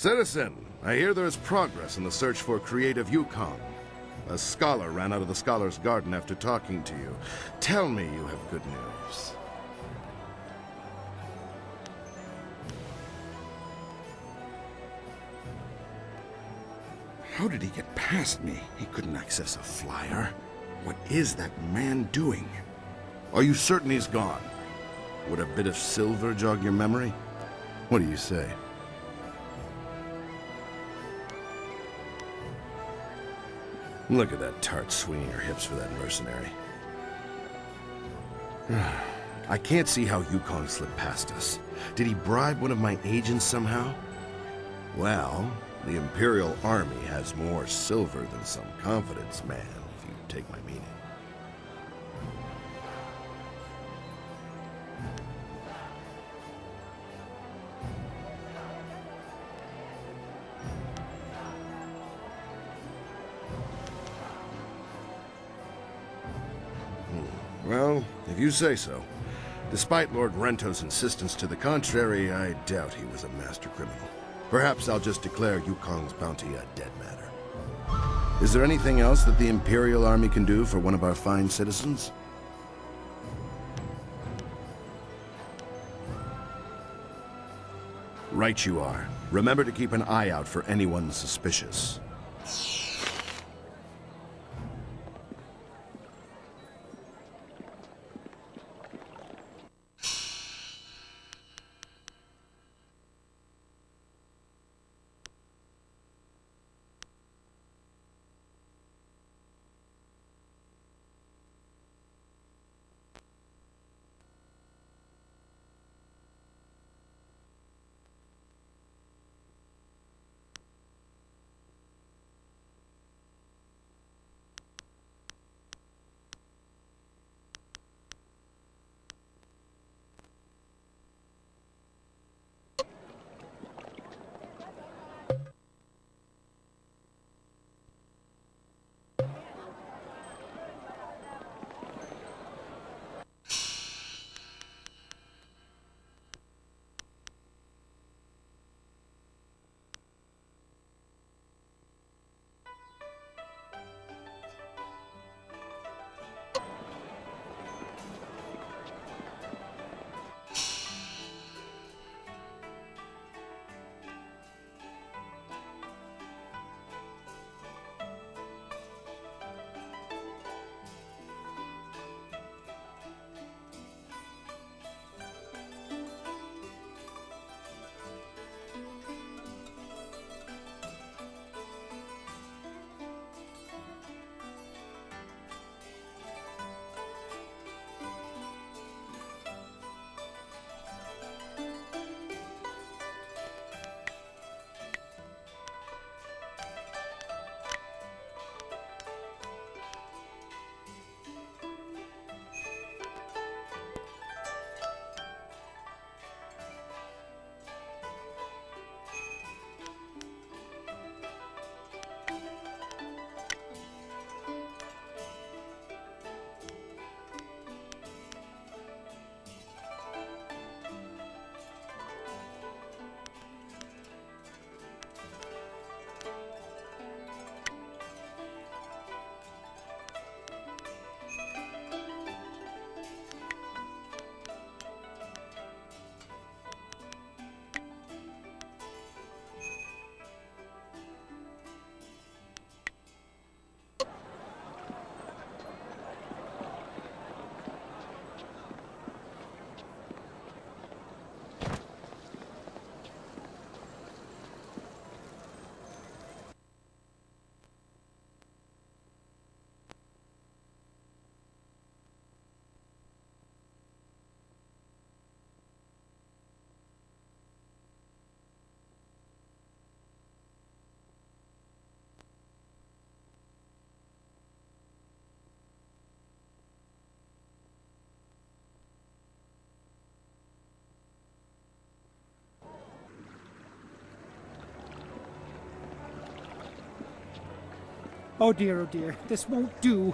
Citizen, I hear there is progress in the search for creative Yukon. A scholar ran out of the Scholar's Garden after talking to you. Tell me you have good news. How did he get past me? He couldn't access a flyer. What is that man doing? Are you certain he's gone? Would a bit of silver jog your memory? What do you say? Look at that tart swinging her hips for that mercenary. I can't see how Yukon slipped past us. Did he bribe one of my agents somehow? Well, the Imperial Army has more silver than some confidence man, if you take my meaning. Well, if you say so. Despite Lord Rento's insistence to the contrary, I doubt he was a master criminal. Perhaps I'll just declare Yukon's bounty a dead matter. Is there anything else that the Imperial Army can do for one of our fine citizens? Right you are. Remember to keep an eye out for anyone suspicious. Oh dear, this won't do.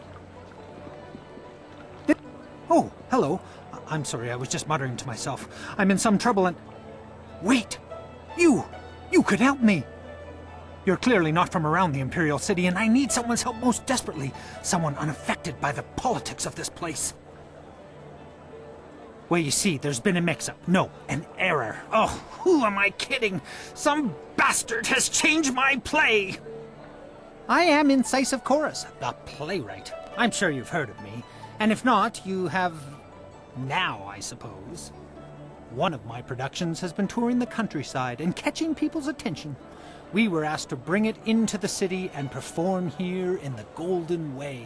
Oh, hello. I'm sorry, I was just muttering to myself. I'm in some trouble and... Wait! You! You could help me. You're clearly not from around the Imperial City, and I need someone's help most desperately. Someone unaffected by the politics of this place. Well, you see, there's been a mix-up. No, an error. Oh, who am I kidding? Some bastard has changed my play! I am Incisive Chorus, the playwright. I'm sure you've heard of me. And if not, you have... now, I suppose. One of my productions has been touring the countryside and catching people's attention. We were asked to bring it into the city and perform here in the Golden Way.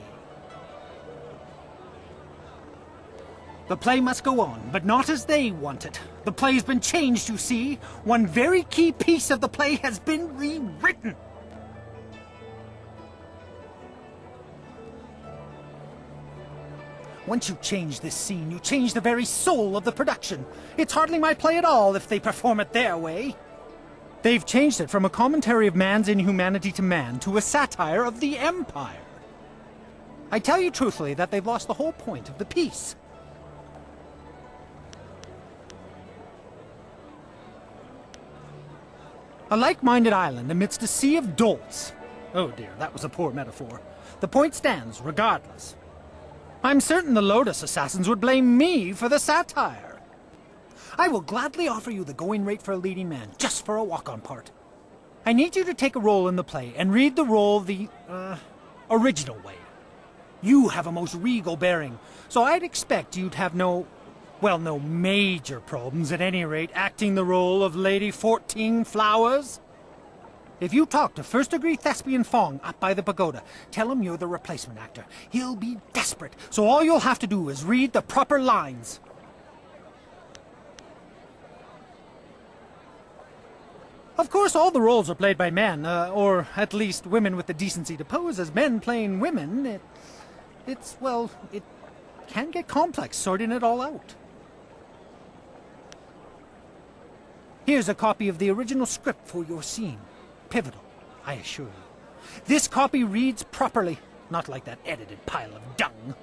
The play must go on, but not as they want it. The play's been changed, you see. One very key piece of the play has been rewritten. Once you change this scene, you change the very soul of the production. It's hardly my play at all if they perform it their way. They've changed it from a commentary of man's inhumanity to man to a satire of the Empire. I tell you truthfully that they've lost the whole point of the piece. A like-minded island amidst a sea of dolts. Oh dear, that was a poor metaphor. The point stands, regardless. I'm certain the Lotus Assassins would blame me for the satire. I will gladly offer you the going rate for a leading man, just for a walk-on part. I need you to take a role in the play and read the role the, original way. You have a most regal bearing, so I'd expect you'd have no major problems at any rate acting the role of Lady 14 Flowers. If you talk to first-degree thespian Fong up by the pagoda, tell him you're the replacement actor. He'll be desperate, so all you'll have to do is read the proper lines. Of course, all the roles are played by men, or at least women with the decency to pose as men playing women. It can get complex sorting it all out. Here's a copy of the original script for your scene. Pivotal, I assure you. This copy reads properly, not like that edited pile of dung.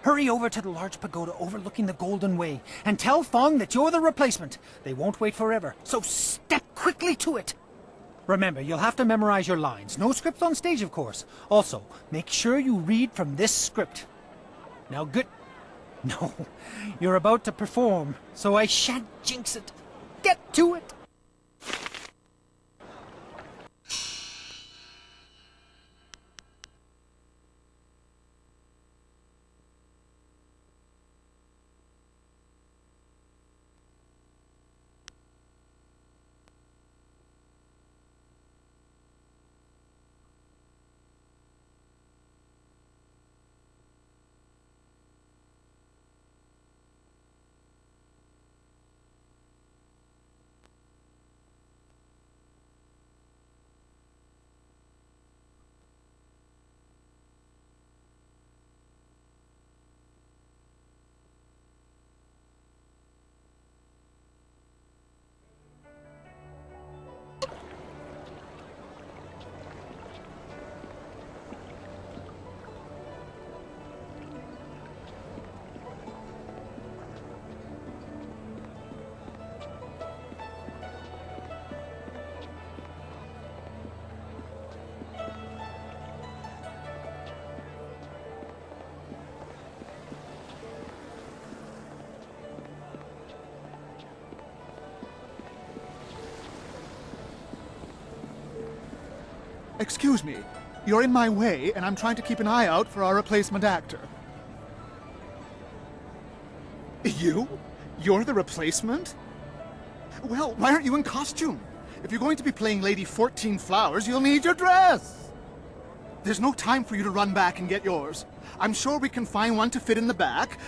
Hurry over to the large pagoda overlooking the Golden Way and tell Fong that you're the replacement. They won't wait forever, so step quickly to it. Remember, you'll have to memorize your lines. No script on stage, of course. Also, make sure you read from this script. Now, good... No, you're about to perform, so I shan't jinx it. Get to it! Excuse me, you're in my way, and I'm trying to keep an eye out for our replacement actor. You? You're the replacement? Well, why aren't you in costume? If you're going to be playing Lady 14 Flowers, you'll need your dress! There's no time for you to run back and get yours. I'm sure we can find one to fit in the back,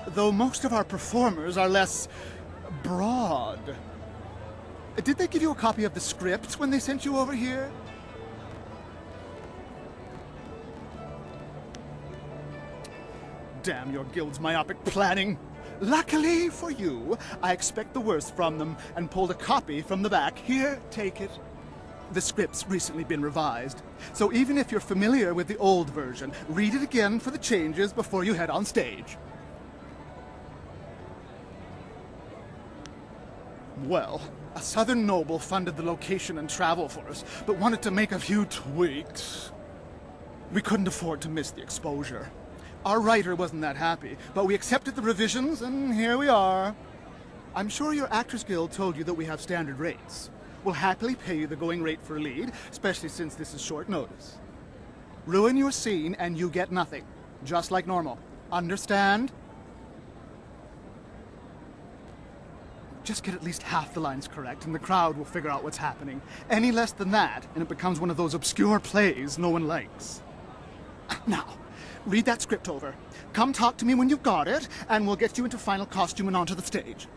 though most of our performers are less... broad. Did they give you a copy of the script when they sent you over here? Damn your guild's myopic planning. Luckily for you, I expect the worst from them and pulled a copy from the back. Here, take it. The script's recently been revised, so even if you're familiar with the old version, read it again for the changes before you head on stage. Well, A southern noble funded the location and travel for us, but wanted to make a few tweaks. We couldn't afford to miss the exposure. Our writer wasn't that happy, but we accepted the revisions, and here we are. I'm sure your Actors Guild told you that we have standard rates. We'll happily pay you the going rate for a lead, especially since this is short notice. Ruin your scene and you get nothing, just like normal. Understand? Just get at least half the lines correct, and the crowd will figure out what's happening. Any less than that, and it becomes one of those obscure plays no one likes. Now, read that script over. Come talk to me when you've got it, and we'll get you into final costume and onto the stage.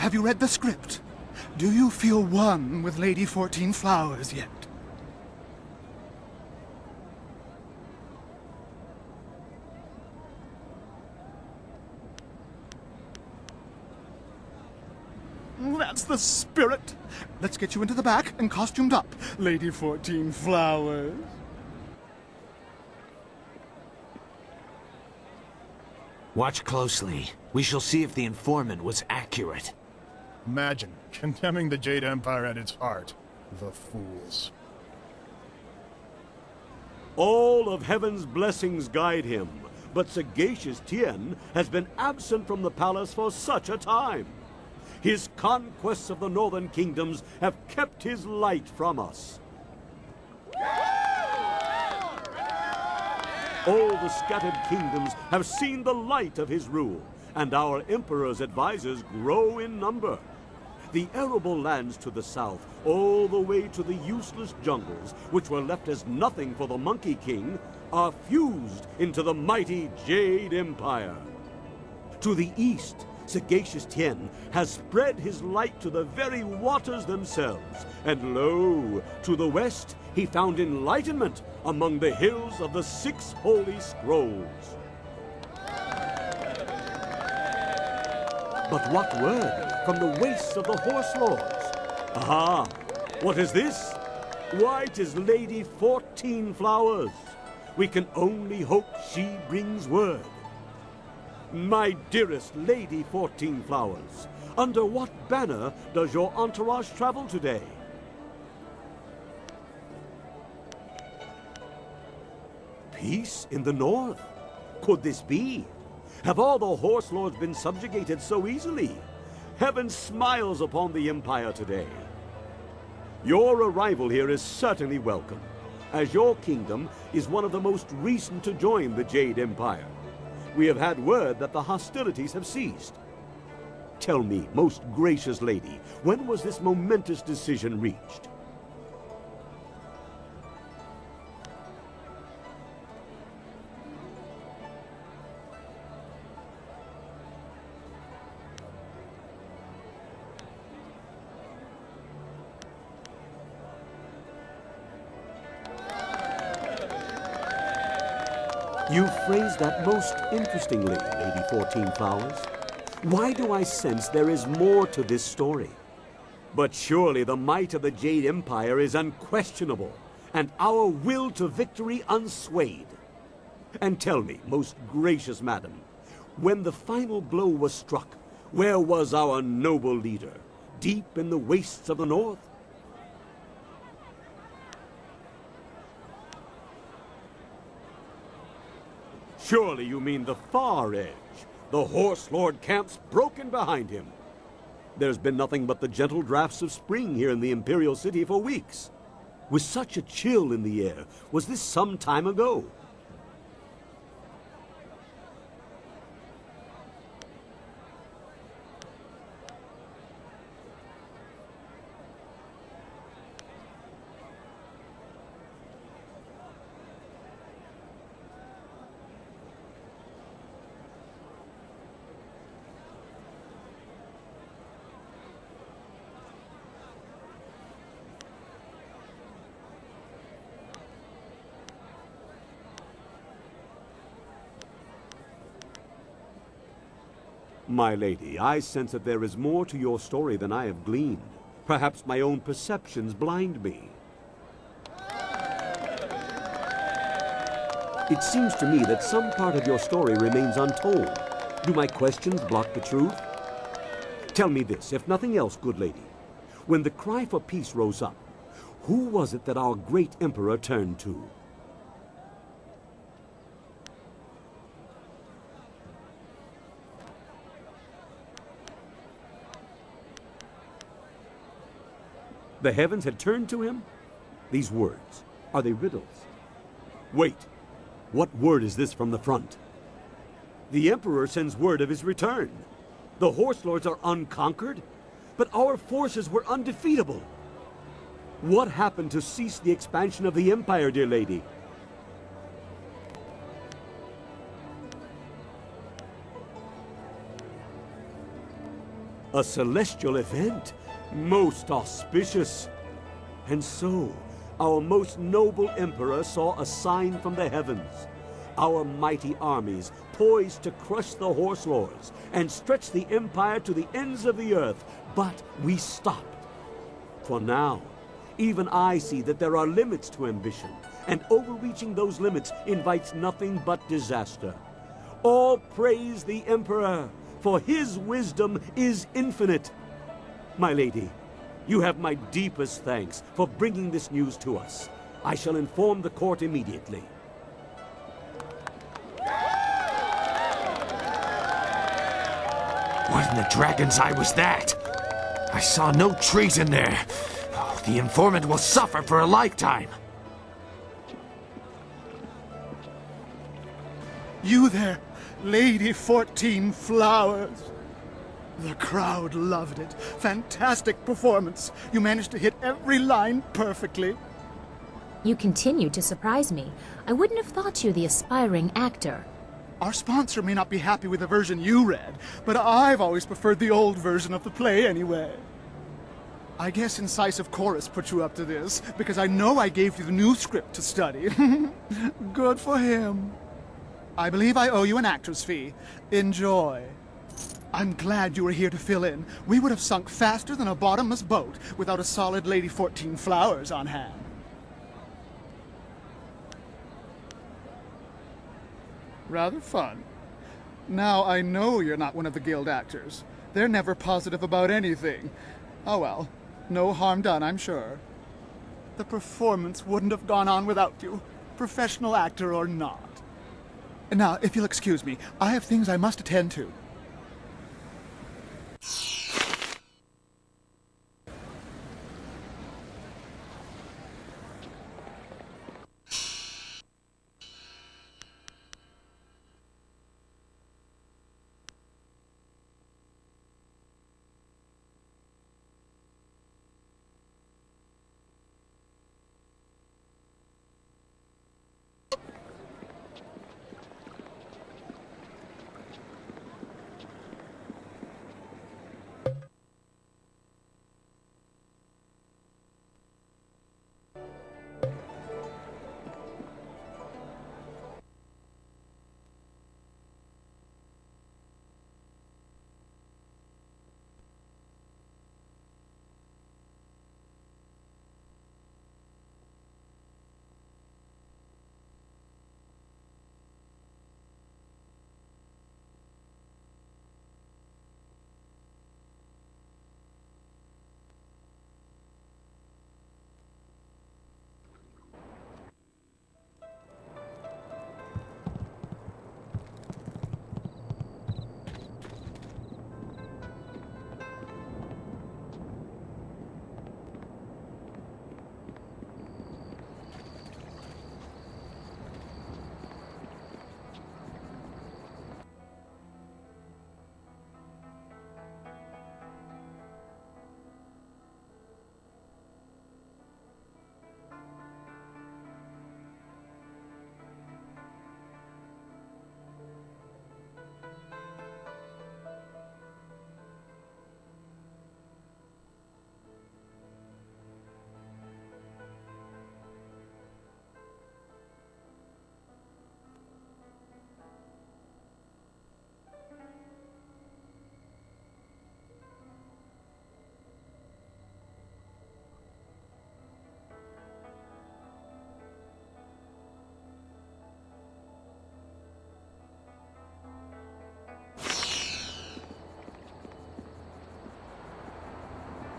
Have you read the script? Do you feel one with Lady 14 Flowers yet? That's the spirit. Let's get you into the back and costumed up, Lady 14 Flowers. Watch closely. We shall see if the informant was accurate. Imagine condemning the Jade Empire at its heart. The fools. All of heaven's blessings guide him, but sagacious Tien has been absent from the palace for such a time. His conquests of the northern kingdoms have kept his light from us. All the scattered kingdoms have seen the light of his rule, and our emperor's advisors grow in number. The arable lands to the south, all the way to the useless jungles, which were left as nothing for the Monkey King, are fused into the mighty Jade Empire. To the east, sagacious Tien has spread his light to the very waters themselves, and lo, to the west he found enlightenment among the hills of the 6 holy scrolls. But what word from the wastes of the Horse Lords? Aha! What is this? Why, 'tis Lady 14 Flowers. We can only hope she brings word. My dearest Lady 14 Flowers, under what banner does your entourage travel today? Peace in the north? Could this be? Have all the Horse Lords been subjugated so easily? Heaven smiles upon the Empire today. Your arrival here is certainly welcome, as your kingdom is one of the most recent to join the Jade Empire. We have had word that the hostilities have ceased. Tell me, most gracious lady, when was this momentous decision reached? You phrased that most interestingly, Lady 14 Flowers. Why do I sense there is more to this story? But surely the might of the Jade Empire is unquestionable, and our will to victory unswayed. And tell me, most gracious madam, when the final blow was struck, where was our noble leader? Deep in the wastes of the north? Surely you mean the far edge, the Horse Lord camps broken behind him. There's been nothing but the gentle drafts of spring here in the Imperial City for weeks. With such a chill in the air, was this some time ago? My lady, I sense that there is more to your story than I have gleaned. Perhaps my own perceptions blind me. It seems to me that some part of your story remains untold. Do my questions block the truth? Tell me this, if nothing else, good lady. When the cry for peace rose up, who was it that our great emperor turned to? The heavens had turned to him? These words, are they riddles? Wait, what word is this from the front? The Emperor sends word of his return. The Horse Lords are unconquered, but our forces were undefeatable. What happened to cease the expansion of the Empire, dear lady? A celestial event? Most auspicious. And so, our most noble emperor saw a sign from the heavens. Our mighty armies poised to crush the horse lords and stretch the empire to the ends of the earth. But we stopped. For now, even I see that there are limits to ambition, and overreaching those limits invites nothing but disaster. All praise the Emperor, for his wisdom is infinite. My lady, you have my deepest thanks for bringing this news to us. I shall inform the court immediately. What in the dragon's eye was that? I saw no treason there. Oh, the informant will suffer for a lifetime. You there, Lady 14 Flowers. The crowd loved it. Fantastic performance. You managed to hit every line perfectly. You continue to surprise me. I wouldn't have thought you the aspiring actor. Our sponsor may not be happy with the version you read, but I've always preferred the old version of the play anyway. I guess Incisive Chorus put you up to this, because I know I gave you the new script to study. Good for him. I believe I owe you an actor's fee. Enjoy. I'm glad you were here to fill in. We would have sunk faster than a bottomless boat without a solid Lady 14 Flowers on hand. Rather fun. Now I know you're not one of the guild actors. They're never positive about anything. Oh well, no harm done, I'm sure. The performance wouldn't have gone on without you, professional actor or not. Now, if you'll excuse me, I have things I must attend to.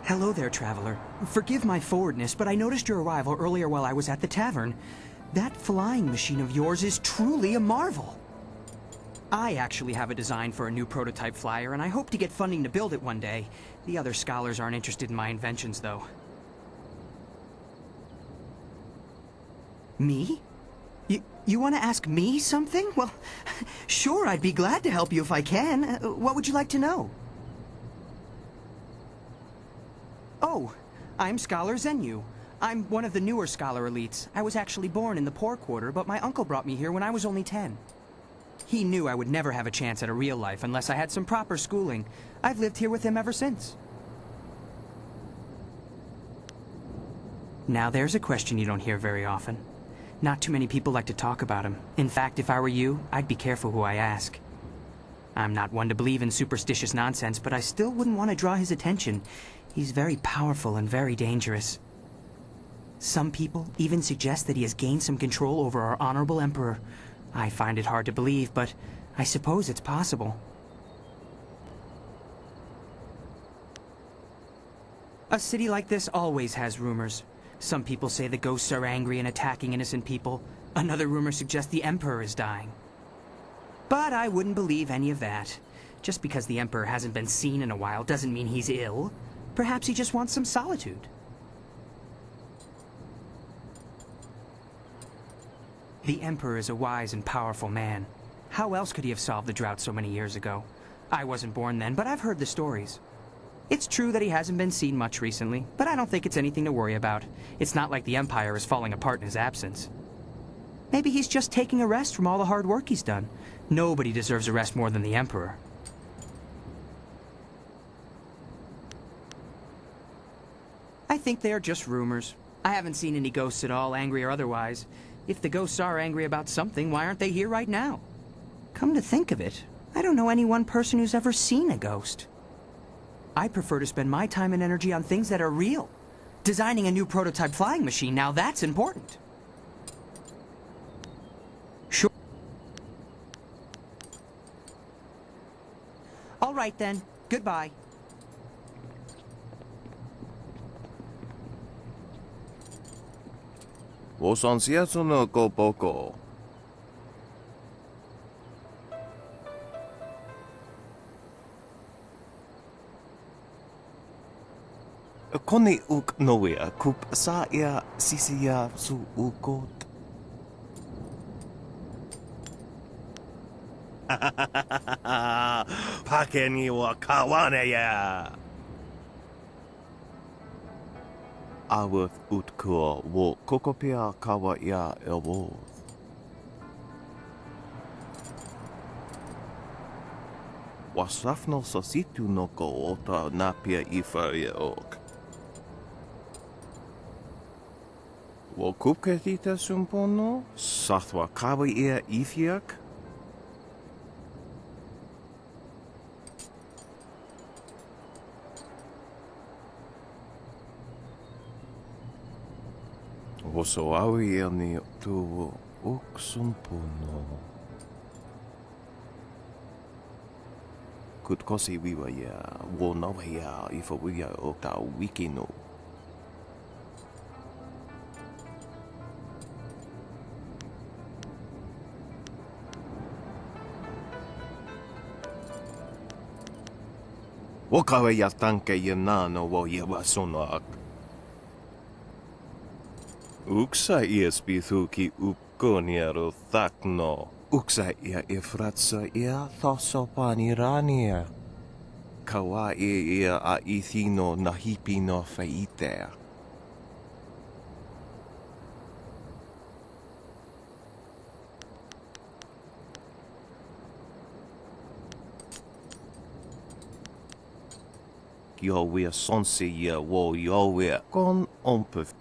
Hello there, traveler. Forgive my forwardness, but I noticed your arrival earlier while I was at the tavern. That flying machine of yours is truly a marvel. I actually have a design for a new prototype flyer, and I hope to get funding to build it one day. The other scholars aren't interested in my inventions, though. Me? You want to ask me something? Well, sure, I'd be glad to help you if I can. What would you like to know? Oh, I'm Scholar Zenyu. I'm one of the newer scholar elites. I was actually born in the poor quarter, but my uncle brought me here when I was only 10. He knew I would never have a chance at a real life unless I had some proper schooling. I've lived here with him ever since. Now there's a question you don't hear very often. Not too many people like to talk about him. In fact, if I were you, I'd be careful who I ask. I'm not one to believe in superstitious nonsense, but I still wouldn't want to draw his attention. He's very powerful and very dangerous. Some people even suggest that he has gained some control over our honorable emperor. I find it hard to believe, but I suppose it's possible. A city like this always has rumors. Some people say the ghosts are angry and attacking innocent people. Another rumor suggests the emperor is dying. But I wouldn't believe any of that. Just because the emperor hasn't been seen in a while doesn't mean he's ill. Perhaps he just wants some solitude. The emperor is a wise and powerful man. How else could he have solved the drought so many years ago? I wasn't born then, but I've heard the stories. It's true that he hasn't been seen much recently, but I don't think it's anything to worry about. It's not like the Empire is falling apart in his absence. Maybe he's just taking a rest from all the hard work he's done. Nobody deserves a rest more than the Emperor. I think they are just rumors. I haven't seen any ghosts at all, angry or otherwise. If the ghosts are angry about something, why aren't they here right now? Come to think of it, I don't know any one person who's ever seen a ghost. I prefer to spend my time and energy on things that are real. Designing a new prototype flying machine, now that's important. Sure. All right then, goodbye. Wosansiasu no Goboko. Koni uk noia kup sa ia sisia su ukot. Pakeni wa kawane ya. Awuth utkua wo kokopia kawa ya elwoth. Wasafno sositu no ko ota napia ifa ya ok. Wo kupketita sumpono? Sathwa kawa ia ifiak? Woso awi ni tu uksumpono. Kutkosi wiwa ya wo no ya ifa wiya okta wikino. Wakawe ya tanke ya nano wo ya wasonak. Uksa iespithu ki upkoniero thakno. Uksa ia ifratsa ia thosopanirania. Kawa ia a ithino nahipino feitea. Yowea sonsi ya wo yowea kon ompef.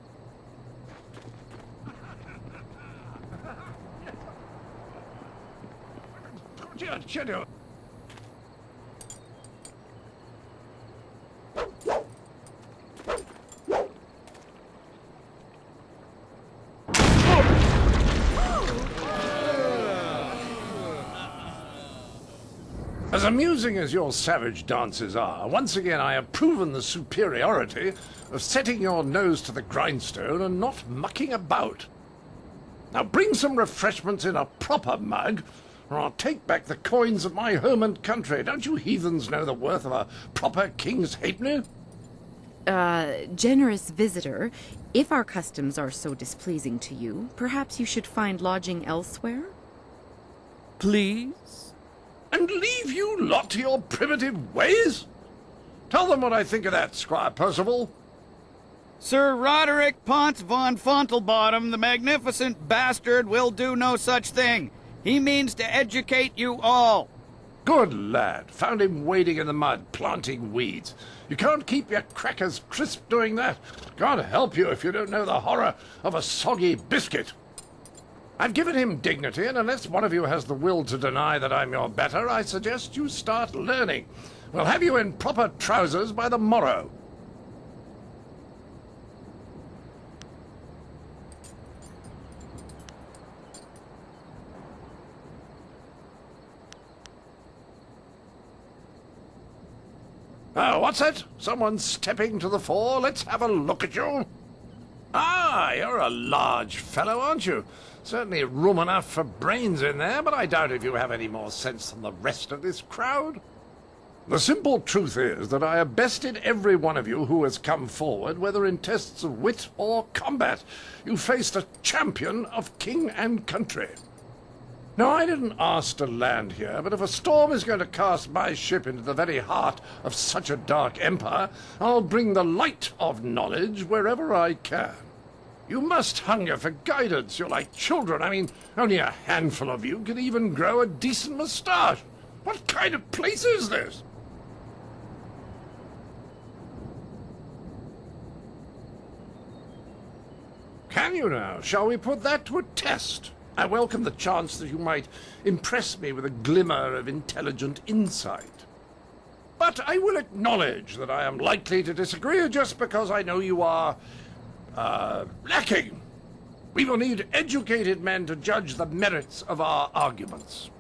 As amusing as your savage dances are, once again I have proven the superiority of setting your nose to the grindstone and not mucking about. Now bring some refreshments in a proper mug, or I'll take back the coins of my home and country. Don't you heathens know the worth of a proper king's halfpenny? Generous visitor, if our customs are so displeasing to you, perhaps you should find lodging elsewhere? Please? And leave you lot to your primitive ways? Tell them what I think of that, Squire Percival. Sir Roderick Ponce von Fontelbottom, the magnificent bastard, will do no such thing. He means to educate you all. Good lad. Found him wading in the mud, planting weeds. You can't keep your crackers crisp doing that. God help you if you don't know the horror of a soggy biscuit. I've given him dignity, and unless one of you has the will to deny that I'm your better, I suggest you start learning. We'll have you in proper trousers by the morrow. Oh, what's that? Someone stepping to the fore? Let's have a look at you. Ah, you're a large fellow, aren't you? Certainly room enough for brains in there, but I doubt if you have any more sense than the rest of this crowd. The simple truth is that I have bested every one of you who has come forward, whether in tests of wit or combat. You faced a champion of king and country. Now, I didn't ask to land here, but if a storm is going to cast my ship into the very heart of such a dark empire, I'll bring the light of knowledge wherever I can. You must hunger for guidance. You're like children. I mean, only a handful of you can even grow a decent moustache. What kind of place is this? Can you now? Shall we put that to a test? I welcome the chance that you might impress me with a glimmer of intelligent insight. But I will acknowledge that I am likely to disagree just because I know you are, lacking. We will need educated men to judge the merits of our arguments.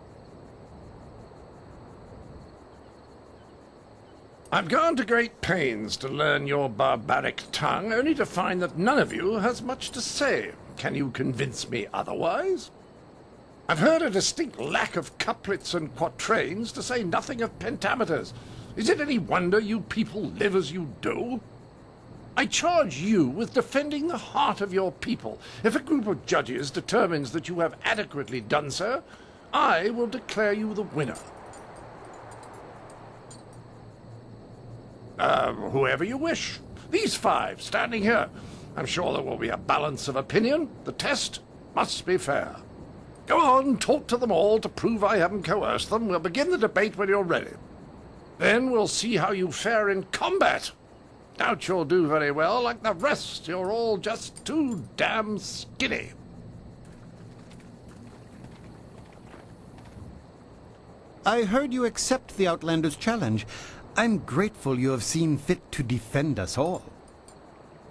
I've gone to great pains to learn your barbaric tongue, only to find that none of you has much to say. Can you convince me otherwise? I've heard a distinct lack of couplets and quatrains, to say nothing of pentameters. Is it any wonder you people live as you do? I charge you with defending the heart of your people. If a group of judges determines that you have adequately done so, I will declare you the winner. Whoever you wish. These five, standing here. I'm sure there will be a balance of opinion. The test must be fair. Go on, talk to them all to prove I haven't coerced them. We'll begin the debate when you're ready. Then we'll see how you fare in combat. Doubt you'll do very well. Like the rest, you're all just too damn skinny. I heard you accept the Outlander's challenge. I'm grateful you have seen fit to defend us all.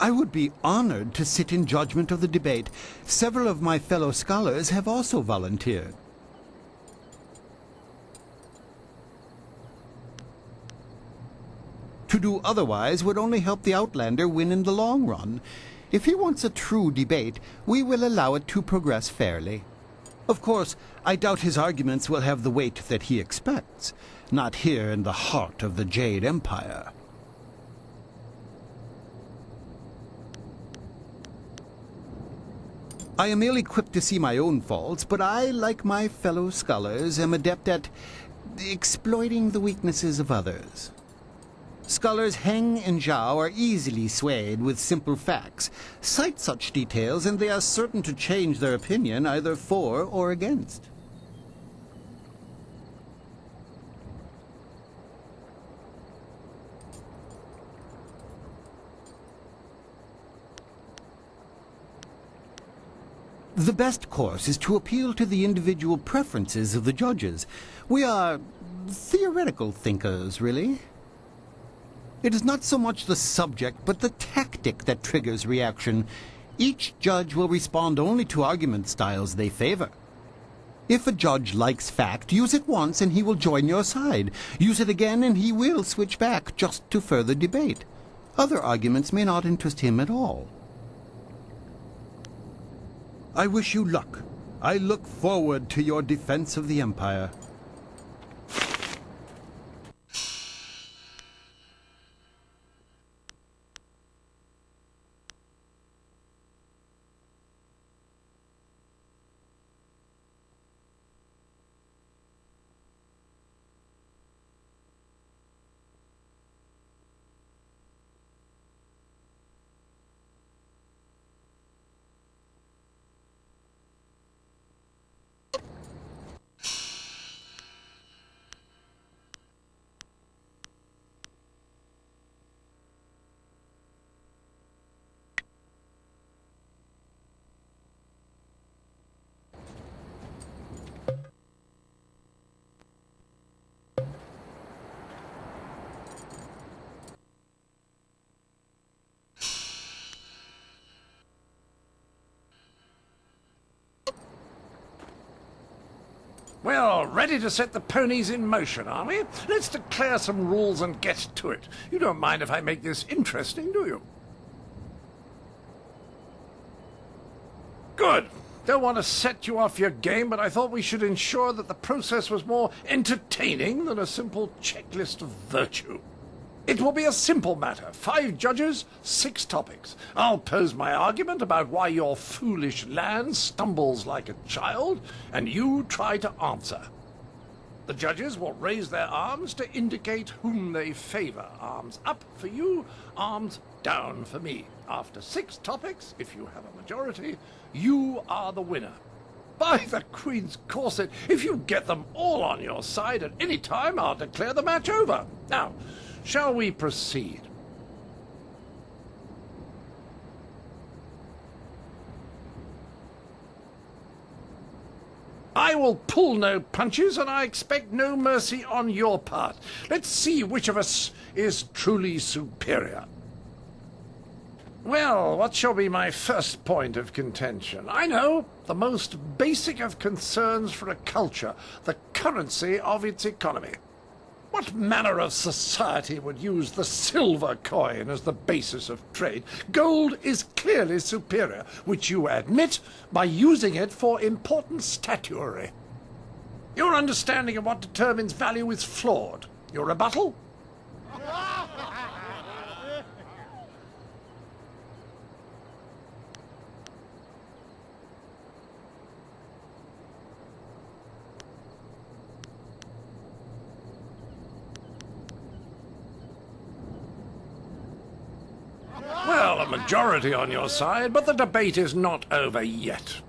I would be honored to sit in judgment of the debate. Several of my fellow scholars have also volunteered. To do otherwise would only help the Outlander win in the long run. If he wants a true debate, we will allow it to progress fairly. Of course, I doubt his arguments will have the weight that he expects, not here in the heart of the Jade Empire. I am ill-equipped to see my own faults, but I, like my fellow scholars, am adept at exploiting the weaknesses of others. Scholars Heng and Zhao are easily swayed with simple facts. Cite such details, and they are certain to change their opinion either for or against. The best course is to appeal to the individual preferences of the judges. We are theoretical thinkers, really. It is not so much the subject, but the tactic that triggers reaction. Each judge will respond only to argument styles they favor. If a judge likes fact, use it once and he will join your side. Use it again and he will switch back just to further debate. Other arguments may not interest him at all. I wish you luck. I look forward to your defense of the Empire. Well, ready to set the ponies in motion, are we? Let's declare some rules and get to it. You don't mind if I make this interesting, do you? Good. Don't want to set you off your game, but I thought we should ensure that the process was more entertaining than a simple checklist of virtue. It will be a simple matter. 5 judges, 6 topics. I'll pose my argument about why your foolish land stumbles like a child, and you try to answer. The judges will raise their arms to indicate whom they favor. Arms up for you, arms down for me. After 6 topics, if you have a majority, you are the winner. By the Queen's corset, if you get them all on your side at any time, I'll declare the match over. Now, shall we proceed? I will pull no punches, and I expect no mercy on your part. Let's see which of us is truly superior. Well, what shall be my first point of contention? I know, the most basic of concerns for a culture, the currency of its economy. What manner of society would use the silver coin as the basis of trade? Gold is clearly superior, which you admit by using it for important statuary. Your understanding of what determines value is flawed. Your rebuttal? Well, a majority on your side, but the debate is not over yet.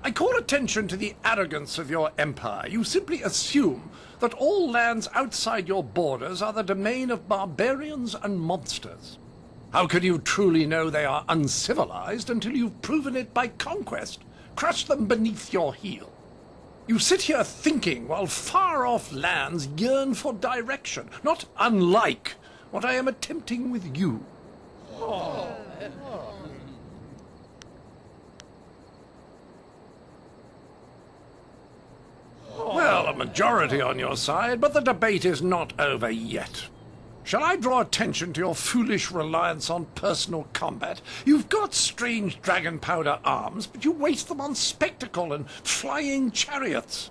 I call attention to the arrogance of your empire. You simply assume that all lands outside your borders are the domain of barbarians and monsters. How can you truly know they are uncivilized until you've proven it by conquest? Crush them beneath your heel. You sit here thinking while far-off lands yearn for direction, not unlike what I am attempting with you. Well, a majority on your side, but the debate is not over yet. Shall I draw attention to your foolish reliance on personal combat? You've got strange dragon powder arms, but you waste them on spectacle and flying chariots.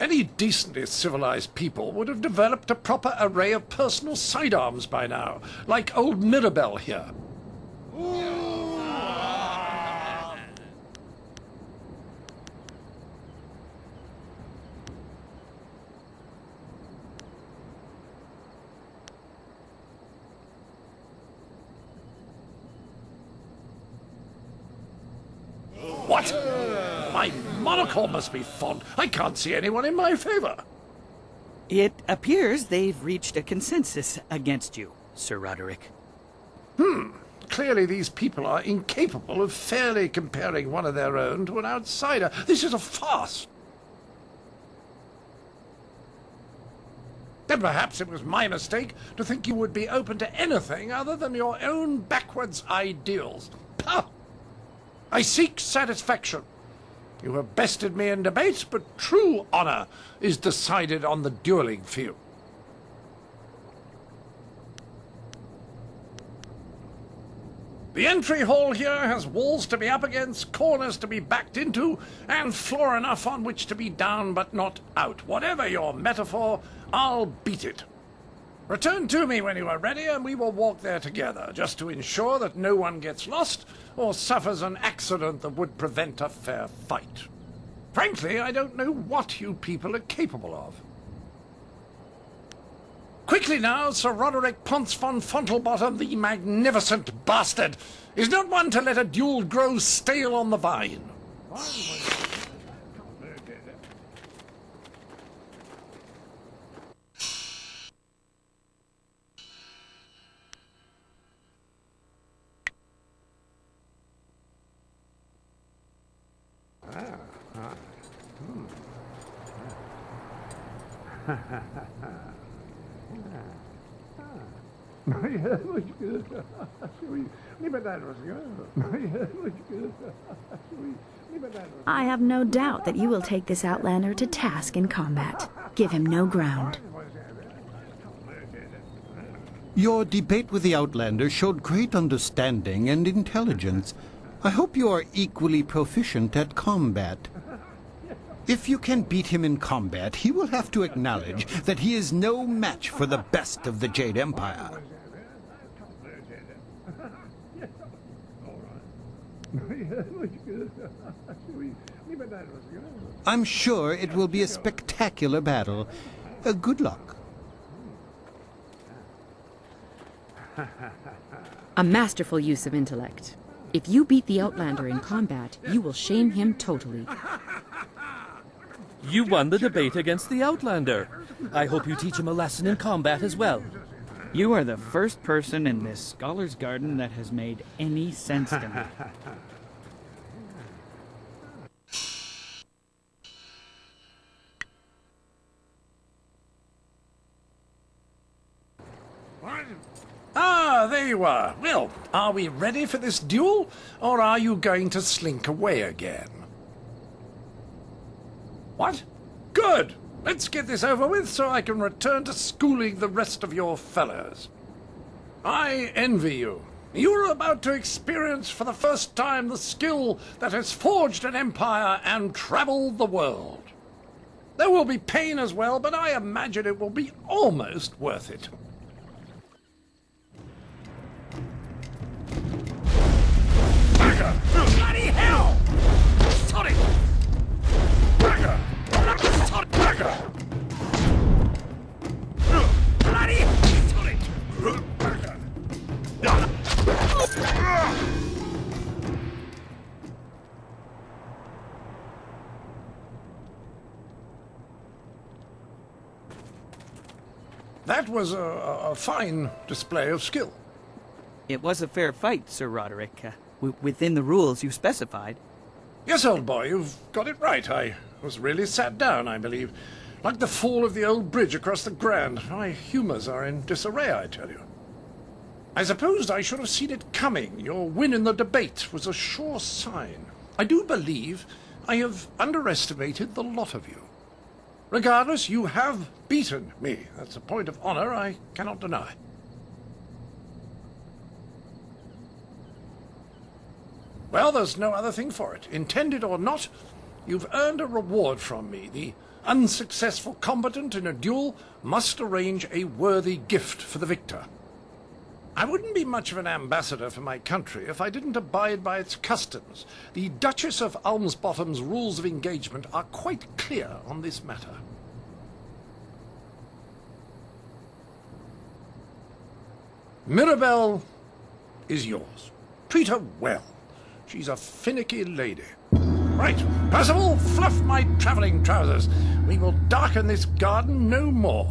Any decently civilized people would have developed a proper array of personal sidearms by now, like old Mirabelle here. What? My monocle must be fond. I can't see anyone in my favor. It appears they've reached a consensus against you, Sir Roderick. Clearly these people are incapable of fairly comparing one of their own to an outsider. This is a farce. Then perhaps it was my mistake to think you would be open to anything other than your own backwards ideals. Pah! I seek satisfaction. You have bested me in debate, but true honor is decided on the dueling field. The entry hall here has walls to be up against, corners to be backed into, and floor enough on which to be down but not out. Whatever your metaphor, I'll beat it. Return to me when you are ready, and we will walk there together, just to ensure that no one gets lost or suffers an accident that would prevent a fair fight. Frankly, I don't know what you people are capable of. Quickly now, Sir Roderick Ponce von Fontelbottom, the magnificent bastard, is not one to let a duel grow stale on the vine. I have no doubt that you will take this outlander to task in combat. Give him no ground. Your debate with the Outlander showed great understanding and intelligence. I hope you are equally proficient at combat. If you can beat him in combat, he will have to acknowledge that he is no match for the best of the Jade Empire. I'm sure it will be a spectacular battle. Good luck. A masterful use of intellect. If you beat the Outlander in combat, you will shame him totally. You won the debate against the Outlander. I hope you teach him a lesson in combat as well. You are the first person in this Scholar's Garden that has made any sense to me. Ah, there you are. Well, are we ready for this duel, or are you going to slink away again? What? Good! Let's get this over with so I can return to schooling the rest of your fellows. I envy you. You're about to experience for the first time the skill that has forged an empire and traveled the world. There will be pain as well, but I imagine it will be almost worth it. Bloody hell! Sorry! Burger! Burger! Bloody! Sorry! Burger! That was a fine display of skill. It was a fair fight, Sir Roderick. Within the rules you specified. Yes, old boy, you've got it right. I was really sat down, I believe. Like the fall of the old bridge across the Grand. My humours are in disarray, I tell you. I supposed I should have seen it coming. Your win in the debate was a sure sign. I do believe I have underestimated the lot of you. Regardless, you have beaten me. That's a point of honour I cannot deny. Well, there's no other thing for it. Intended or not, you've earned a reward from me. The unsuccessful combatant in a duel must arrange a worthy gift for the victor. I wouldn't be much of an ambassador for my country if I didn't abide by its customs. The Duchess of Almsbottom's rules of engagement are quite clear on this matter. Mirabelle is yours. Treat her well. She's a finicky lady. Right, Percival, fluff my travelling trousers. We will darken this garden no more.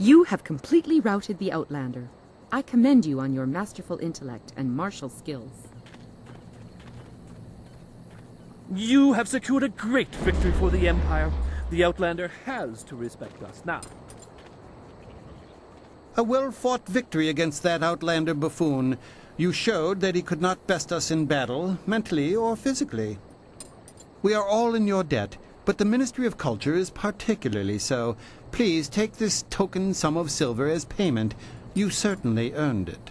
You have completely routed the Outlander. I commend you on your masterful intellect and martial skills. You have secured a great victory for the Empire. The Outlander has to respect us now. A well-fought victory against that Outlander buffoon. You showed that he could not best us in battle, mentally or physically. We are all in your debt, but the Ministry of Culture is particularly so. Please take this token sum of silver as payment. You certainly earned it.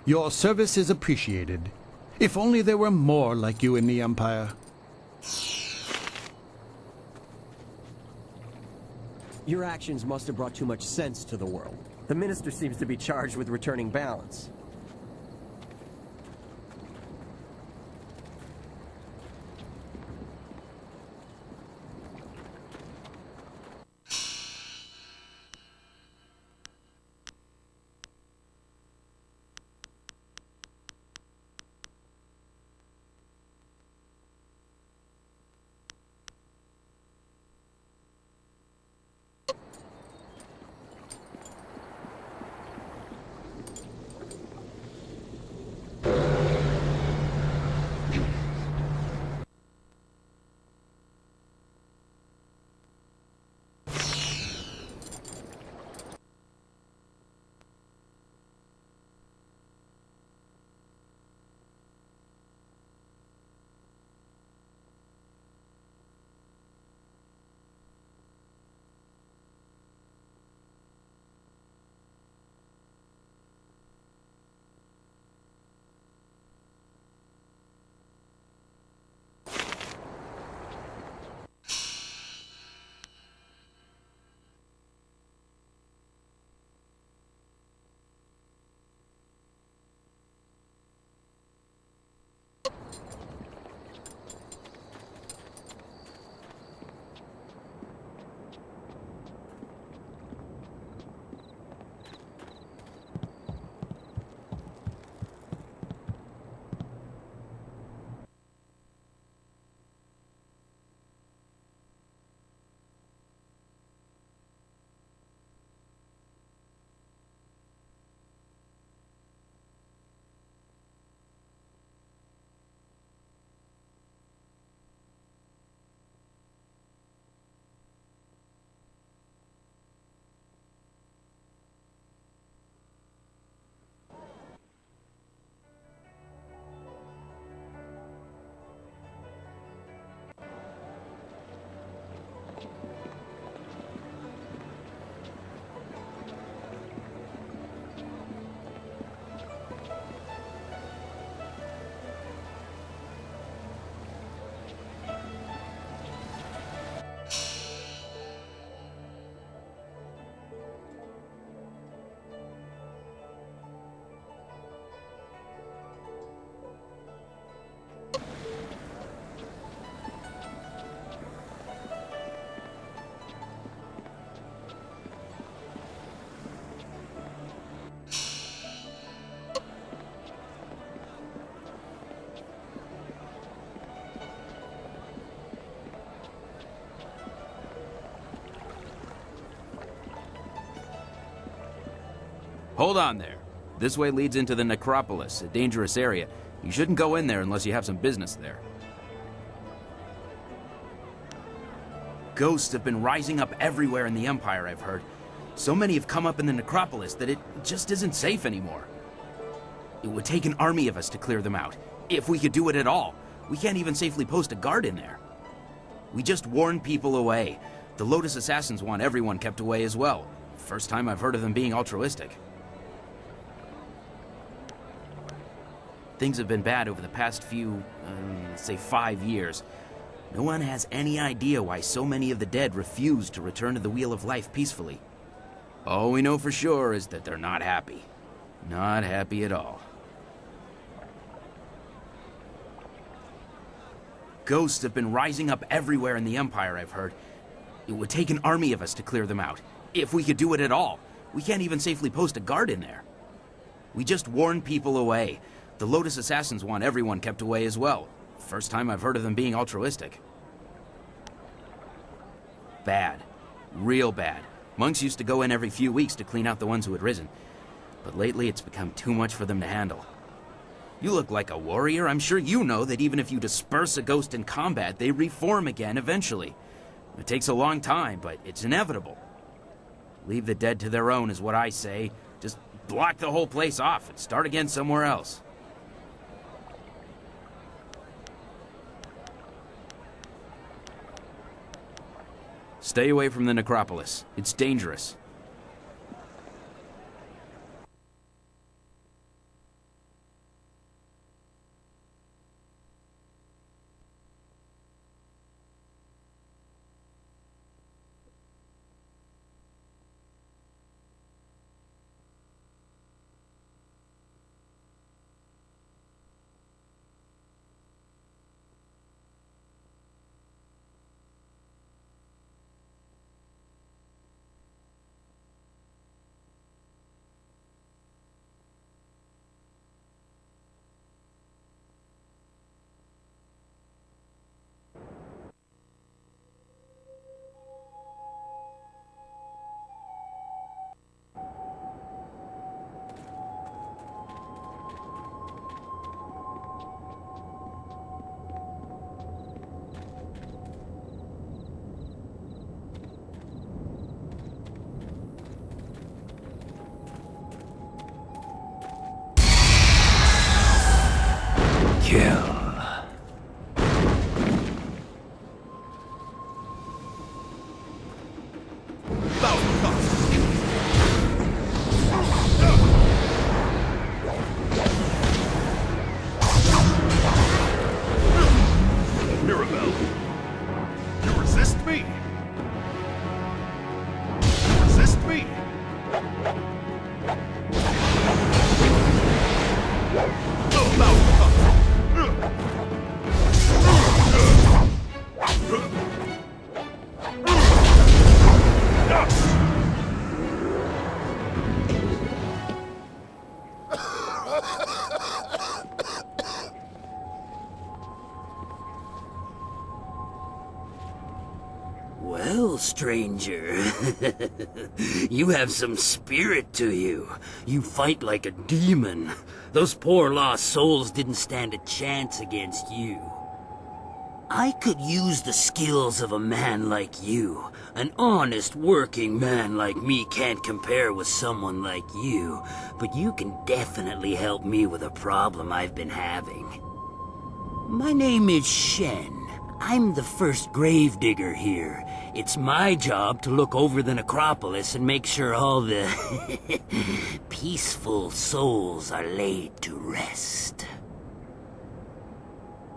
Your service is appreciated. If only there were more like you in the Empire. Your actions must have brought too much sense to the world. The minister seems to be charged with returning balance. Hold on there. This way leads into the necropolis, a dangerous area. You shouldn't go in there unless you have some business there. Ghosts have been rising up everywhere in the Empire, I've heard. So many have come up in the necropolis that it just isn't safe anymore. It would take an army of us to clear them out, if we could do it at all. We can't even safely post a guard in there. We just warn people away. The Lotus Assassins want everyone kept away as well. First time I've heard of them being altruistic. Things have been bad over the past few, say 5 years. No one has any idea why so many of the dead refuse to return to the Wheel of Life peacefully. All we know for sure is that they're not happy. Not happy at all. Ghosts have been rising up everywhere in the Empire, I've heard. It would take an army of us to clear them out, if we could do it at all. We can't even safely post a guard in there. We just warn people away. The Lotus Assassins want everyone kept away as well. First time I've heard of them being altruistic. Bad. Real bad. Monks used to go in every few weeks to clean out the ones who had risen. But lately it's become too much for them to handle. You look like a warrior. I'm sure you know that even if you disperse a ghost in combat, they reform again eventually. It takes a long time, but it's inevitable. Leave the dead to their own is what I say. Just block the whole place off and start again somewhere else. Stay away from the necropolis. It's dangerous. Kill. Mirabelle, you resist me? You resist me? Well, stranger, you have some spirit to you. You fight like a demon. Those poor lost souls didn't stand a chance against you. I could use the skills of a man like you. An honest working man like me can't compare with someone like you, but you can definitely help me with a problem I've been having. My name is Shen. I'm the first gravedigger here. It's my job to look over the necropolis and make sure all the peaceful souls are laid to rest.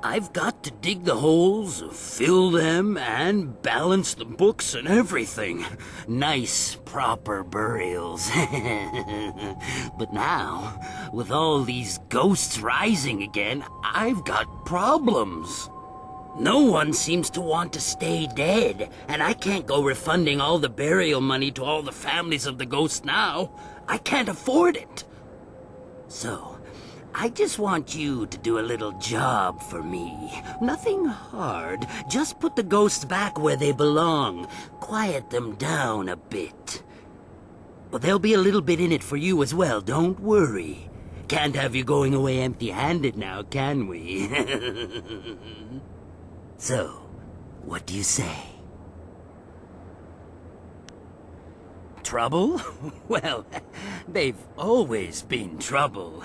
I've got to dig the holes, fill them, and balance the books and everything. Nice, proper burials. But now, with all these ghosts rising again, I've got problems. No one seems to want to stay dead, and I can't go refunding all the burial money to all the families of the ghosts now. I can't afford it. So, I just want you to do a little job for me. Nothing hard. Just put the ghosts back where they belong. Quiet them down a bit. But there'll be a little bit in it for you as well, don't worry. Can't have you going away empty-handed now, can we? So, what do you say? Trouble? Well, they've always been trouble.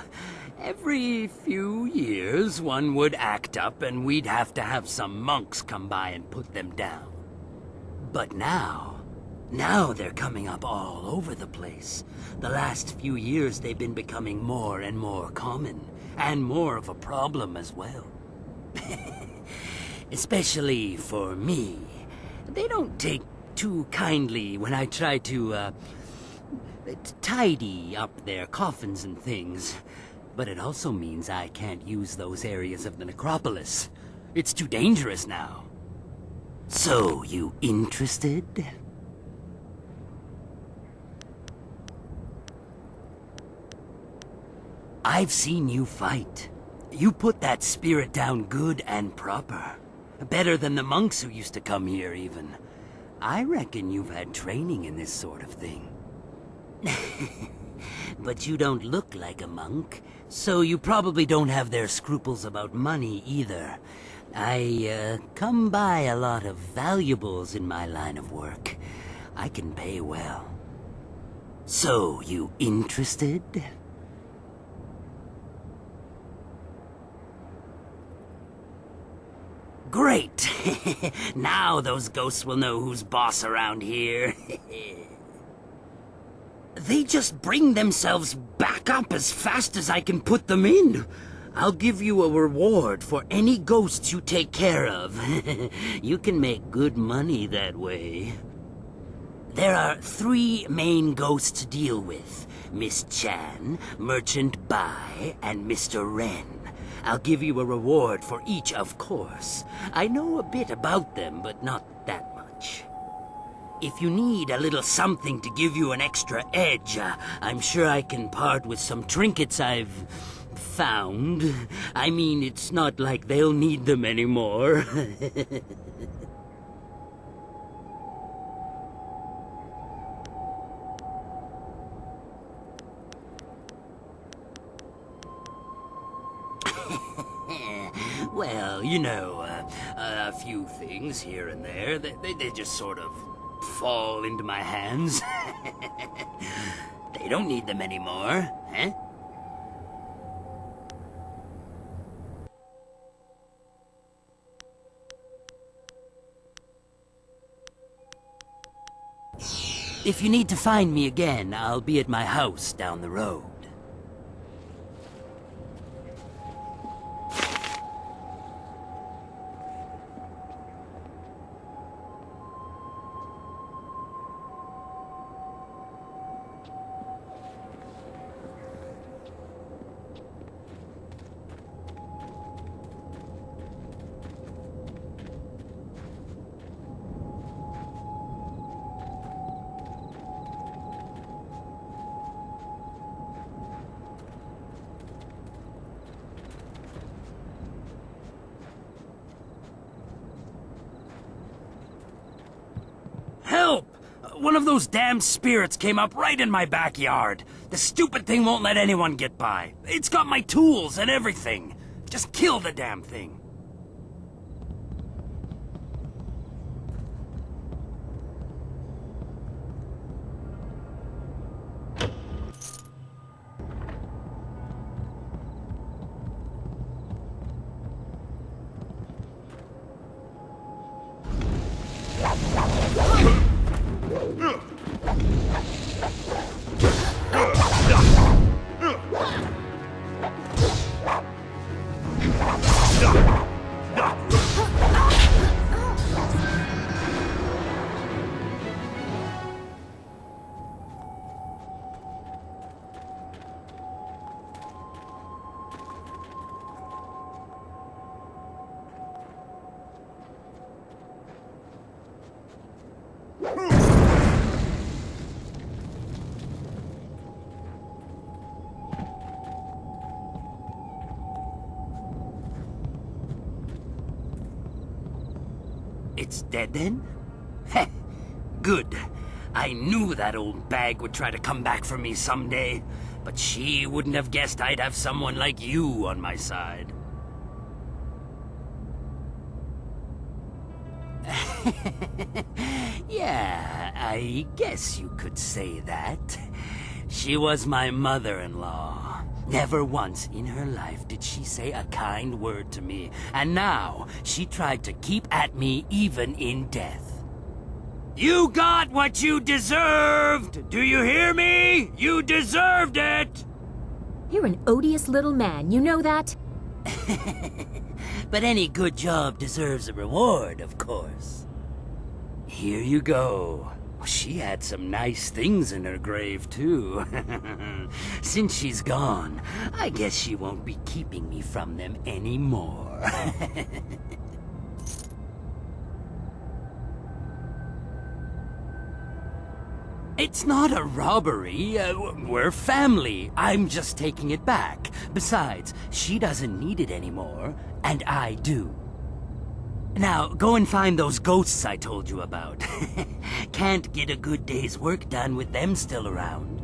Every few years, one would act up and we'd have to have some monks come by and put them down. But now they're coming up all over the place. The last few years, they've been becoming more and more common, and more of a problem as well. Especially for me. They don't take too kindly when I try to, tidy up their coffins and things. But it also means I can't use those areas of the necropolis. It's too dangerous now. So, you interested? I've seen you fight. You put that spirit down good and proper. Better than the monks who used to come here, even. I reckon you've had training in this sort of thing. But you don't look like a monk, so you probably don't have their scruples about money either. I come by a lot of valuables in my line of work. I can pay well. So, you interested? Great! Now those ghosts will know who's boss around here. They just bring themselves back up as fast as I can put them in. I'll give you a reward for any ghosts you take care of. You can make good money that way. There are 3 main ghosts to deal with. Miss Chan, Merchant Bai, and Mr. Ren. I'll give you a reward for each, of course. I know a bit about them, but not that much. If you need a little something to give you an extra edge, I'm sure I can part with some trinkets I've found. I mean, it's not like they'll need them anymore. Well, you know, a few things here and there, they just sort of fall into my hands. They don't need them anymore, huh? If you need to find me again, I'll be at my house down the road. Help! One of those damn spirits came up right in my backyard. The stupid thing won't let anyone get by. It's got my tools and everything. Just kill the damn thing. It's dead then? Heh, good. I knew that old bag would try to come back for me someday, but she wouldn't have guessed I'd have someone like you on my side. Yeah, I guess you could say that. She was my mother-in-law. Never once in her life did she say a kind word to me, and now she tried to keep at me even in death. You got what you deserved! Do you hear me? You deserved it! You're an odious little man, you know that? But any good job deserves a reward, of course. Here you go. She had some nice things in her grave, too. Since she's gone, I guess she won't be keeping me from them anymore. It's not a robbery. We're family. I'm just taking it back. Besides, she doesn't need it anymore, and I do. Now, go and find those ghosts I told you about. Can't get a good day's work done with them still around.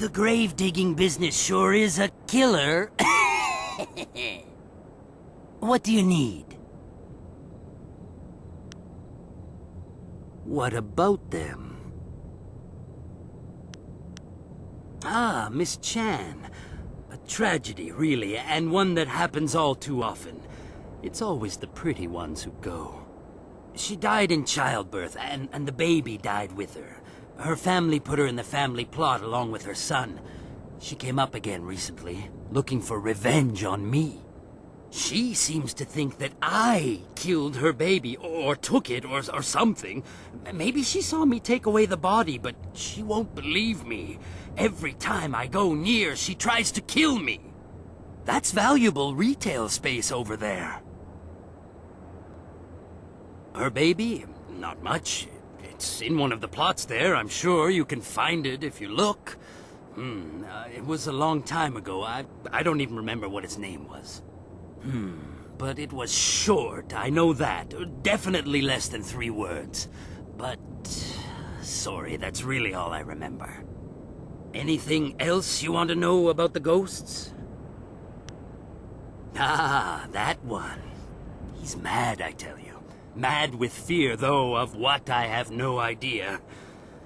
The grave-digging business sure is a killer. What do you need? What about them? Ah, Miss Chan. A tragedy, really, and one that happens all too often. It's always the pretty ones who go. She died in childbirth, and the baby died with her. Her family put her in the family plot along with her son. She came up again recently, looking for revenge on me. She seems to think that I killed her baby, or took it, or something. Maybe she saw me take away the body, but she won't believe me. Every time I go near, she tries to kill me. That's valuable retail space over there. Her baby? Not much. It's in one of the plots there, I'm sure. You can find it if you look. It was a long time ago. I don't even remember what its name was. But it was short, I know that. Definitely less than 3 words. But... sorry, that's really all I remember. Anything else you want to know about the ghosts? Ah, that one. He's mad, I tell you. Mad with fear, though, of what I have no idea.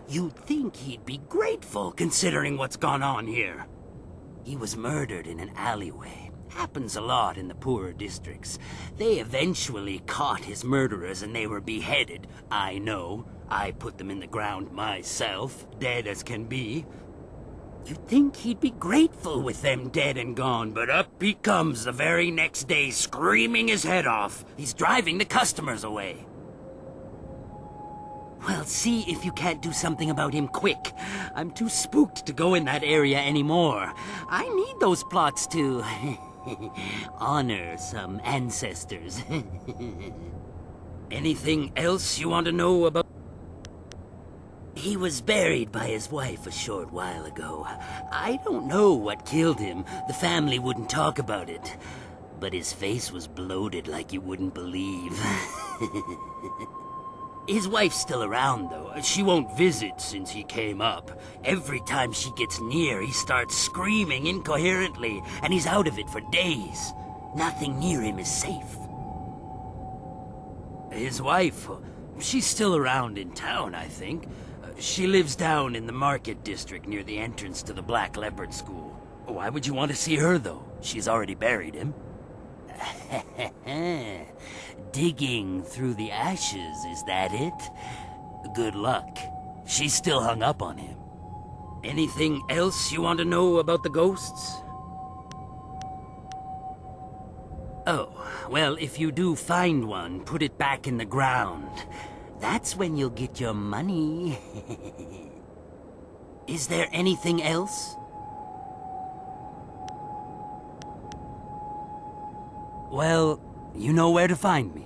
You'd think he'd be grateful, considering what's gone on here. He was murdered in an alleyway. Happens a lot in the poorer districts. They eventually caught his murderers and they were beheaded. I know. I put them in the ground myself, dead as can be. You'd think he'd be grateful with them dead and gone, but up he comes the very next day, screaming his head off. He's driving the customers away. Well, see if you can't do something about him quick. I'm too spooked to go in that area anymore. I need those plots to honor some ancestors. Anything else you want to know about? He was buried by his wife a short while ago. I don't know what killed him. The family wouldn't talk about it. But his face was bloated like you wouldn't believe. His wife's still around, though. She won't visit since he came up. Every time she gets near, he starts screaming incoherently, and he's out of it for days. Nothing near him is safe. His wife, she's still around in town, I think. She lives down in the market district near the entrance to the Black Leopard School. Why would you want to see her, though? She's already buried him. Digging through the ashes, is that it? Good luck. She's still hung up on him. Anything else you want to know about the ghosts? Oh, well, if you do find one, put it back in the ground. That's when you'll get your money. Is there anything else? Well, you know where to find me.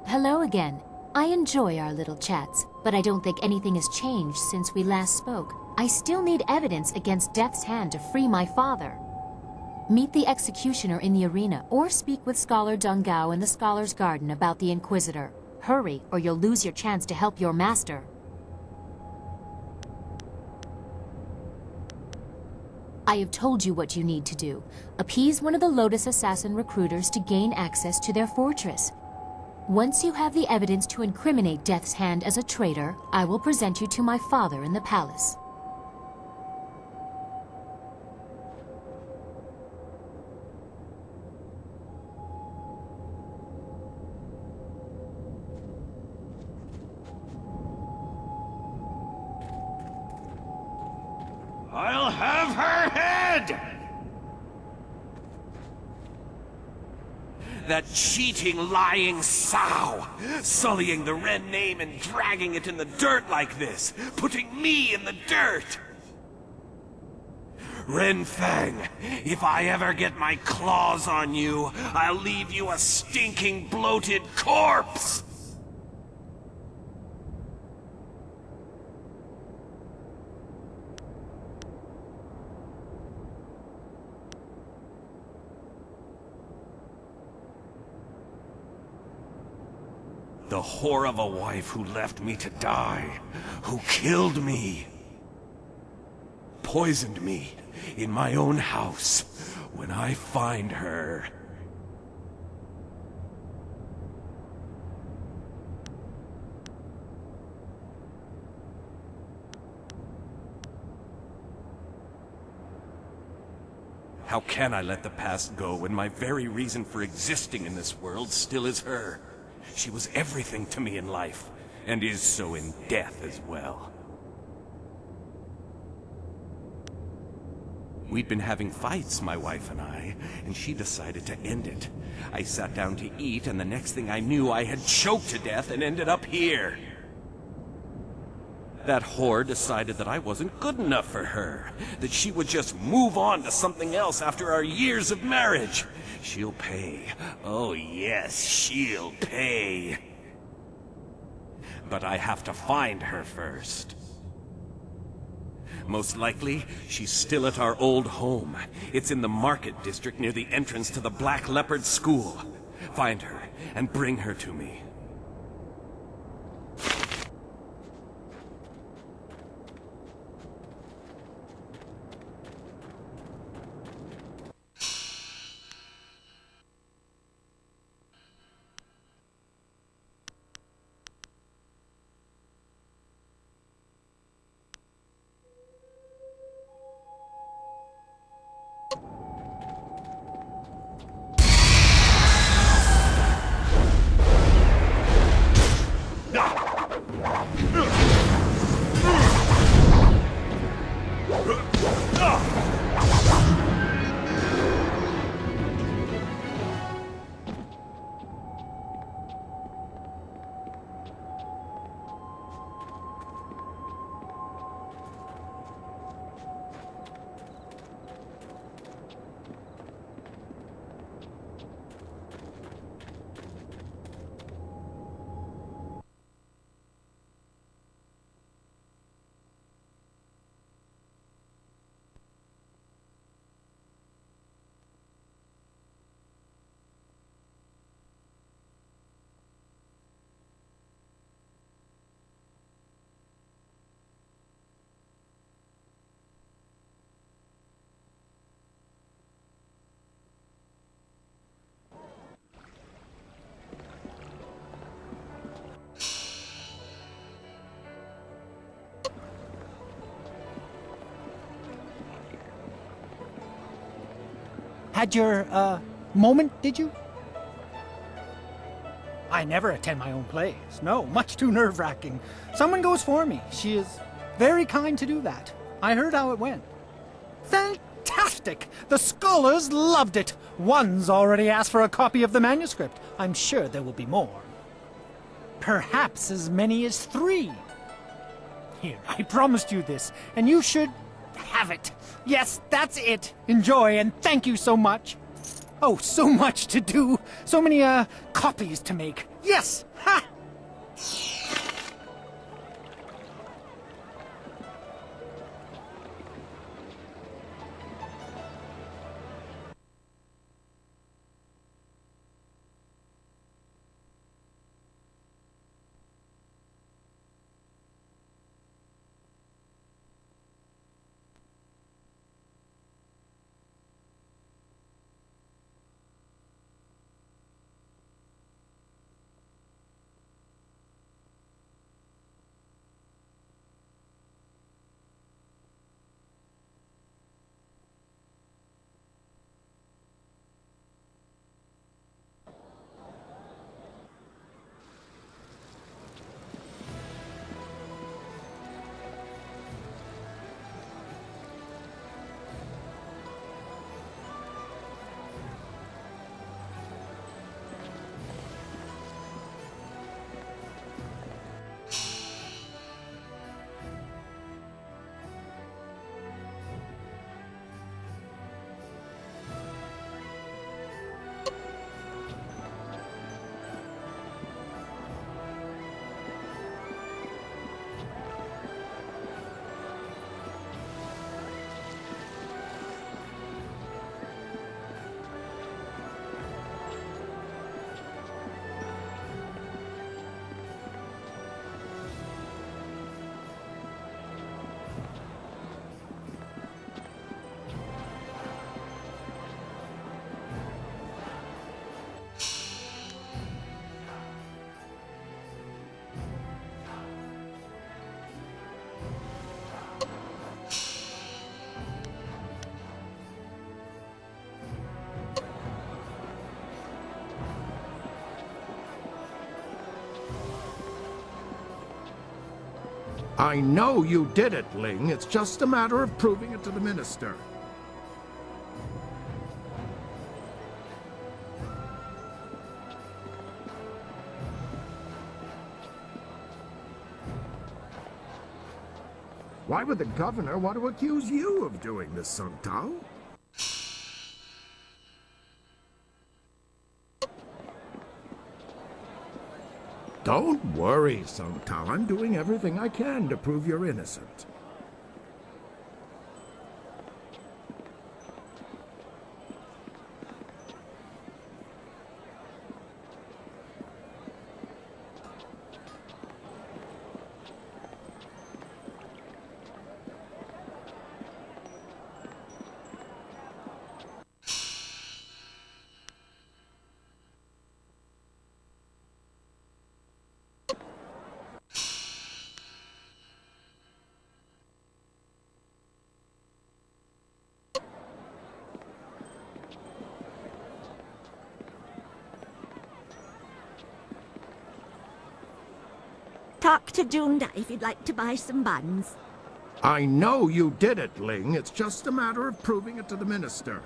Hello again. I enjoy our little chats, but I don't think anything has changed since we last spoke. I still need evidence against Death's Hand to free my father. Meet the executioner in the arena, or speak with Scholar Dungao in the Scholar's Garden about the Inquisitor. Hurry, or you'll lose your chance to help your master. I have told you what you need to do. Appease one of the Lotus Assassin recruiters to gain access to their fortress. Once you have the evidence to incriminate Death's Hand as a traitor, I will present you to my father in the palace. I'll have her head! That cheating, lying sow, sullying the Ren name and dragging it in the dirt like this, putting me in the dirt. Ren Fang, if I ever get my claws on you, I'll leave you a stinking, bloated corpse! The whore of a wife who left me to die, who killed me, poisoned me in my own house. When I find her, how can I let the past go when my very reason for existing in this world still is her? She was everything to me in life, and is so in death as well. We'd been having fights, my wife and I, and she decided to end it. I sat down to eat, and the next thing I knew, I had choked to death and ended up here. That whore decided that I wasn't good enough for her, that she would just move on to something else after our years of marriage. She'll pay. Oh yes, she'll pay. But I have to find her first. Most likely, she's still at our old home. It's in the market district near the entrance to the Black Leopard School. Find her and bring her to me. Had your, moment, did you? I never attend my own plays. No, much too nerve-wracking. Someone goes for me. She is very kind to do that. I heard how it went. Fantastic! The scholars loved it. One's already asked for a copy of the manuscript. I'm sure there will be more. Perhaps as many as 3. Here, I promised you this, and you should have it. Yes, that's it. Enjoy, and thank you so much. Oh, so much to do! So many, copies to make. Yes! Ha! I know you did it, Ling. It's just a matter of proving it to the minister. Why would the governor want to accuse you of doing this, Sung Tao? Don't worry, Sung Tao. I'm doing everything I can to prove you're innocent. Talk to Junda if you'd like to buy some buns. I know you did it, Ling. It's just a matter of proving it to the minister.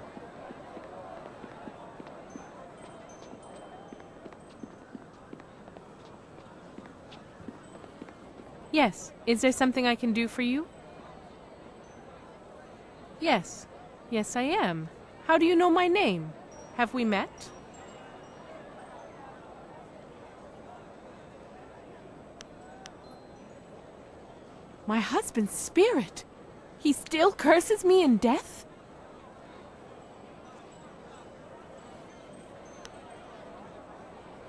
Yes. Is there something I can do for you? Yes. Yes, I am. How do you know my name? Have we met? My husband's spirit? He still curses me in death?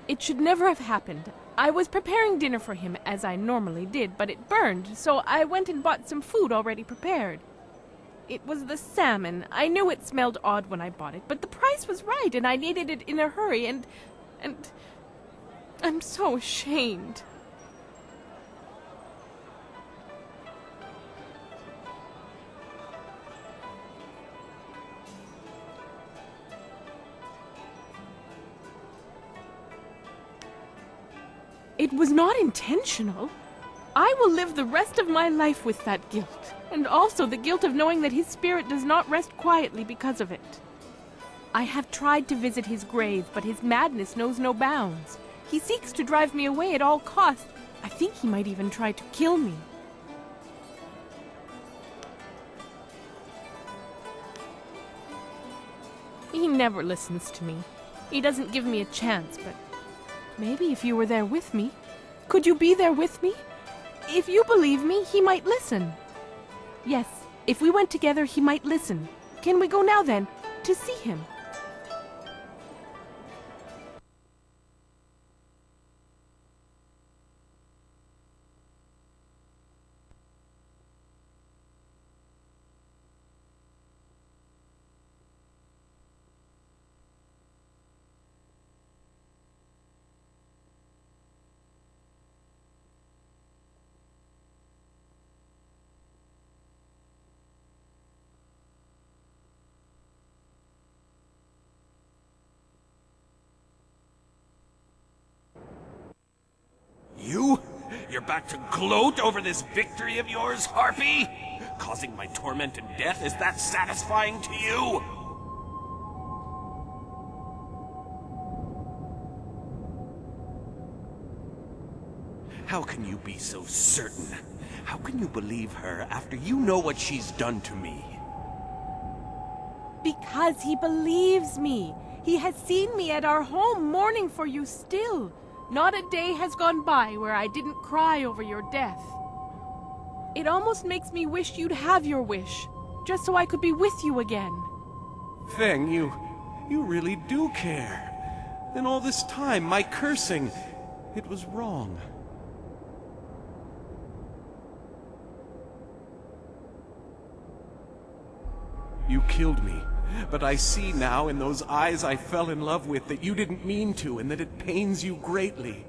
It should never have happened. I was preparing dinner for him, as I normally did, but it burned, so I went and bought some food already prepared. It was the salmon. I knew it smelled odd when I bought it, but the price was right, and I needed it in a hurry, and I'm so ashamed. It was not intentional. I will live the rest of my life with that guilt, and also the guilt of knowing that his spirit does not rest quietly because of it. I have tried to visit his grave, but his madness knows no bounds. He seeks to drive me away at all costs. I think he might even try to kill me. He never listens to me. He doesn't give me a chance, but maybe if you were there with me. Could you be there with me? If you believe me, he might listen. Yes, if we went together, he might listen. Can we go now then, to see him? You're back to gloat over this victory of yours, Harpy? Causing my torment and death, is that satisfying to you? How can you be so certain? How can you believe her after you know what she's done to me? Because he believes me. He has seen me at our home mourning for you still. Not a day has gone by where I didn't cry over your death. It almost makes me wish you'd have your wish, just so I could be with you again. Feng, you really do care. Then all this time, my cursing, it was wrong. You killed me. But I see now in those eyes I fell in love with that you didn't mean to and that it pains you greatly.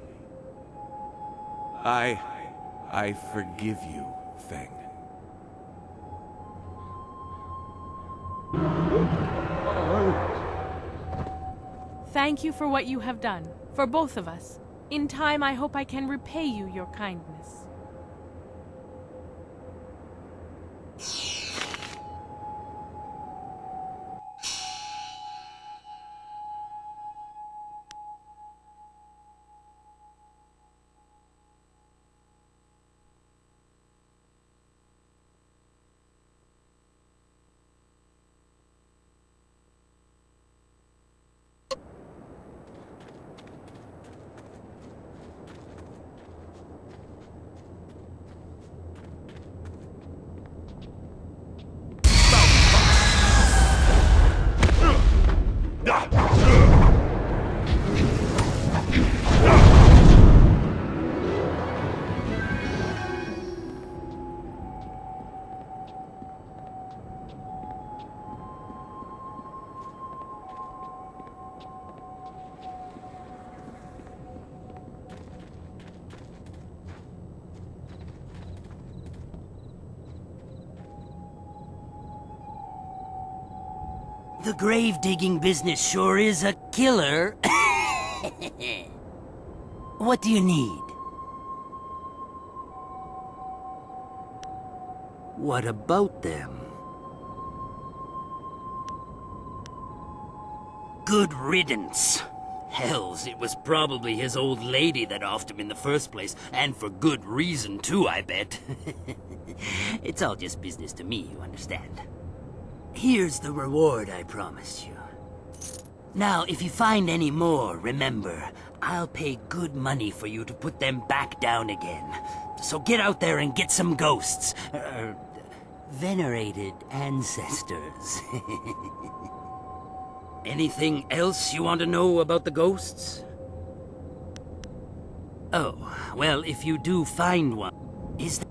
I forgive you, Feng. Thank you for what you have done, for both of us. In time, I hope I can repay you your kindness. The grave-digging business sure is a killer. What do you need? What about them? Good riddance. Hells, it was probably his old lady that offed him in the first place, and for good reason too, I bet. It's all just business to me, you understand. Here's the reward I promised you. Now, if you find any more, remember, I'll pay good money for you to put them back down again. So get out there and get some ghosts. Venerated ancestors. Anything else you want to know about the ghosts? Oh, well, if you do find one, is there...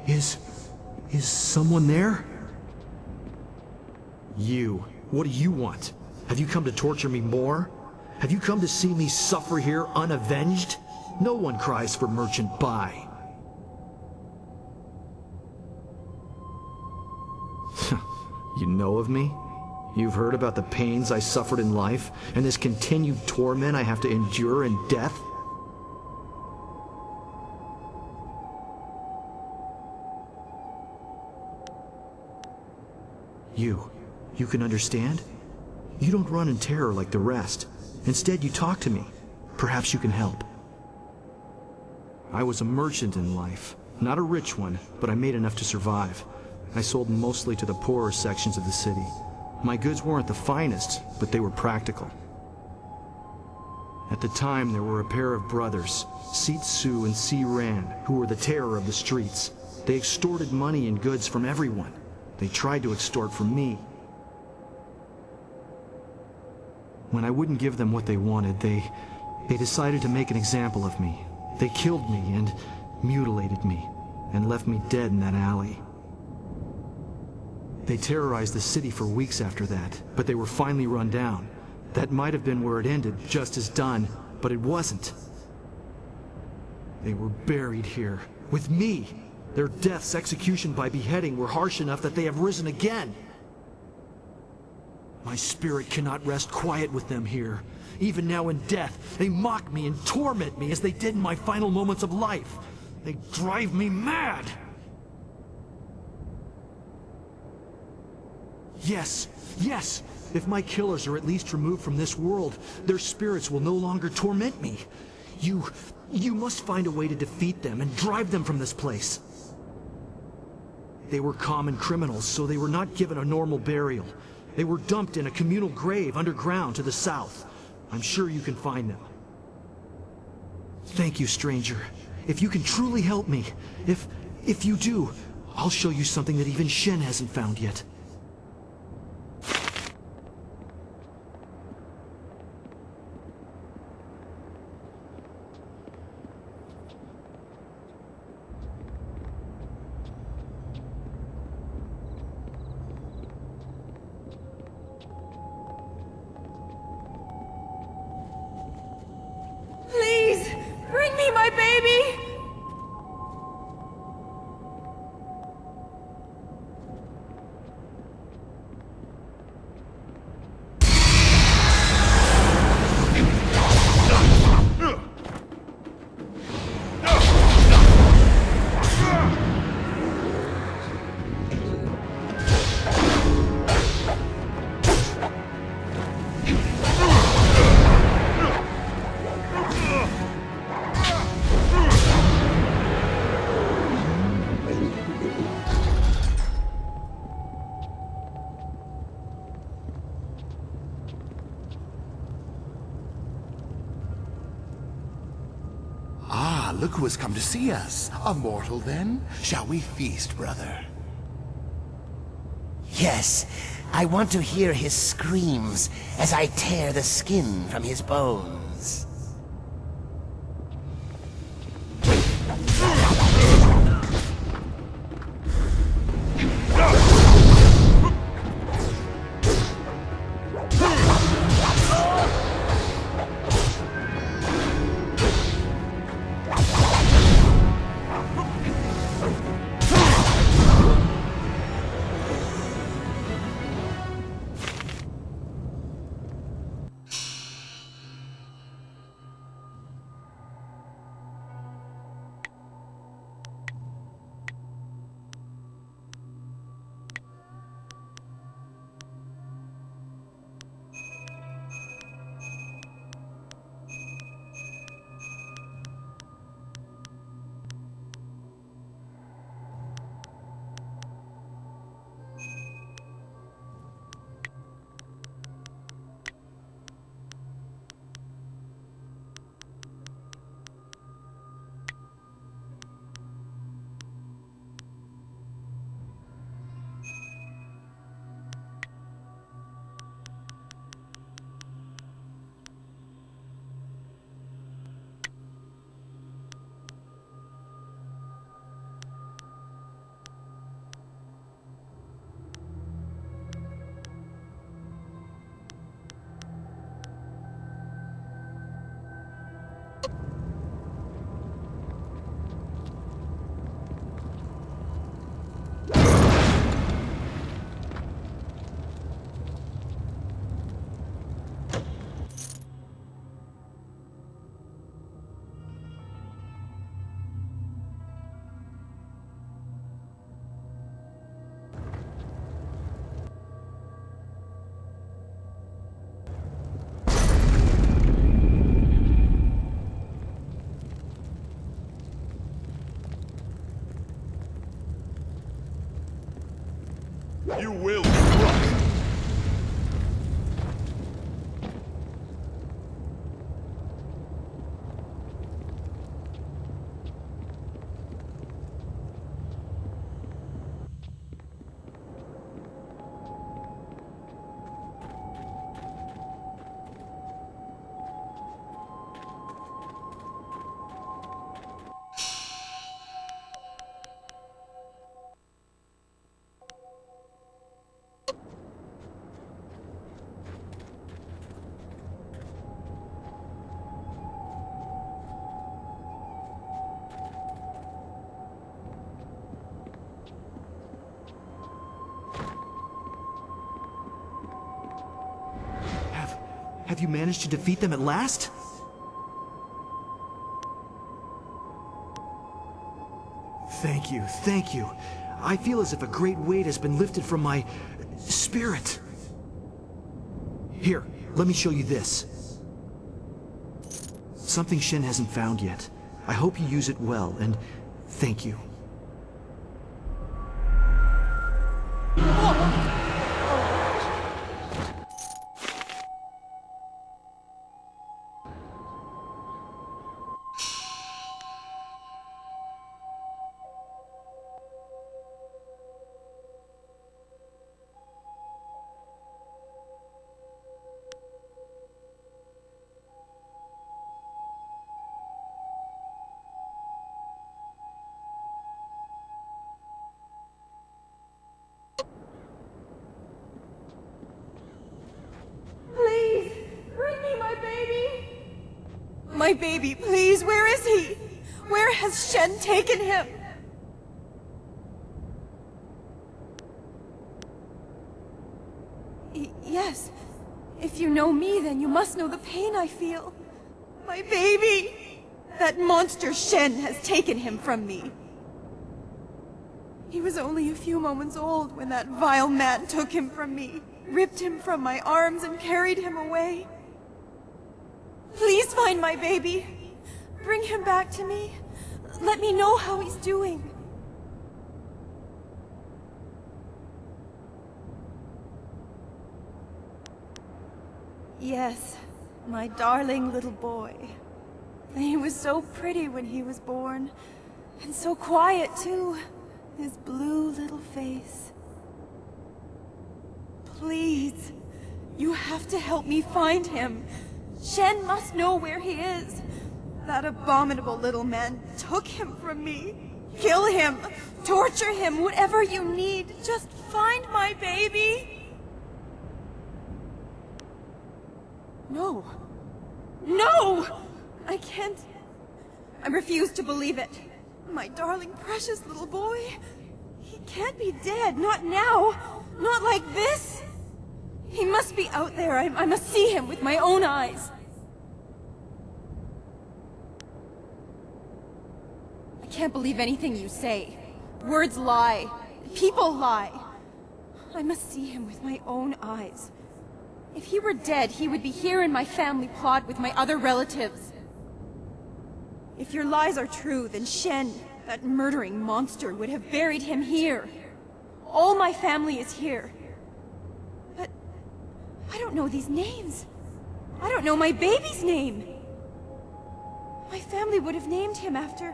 Is someone there? You. What do you want? Have you come to torture me more? Have you come to see me suffer here unavenged? No one cries for Merchant Bai. You know of me? You've heard about the pains I suffered in life, and this continued torment I have to endure in death? You can understand? You don't run in terror like the rest. Instead, you talk to me. Perhaps you can help. I was a merchant in life. Not a rich one, but I made enough to survive. I sold mostly to the poorer sections of the city. My goods weren't the finest, but they were practical. At the time, there were a pair of brothers, Seet Su and Si Ran, who were the terror of the streets. They extorted money and goods from everyone. They tried to extort from me. When I wouldn't give them what they wanted, they decided to make an example of me. They killed me and mutilated me, and left me dead in that alley. They terrorized the city for weeks after that, but they were finally run down. That might have been where it ended, just as done, but it wasn't. They were buried here, with me. Their deaths, execution by beheading, were harsh enough that they have risen again. My spirit cannot rest quiet with them here. Even now in death, they mock me and torment me as they did in my final moments of life. They drive me mad! Yes, yes! If my killers are at least removed from this world, their spirits will no longer torment me. You must find a way to defeat them and drive them from this place. They were common criminals, so they were not given a normal burial. They were dumped in a communal grave underground to the south. I'm sure you can find them. Thank you, stranger. If you can truly help me, if you do, I'll show you something that even Shen hasn't found yet. Please, bring me my baby! Ah, look who has come to see us. A mortal, then? Shall we feast, brother? Yes, I want to hear his screams as I tear the skin from his bones. Have you managed to defeat them at last? Thank you, thank you. I feel as if a great weight has been lifted from my spirit. Here, let me show you this. Something Shen hasn't found yet. I hope you use it well, and thank you. Please, bring me my baby! My baby, please, where is he? Where has Shen taken him? Yes. If you know me, then you must know the pain I feel. My baby! That monster Shen has taken him from me. He was only a few moments old when that vile man took him from me, ripped him from my arms and carried him away. Please find my baby. Bring him back to me. Let me know how he's doing. Yes, my darling little boy. He was so pretty when he was born, and so quiet too. His blue little face. Please, you have to help me find him. Shen must know where he is. That abominable little man took him from me. Kill him, torture him, whatever you need. Just find my baby. No. No! I can't. I refuse to believe it. My darling, precious little boy. He can't be dead. Not now. Not like this. He must be out there. I must see him with my own eyes. I can't believe anything you say. Words lie. People lie. I must see him with my own eyes. If he were dead, he would be here in my family plot with my other relatives. If your lies are true, then Shen, that murdering monster, would have buried him here. All my family is here. But I don't know these names. I don't know my baby's name. My family would have named him after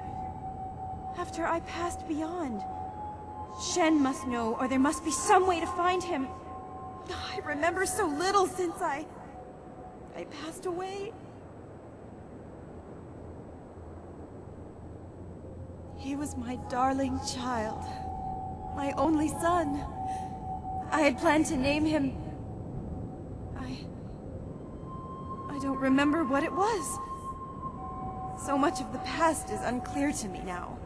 I passed beyond. Shen must know, or there must be some way to find him. I remember so little since I passed away. He was my darling child, my only son. I had planned to name him... I don't remember what it was. So much of the past is unclear to me now.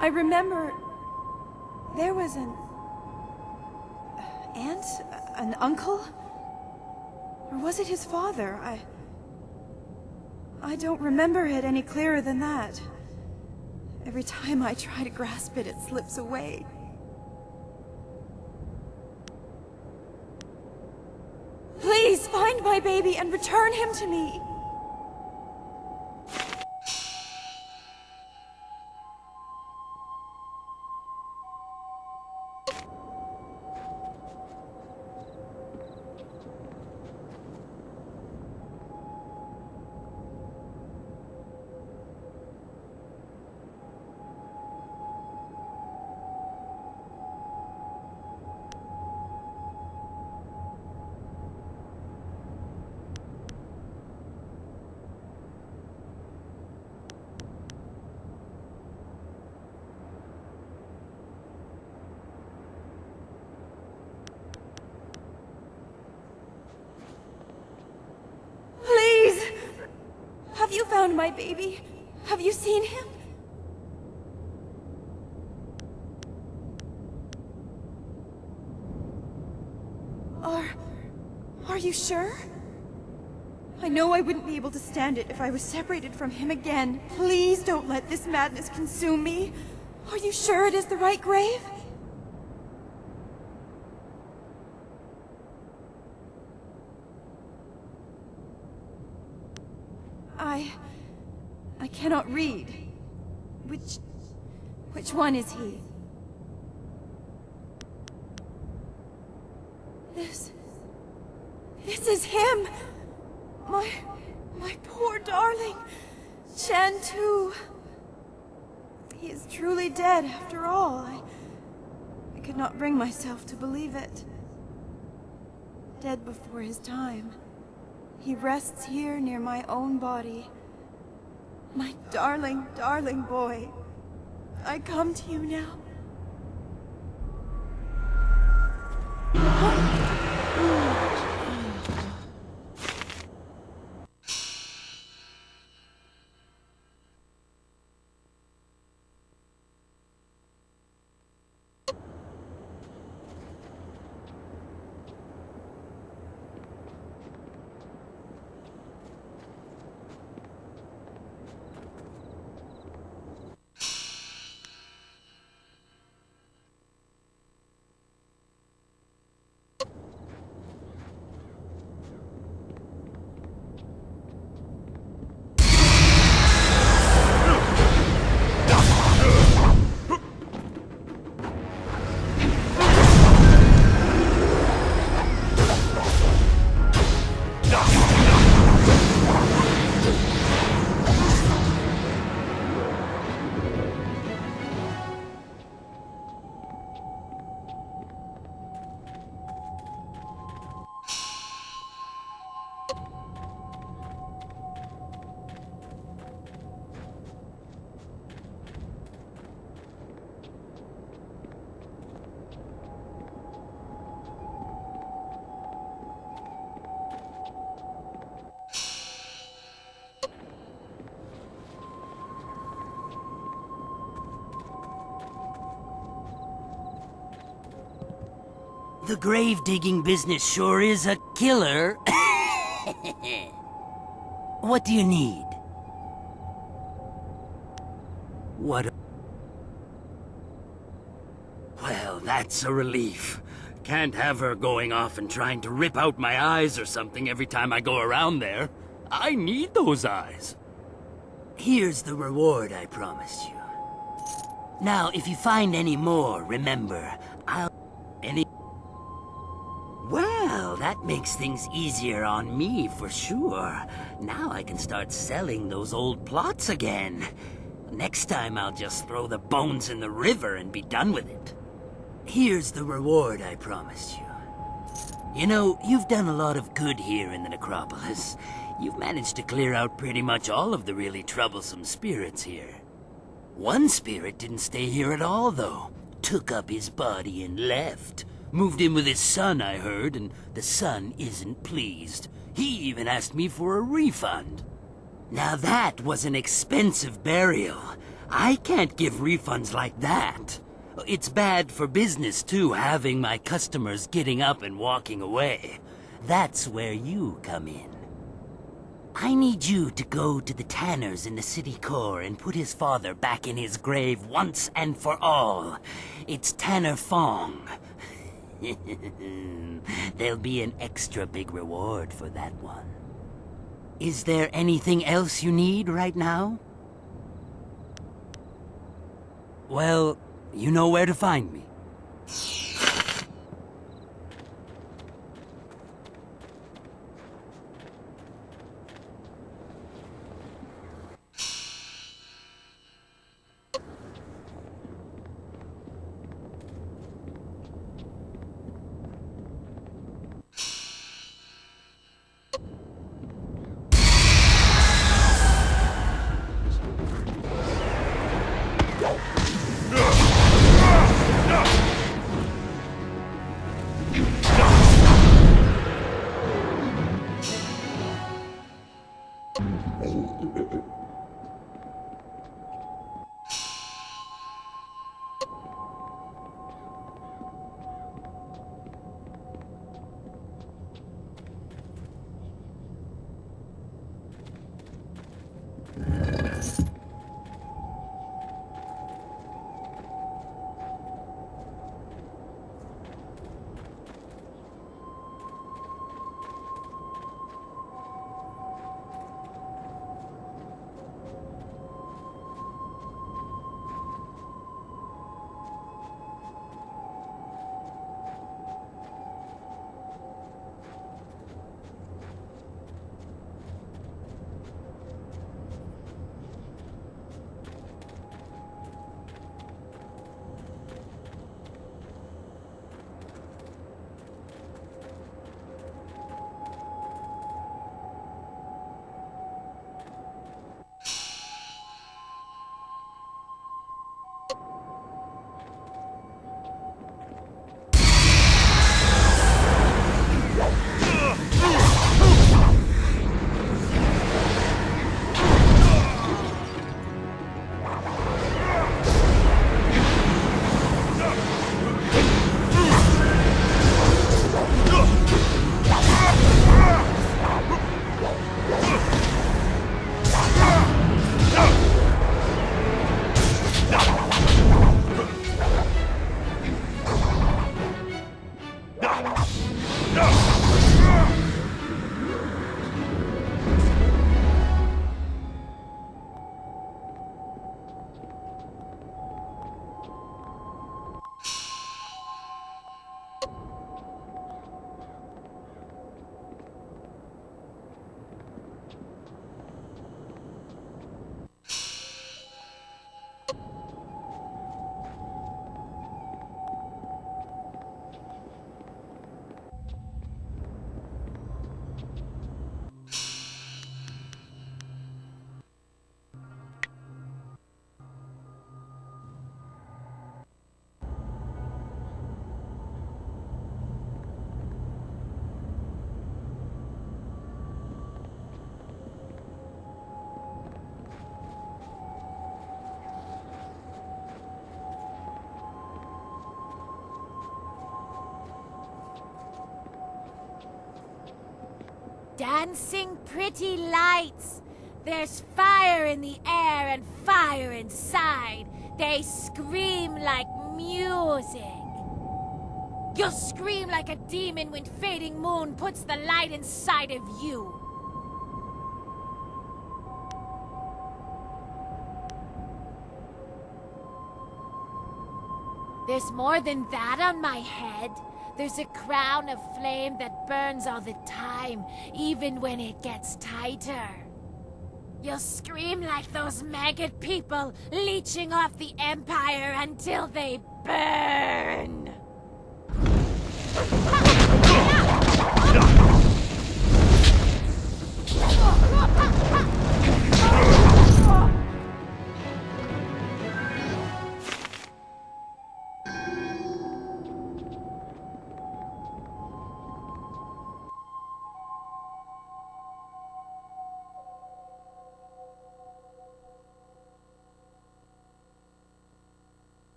I remember there was an aunt, an uncle, or was it his father? I don't remember it any clearer than that. Every time I try to grasp it, it slips away. Please find my baby and return him to me. Have you found my baby? Have you seen him? Are Are you sure? I know I wouldn't be able to stand it if I was separated from him again. Please don't let this madness consume me. Are you sure it is the right grave? I cannot read. Which one is he? This is him! My poor darling! Chan too. He is truly dead after all. I could not bring myself to believe it. Dead before his time. He rests here near my own body. My darling, darling boy. I come to you now. The grave-digging business sure is a killer. What do you need? What? Well, that's a relief. Can't have her going off and trying to rip out my eyes or something every time I go around there. I need those eyes. Here's the reward I promised you. Now, if you find any more, remember, Well, that makes things easier on me for sure. Now I can start selling those old plots again. Next time I'll just throw the bones in the river and be done with it. Here's the reward I promised you. You know, you've done a lot of good here in the necropolis. You've managed to clear out pretty much all of the really troublesome spirits here. One spirit didn't stay here at all, though. Took up his body and left. Moved in with his son, I heard, and the son isn't pleased. He even asked me for a refund. Now that was an expensive burial. I can't give refunds like that. It's bad for business, too, having my customers getting up and walking away. That's where you come in. I need you to go to the tanners in the city core and put his father back in his grave once and for all. It's Tanner Fong. There'll be an extra big reward for that one. Is there anything else you need right now? Well, you know where to find me. Dancing pretty lights. There's fire in the air and fire inside. They scream like music. You'll scream like a demon when fading moon puts the light inside of you. There's more than that on my head. There's a crown of flame that burns all the time, even when it gets tighter. You'll scream like those maggot people, leeching off the Empire until they burn.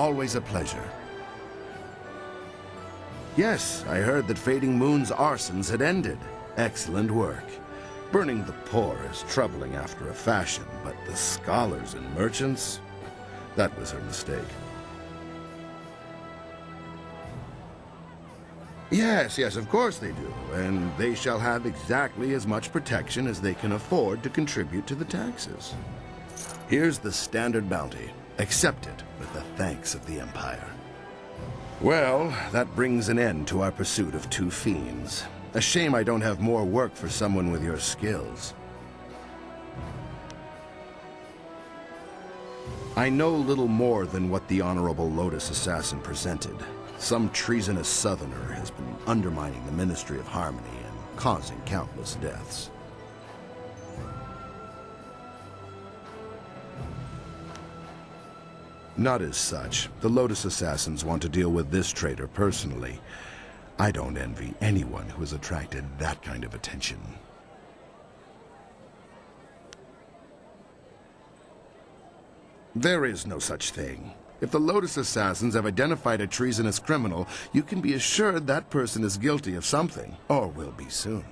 Always a pleasure. Yes, I heard that Fading Moon's arsons had ended. Excellent work. Burning the poor is troubling after a fashion, but the scholars and merchants? That was her mistake. Yes, of course they do, and they shall have exactly as much protection as they can afford to contribute to the taxes. Here's the standard bounty. Accept it with the thanks of the Empire. Well, that brings an end to our pursuit of two fiends. A shame I don't have more work for someone with your skills. I know little more than what the Honorable Lotus Assassin presented. Some treasonous Southerner has been undermining the Ministry of Harmony and causing countless deaths. Not as such. The Lotus Assassins want to deal with this traitor personally. I don't envy anyone who has attracted that kind of attention. There is no such thing. If the Lotus Assassins have identified a treasonous criminal, you can be assured that person is guilty of something, or will be soon.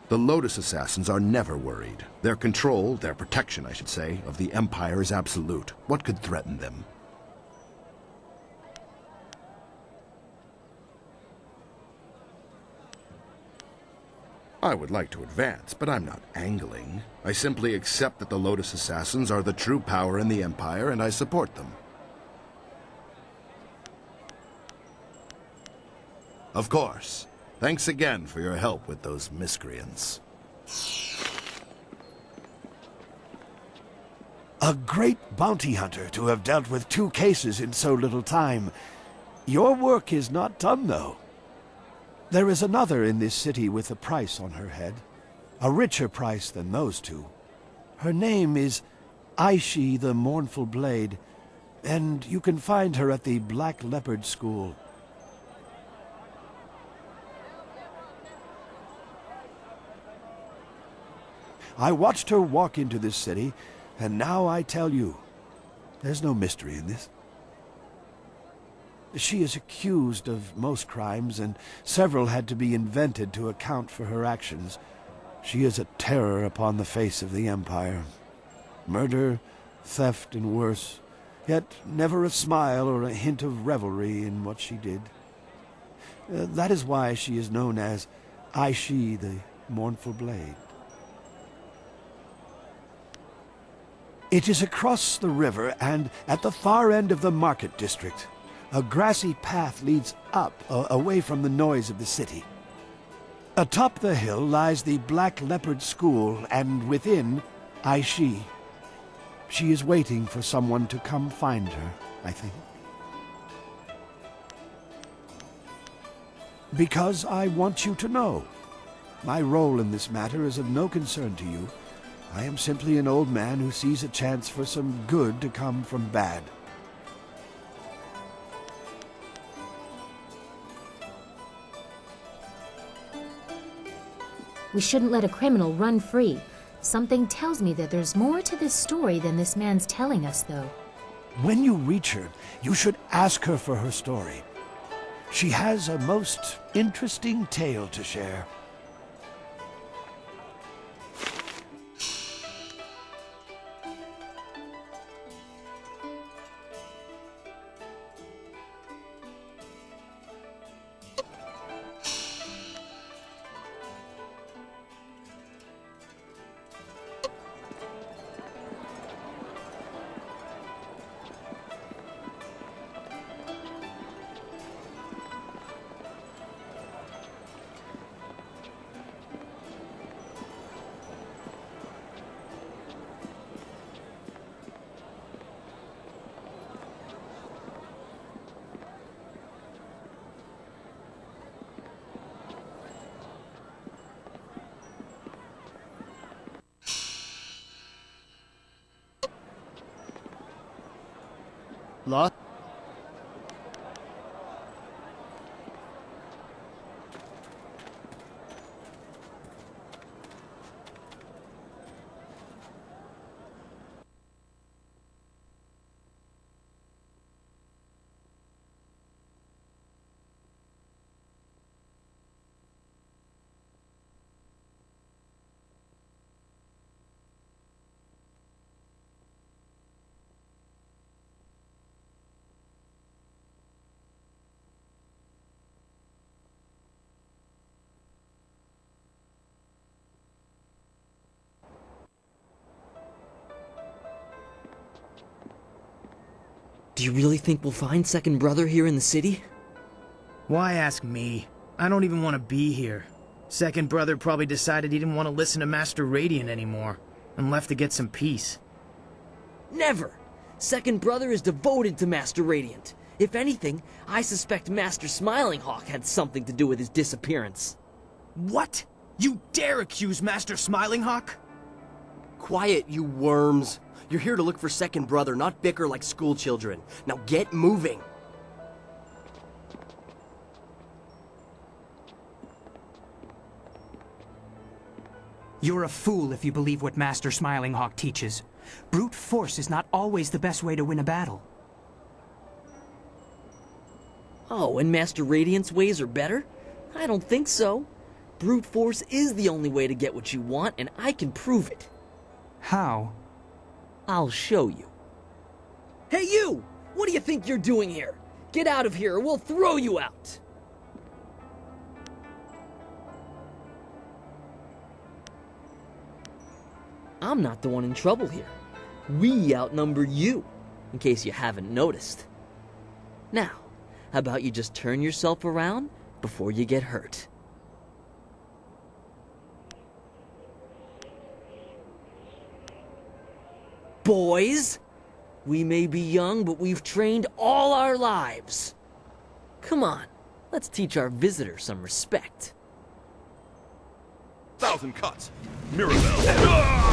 The Lotus Assassins are never worried. Their control, their protection, I should say, of the Empire is absolute. What could threaten them? I would like to advance, but I'm not angling. I simply accept that the Lotus Assassins are the true power in the Empire, and I support them. Of course. Thanks again for your help with those miscreants. A great bounty hunter to have dealt with 2 cases in so little time. Your work is not done, though. There is another in this city with a price on her head. A richer price than those 2. Her name is Aishi the Mournful Blade, and you can find her at the Black Leopard School. I watched her walk into this city, and now I tell you, there's no mystery in this. She is accused of most crimes, and several had to be invented to account for her actions. She is a terror upon the face of the Empire. Murder, theft, and worse, yet never a smile or a hint of revelry in what she did. That is why she is known as Aishi the Mournful Blade. It is across the river and at the far end of the market district. A grassy path leads up, away from the noise of the city. Atop the hill lies the Black Leopard School, and within, Aishi. She is waiting for someone to come find her, I think. Because I want you to know. My role in this matter is of no concern to you. I am simply an old man who sees a chance for some good to come from bad. We shouldn't let a criminal run free. Something tells me that there's more to this story than this man's telling us, though. When you reach her, you should ask her for her story. She has a most interesting tale to share. Do you really think we'll find Second Brother here in the city? Why ask me? I don't even want to be here. Second Brother probably decided he didn't want to listen to Master Radiant anymore, and left to get some peace. Never! Second Brother is devoted to Master Radiant. If anything, I suspect Master Smiling Hawk had something to do with his disappearance. What? You dare accuse Master Smiling Hawk? Quiet, you worms. You're here to look for Second Brother, not bicker like schoolchildren. Now get moving. You're a fool if you believe what Master Smiling Hawk teaches. Brute force is not always the best way to win a battle. Oh, and Master Radiant's ways are better? I don't think so. Brute force is the only way to get what you want, and I can prove it. How? I'll show you. Hey you! What do you think you're doing here? Get out of here or we'll throw you out! I'm not the one in trouble here. We outnumber you, in case you haven't noticed. Now, how about you just turn yourself around before you get hurt? Boys, we may be young, but we've trained all our lives. Come on, let's teach our visitor some respect. 1,000 cuts. Mirabelle.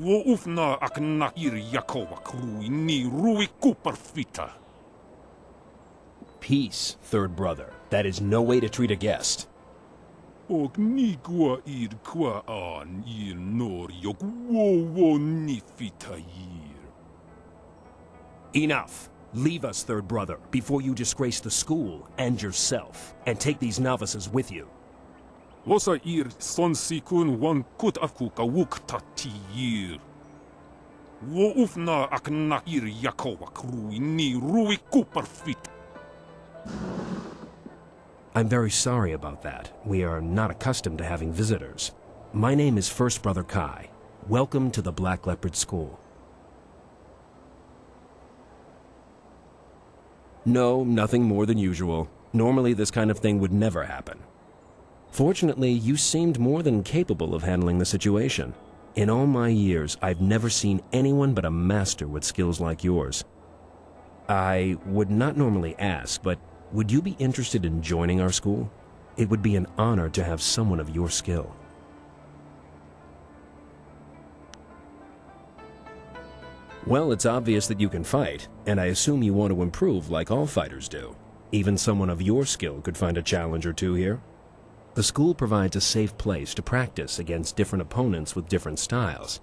Woufna akna ir Yakova krui ni rui kuperfita. Peace, Third Brother. That is no way to treat a guest. Og ni gua ir qua an ir nor yok wo ni fita ir. Enough. Leave us, Third Brother, before you disgrace the school and yourself, and take these novices with you. Vosa ir son sikun wan kut afkuka wukta ti ir. Wo ufna akna ir Yakova krui ni rui kuperfita. I'm very sorry about that. We are not accustomed to having visitors. My name is First Brother Kai. Welcome to the Black Leopard School. No, nothing more than usual. Normally this kind of thing would never happen. Fortunately, you seemed more than capable of handling the situation. In all my years, I've never seen anyone but a master with skills like yours. I would not normally ask, but would you be interested in joining our school? It would be an honor to have someone of your skill. Well, it's obvious that you can fight, and I assume you want to improve like all fighters do. Even someone of your skill could find a challenge or two here. The school provides a safe place to practice against different opponents with different styles.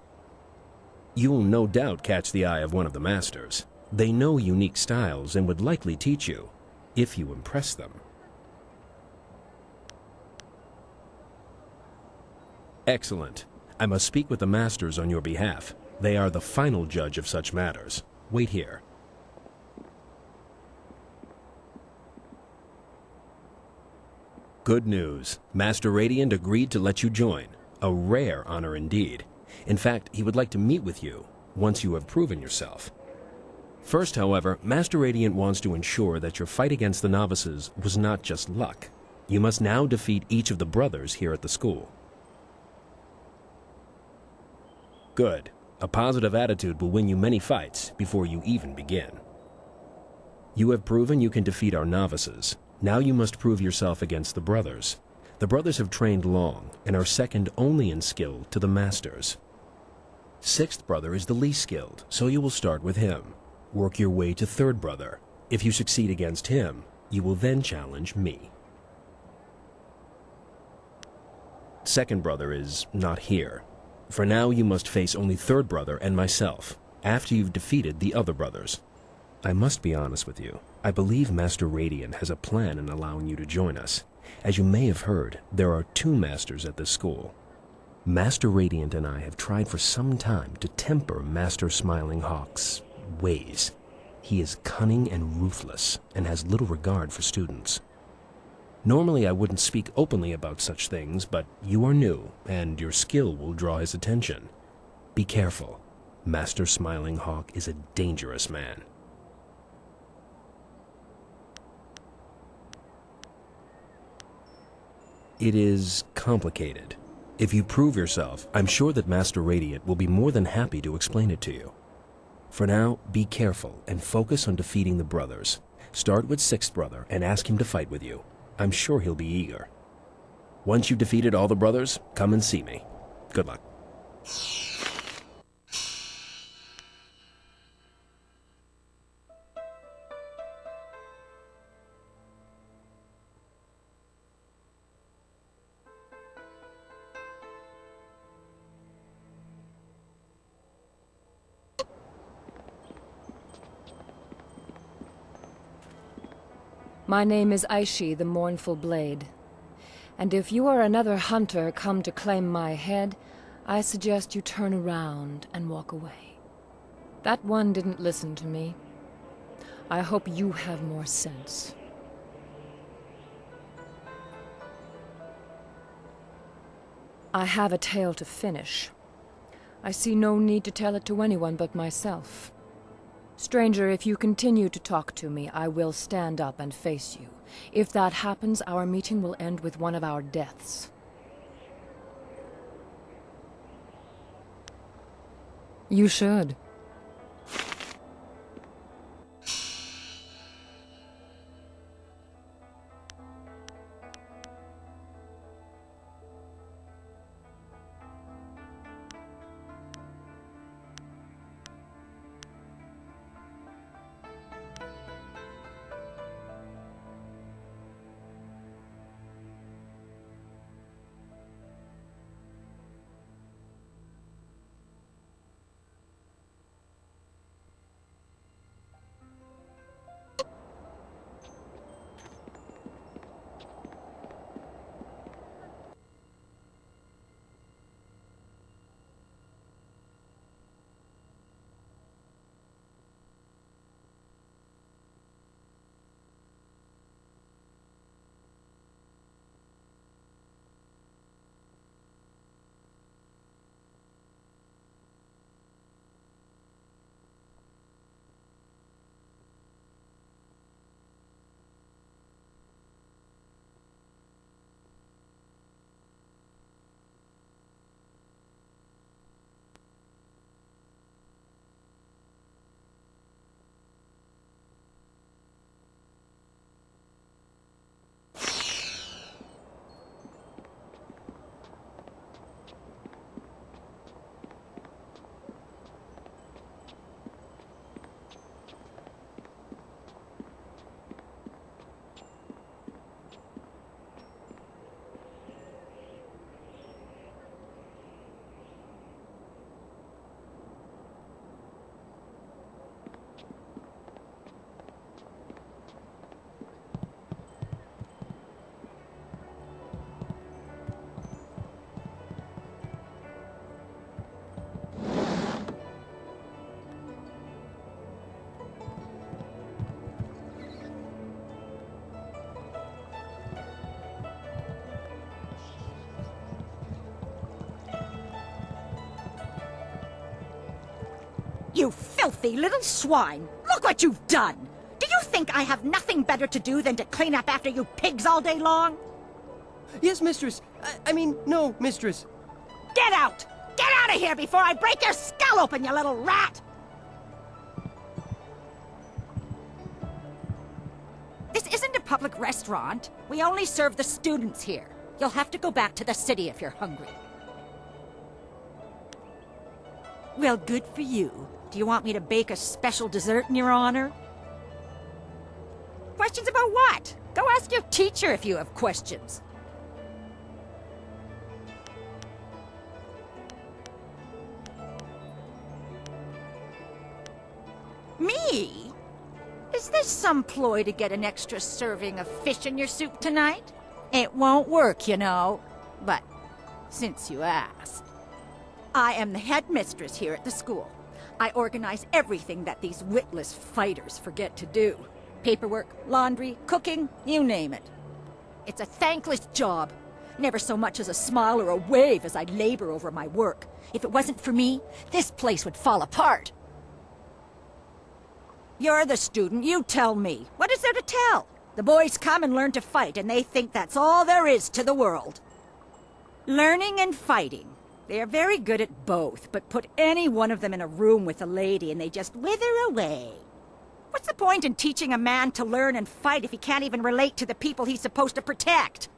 You will no doubt catch the eye of one of the masters. They know unique styles and would likely teach you, if you impress them. Excellent. I must speak with the masters on your behalf. They are the final judge of such matters. Wait here. Good news. Master Radiant agreed to let you join. A rare honor indeed. In fact, he would like to meet with you once you have proven yourself. First, however, Master Radiant wants to ensure that your fight against the novices was not just luck. You must now defeat each of the brothers here at the school. Good. A positive attitude will win you many fights before you even begin. You have proven you can defeat our novices. Now you must prove yourself against the brothers. The brothers have trained long and are second only in skill to the masters. Sixth brother is the least skilled, so you will start with him. Work your way to third brother. If you succeed against him, you will then challenge me. Second brother is not here. For now, you must face only third brother and myself, after you've defeated the other brothers. I must be honest with you. I believe Master Radiant has a plan in allowing you to join us. As you may have heard, there are 2 masters at this school. Master Radiant and I have tried for some time to temper Master Smiling Hawk's ways. He is cunning and ruthless, and has little regard for students. Normally I wouldn't speak openly about such things, but you are new, and your skill will draw his attention. Be careful. Master Smiling Hawk is a dangerous man. It is complicated. If you prove yourself, I'm sure that Master Radiant will be more than happy to explain it to you. For now, be careful and focus on defeating the brothers. Start with 6th brother and ask him to fight with you. I'm sure he'll be eager. Once you've defeated all the brothers, come and see me. Good luck. My name is Aishi, the Mournful Blade. And if you are another hunter come to claim my head, I suggest you turn around and walk away. That one didn't listen to me. I hope you have more sense. I have a tale to finish. I see no need to tell it to anyone but myself. Stranger, if you continue to talk to me, I will stand up and face you. If that happens, our meeting will end with one of our deaths. You should. You filthy little swine! Look what you've done! Do you think I have nothing better to do than to clean up after you pigs all day long? Yes, mistress. I mean, no, mistress. Get out! Get out of here before I break your skull open, you little rat! This isn't a public restaurant. We only serve the students here. You'll have to go back to the city if you're hungry. Well, good for you. Do you want me to bake a special dessert in your honor? Questions about what? Go ask your teacher if you have questions. Me? Is this some ploy to get an extra serving of fish in your soup tonight? It won't work, you know. But since you asked, I am the headmistress here at the school. I organize everything that these witless fighters forget to do. Paperwork, laundry, cooking, you name it. It's a thankless job. Never so much as a smile or a wave as I labor over my work. If it wasn't for me, this place would fall apart. You're the student, you tell me. What is there to tell? The boys come and learn to fight, and they think that's all there is to the world. Learning and fighting. They are very good at both, but put any one of them in a room with a lady and they just wither away. What's the point in teaching a man to learn and fight if he can't even relate to the people he's supposed to protect?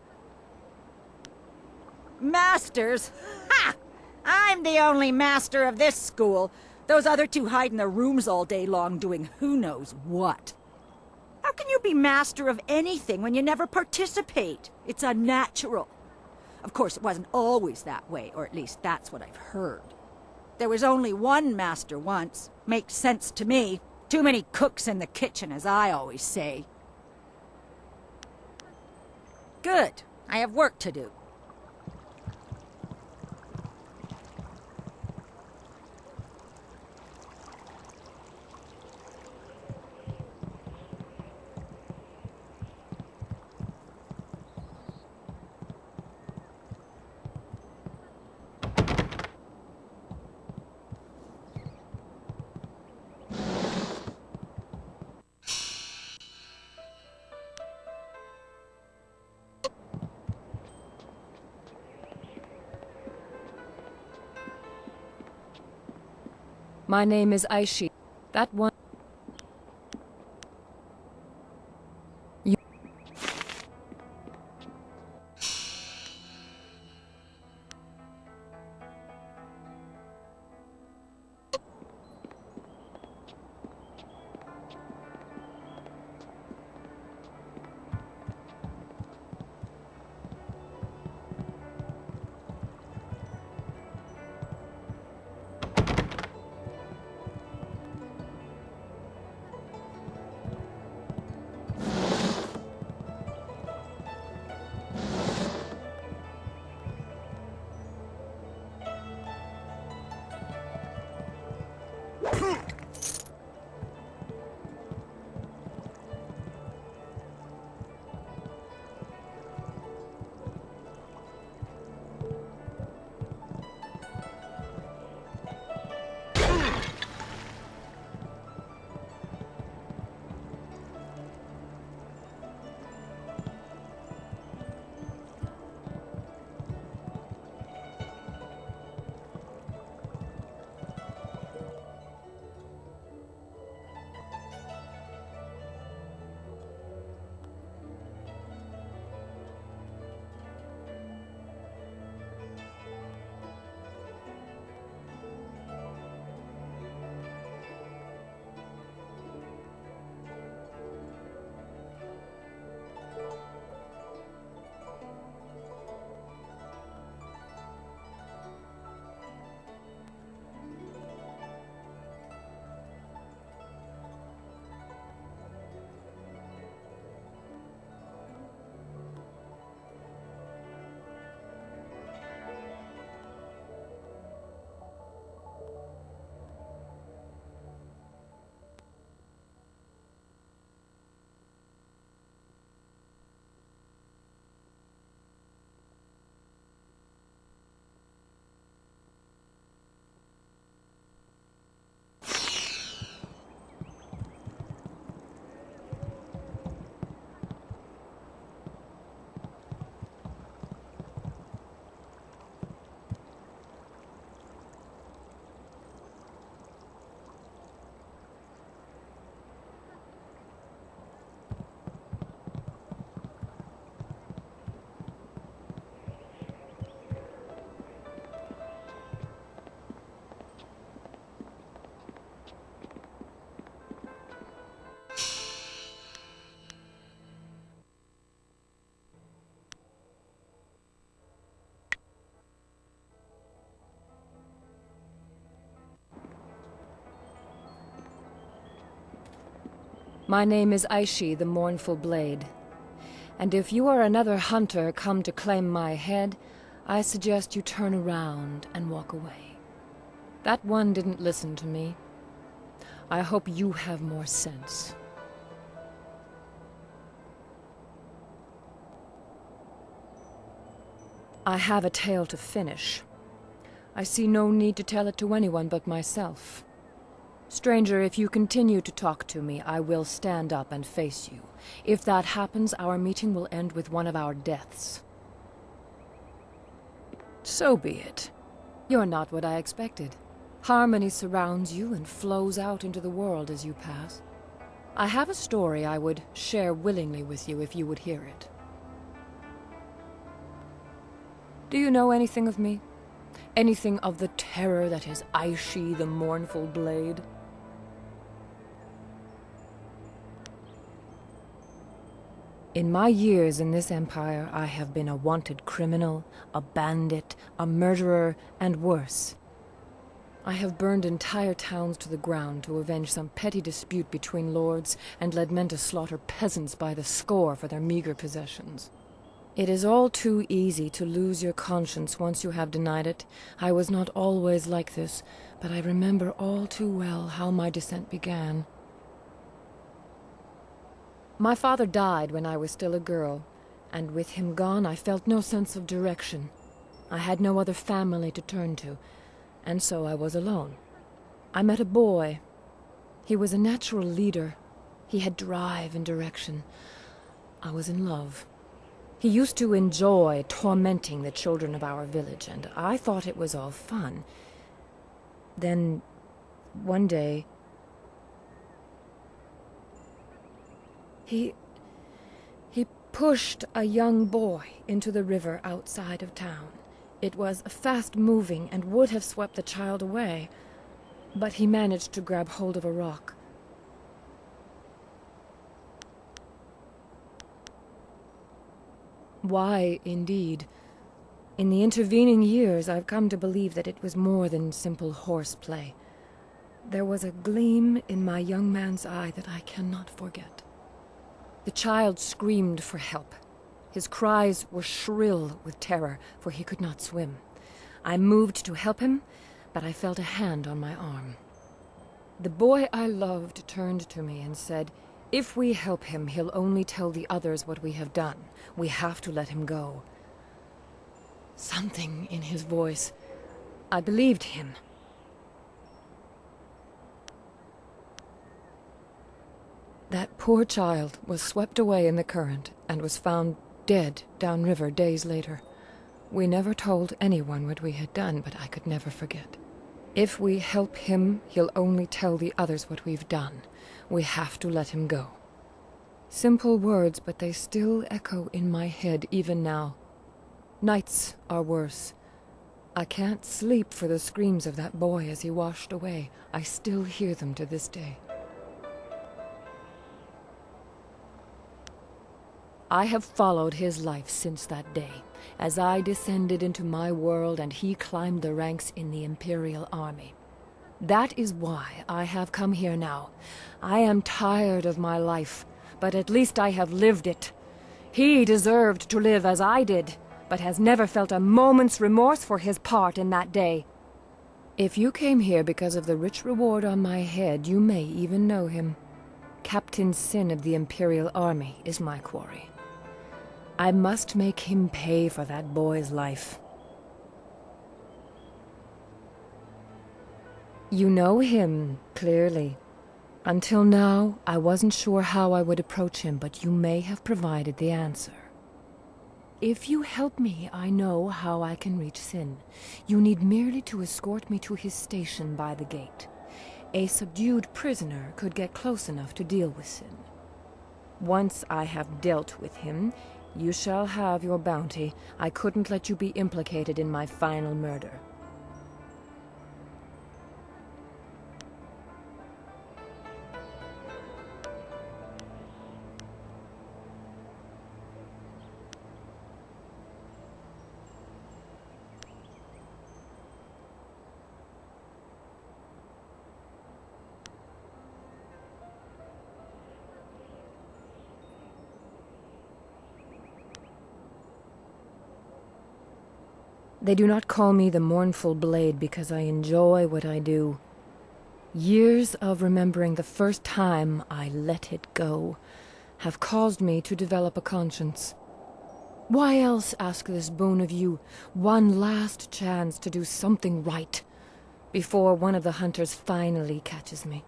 Masters? Ha! I'm the only master of this school. Those other two hide in their rooms all day long doing who knows what. How can you be master of anything when you never participate? It's unnatural. Of course, it wasn't always that way, or at least that's what I've heard. There was only one master once. Makes sense to me. Too many cooks in the kitchen, as I always say. Good. I have work to do. My name is Aishi. That one... My name is Aishi, the Mournful Blade. And if you are another hunter come to claim my head, I suggest you turn around and walk away. That one didn't listen to me. I hope you have more sense. I have a tale to finish. I see no need to tell it to anyone but myself. Stranger, if you continue to talk to me, I will stand up and face you. If that happens, our meeting will end with one of our deaths. So be it. You're not what I expected. Harmony surrounds you and flows out into the world as you pass. I have a story I would share willingly with you if you would hear it. Do you know anything of me? Anything of the terror that is Aishi the Mournful Blade? In my years in this empire, I have been a wanted criminal, a bandit, a murderer, and worse. I have burned entire towns to the ground to avenge some petty dispute between lords and led men to slaughter peasants by the score for their meager possessions. It is all too easy to lose your conscience once you have denied it. I was not always like this, but I remember all too well how my descent began. My father died when I was still a girl, and with him gone I felt no sense of direction. I had no other family to turn to, and so I was alone. I met a boy. He was a natural leader. He had drive and direction. I was in love. He used to enjoy tormenting the children of our village, and I thought it was all fun. Then, one day, he pushed a young boy into the river outside of town. It was fast-moving and would have swept the child away, but he managed to grab hold of a rock. Why, indeed. In the intervening years, I've come to believe that it was more than simple horseplay. There was a gleam in my young man's eye that I cannot forget. The child screamed for help. His cries were shrill with terror, for he could not swim. I moved to help him, but I felt a hand on my arm. The boy I loved turned to me and said, "If we help him, he'll only tell the others what we have done. We have to let him go." Something in his voice. I believed him. That poor child was swept away in the current and was found dead downriver days later. We never told anyone what we had done, but I could never forget. If we help him, he'll only tell the others what we've done. We have to let him go. Simple words, but they still echo in my head even now. Nights are worse. I can't sleep for the screams of that boy as he washed away. I still hear them to this day. I have followed his life since that day, as I descended into my world and he climbed the ranks in the Imperial Army. That is why I have come here now. I am tired of my life, but at least I have lived it. He deserved to live as I did, but has never felt a moment's remorse for his part in that day. If you came here because of the rich reward on my head, you may even know him. Captain Sin of the Imperial Army is my quarry. I must make him pay for that boy's life. You know him, clearly. Until now, I wasn't sure how I would approach him, but you may have provided the answer. If you help me, I know how I can reach Sin. You need merely to escort me to his station by the gate. A subdued prisoner could get close enough to deal with Sin. Once I have dealt with him, you shall have your bounty. I couldn't let you be implicated in my final murder. They do not call me the Mournful Blade because I enjoy what I do. Years of remembering the first time I let it go have caused me to develop a conscience. Why else ask this boon of you, one last chance to do something right, before one of the hunters finally catches me?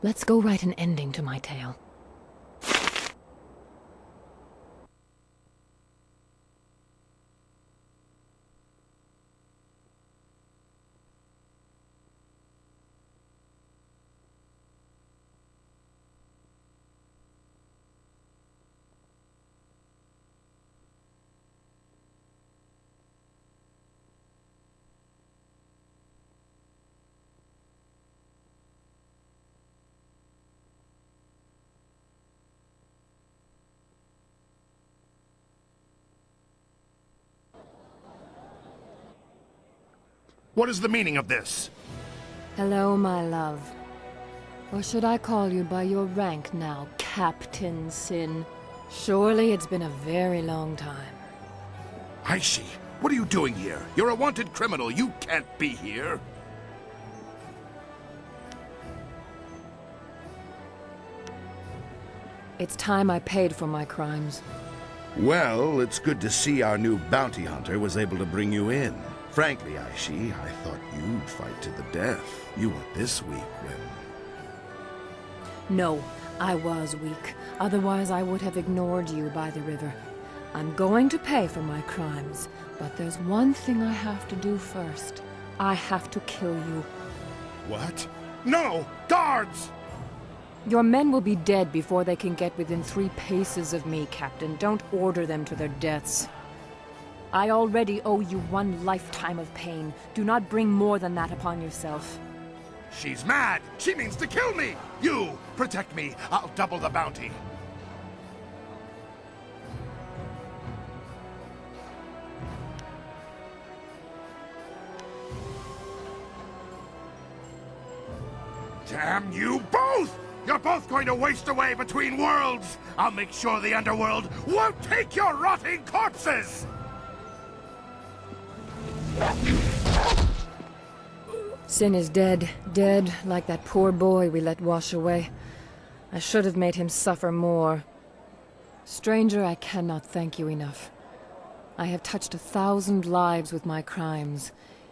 Let's go write an ending to my tale. What is the meaning of this? Hello, my love. Or should I call you by your rank now, Captain Sin? Surely it's been a very long time. Aishi, what are you doing here? You're a wanted criminal. You can't be here. It's time I paid for my crimes. Well, it's good to see our new bounty hunter was able to bring you in. Frankly, Aishi, I thought you'd fight to the death. You weren't this weak when... No, I was weak. Otherwise, I would have ignored you by the river. I'm going to pay for my crimes, but there's one thing I have to do first. I have to kill you. What? No! Guards! Your men will be dead before they can get within 3 paces of me, Captain. Don't order them to their deaths. I already owe you 1 lifetime of pain. Do not bring more than that upon yourself. She's mad! She means to kill me! You! Protect me! I'll double the bounty! Damn you both! You're both going to waste away between worlds! I'll make sure the underworld won't take your rotting corpses! Sin is dead. Dead like that poor boy we let wash away. I should have made him suffer more. Stranger, I cannot thank you enough. I have touched 1,000 lives with my crimes,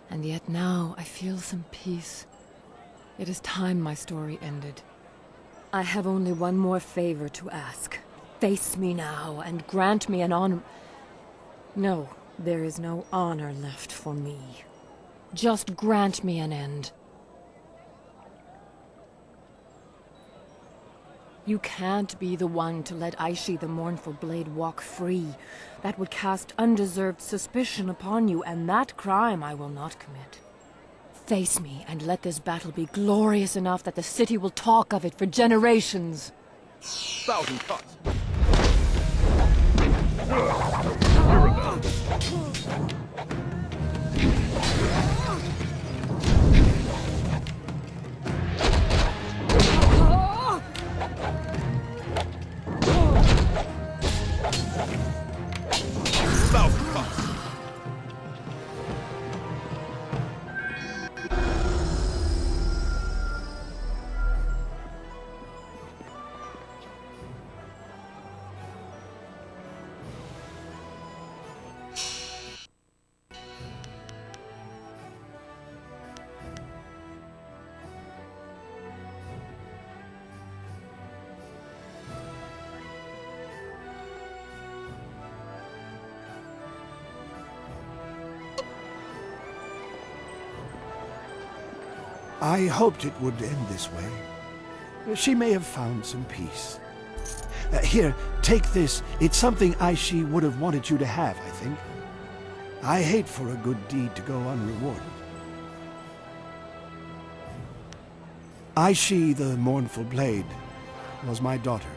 and yet now I feel some peace. It is time my story ended. I have only one more favor to ask. Face me now and grant me an honor... No, there is no honor left for me. Just grant me an end. You can't be the one to let Aishi the Mournful Blade walk free. That would cast undeserved suspicion upon you, and that crime I will not commit. Face me, and let this battle be glorious enough that the city will talk of it for generations. 1,000 cuts. I hoped it would end this way. She may have found some peace. Here, take this. It's something Aishi would have wanted you to have, I think. I hate for a good deed to go unrewarded. Aishi the Mournful Blade was my daughter.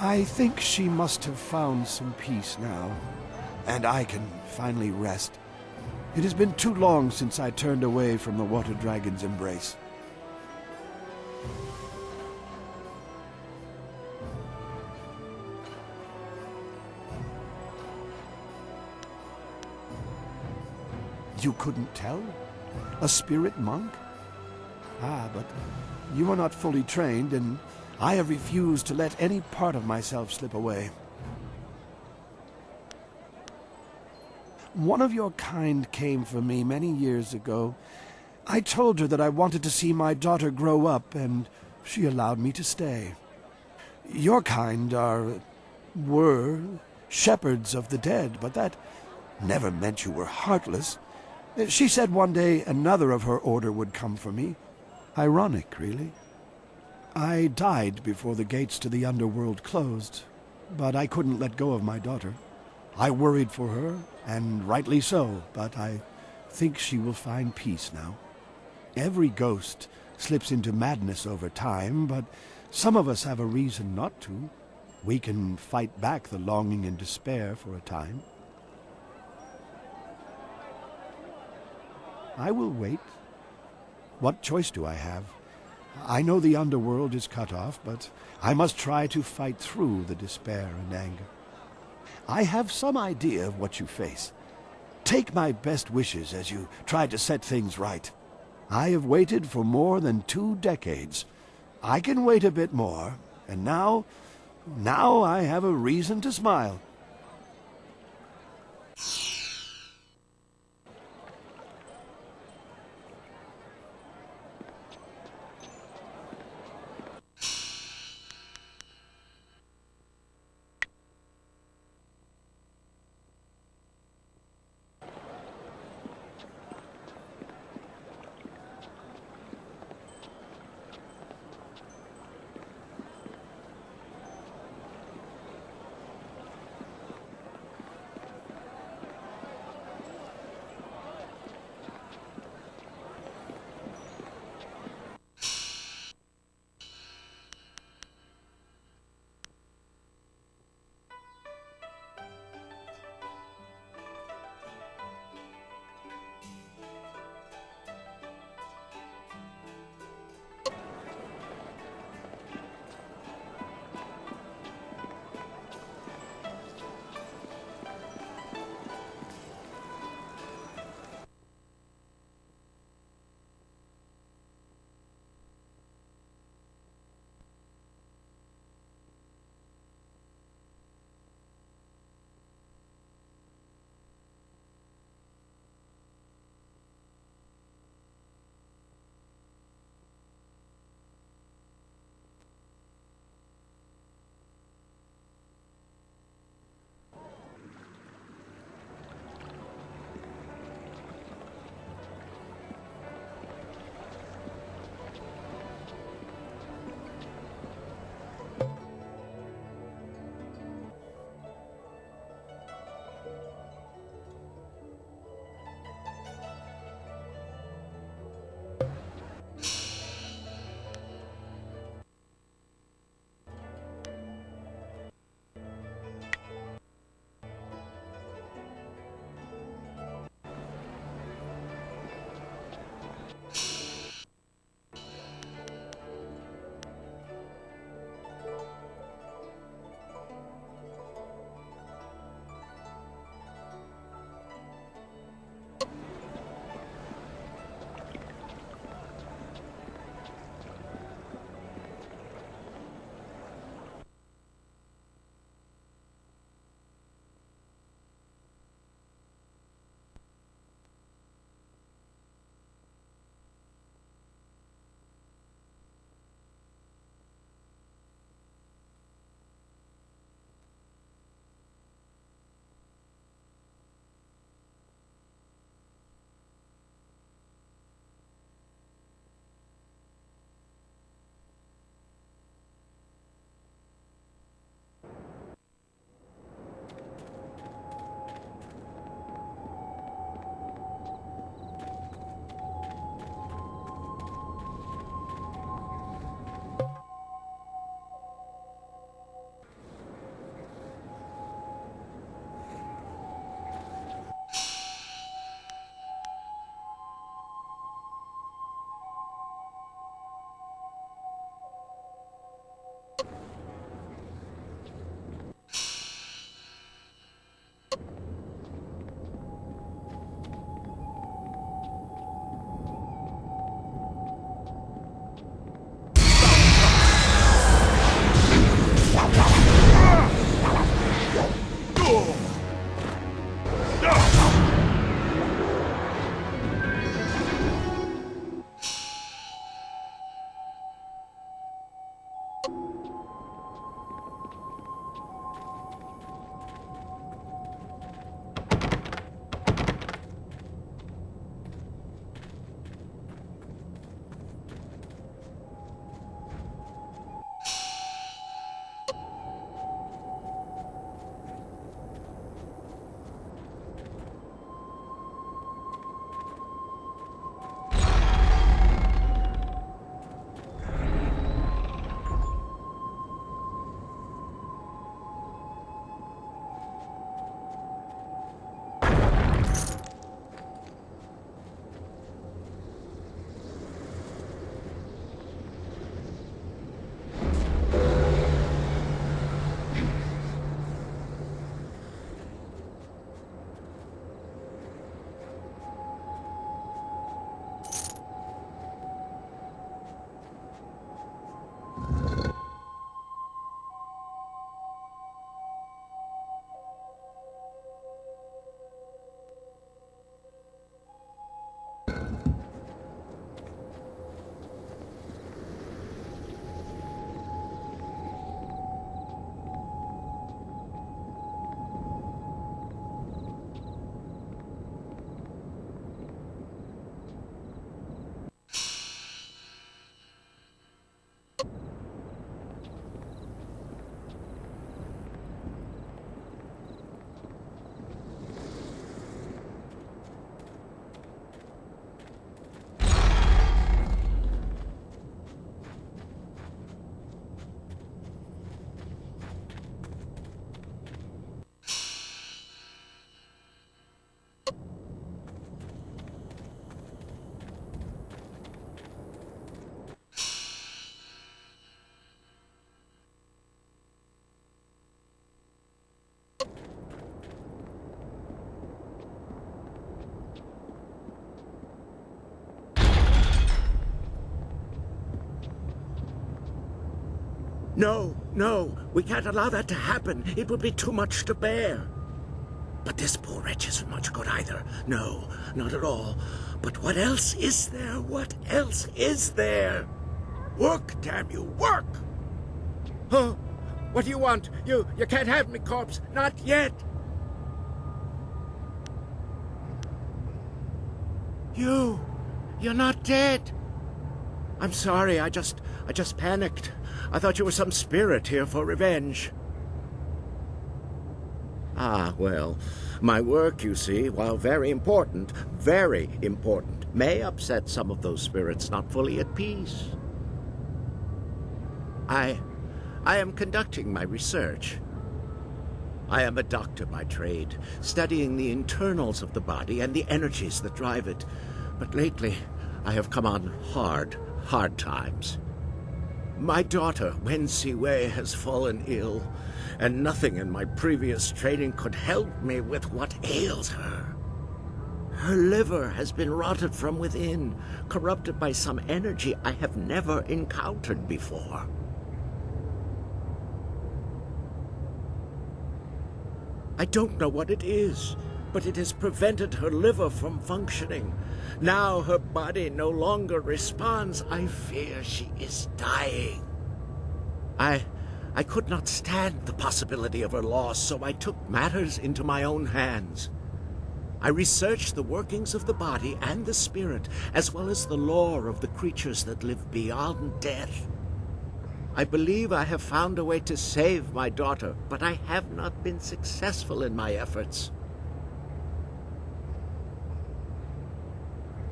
I think she must have found some peace now, and I can finally rest. It has been too long since I turned away from the water dragon's embrace. You couldn't tell? A spirit monk? Ah, but you are not fully trained, and I have refused to let any part of myself slip away. One of your kind came for me many years ago. I told her that I wanted to see my daughter grow up, and she allowed me to stay. Your kind were shepherds of the dead, but that never meant you were heartless. She said one day another of her order would come for me. Ironic, really. I died before the gates to the underworld closed, but I couldn't let go of my daughter. I worried for her, and rightly so, but I think she will find peace now. Every ghost slips into madness over time, but some of us have a reason not to. We can fight back the longing and despair for a time. I will wait. What choice do I have? I know the underworld is cut off, but I must try to fight through the despair and anger. I have some idea of what you face. Take my best wishes as you try to set things right. I have waited for more than 2 decades. I can wait a bit more, and now I have a reason to smile. No, no, we can't allow that to happen. It would be too much to bear. But this poor wretch isn't much good either. No, not at all. But what else is there? What else is there? Work, damn you, work! Huh? What do you want? You can't have me, corpse. Not yet. You're not dead. I'm sorry, I just panicked. I thought you were some spirit here for revenge. Ah, well, my work, you see, while very important, may upset some of those spirits not fully at peace. I am conducting my research. I am a doctor by trade, studying the internals of the body and the energies that drive it. But lately, I have come on hard times. My daughter, Wen Siwei, has fallen ill, and nothing in my previous training could help me with what ails her. Her liver has been rotted from within, corrupted by some energy I have never encountered before. I don't know what it is, but it has prevented her liver from functioning. Now her body no longer responds. I fear she is dying. I could not stand the possibility of her loss, so I took matters into my own hands. I researched the workings of the body and the spirit, as well as the lore of the creatures that live beyond death. I believe I have found a way to save my daughter, but I have not been successful in my efforts.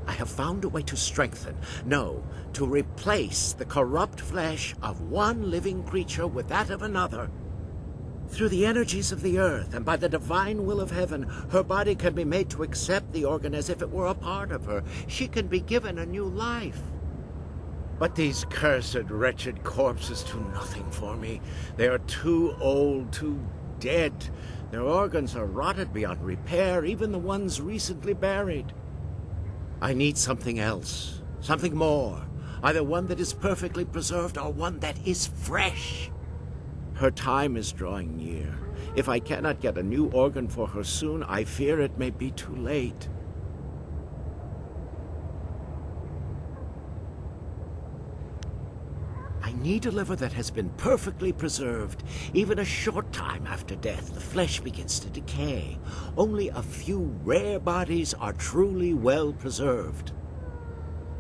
I have found a way to strengthen, no, to replace the corrupt flesh of one living creature with that of another. Through the energies of the earth and by the divine will of heaven, her body can be made to accept the organ as if it were a part of her. She can be given a new life. But these cursed, wretched corpses do nothing for me. They are too old, too dead. Their organs are rotted beyond repair, even the ones recently buried. I need something else, something more. Either one that is perfectly preserved or one that is fresh. Her time is drawing near. If I cannot get a new organ for her soon, I fear it may be too late. I need a liver that has been perfectly preserved. Even a short time after death, the flesh begins to decay. Only a few rare bodies are truly well preserved.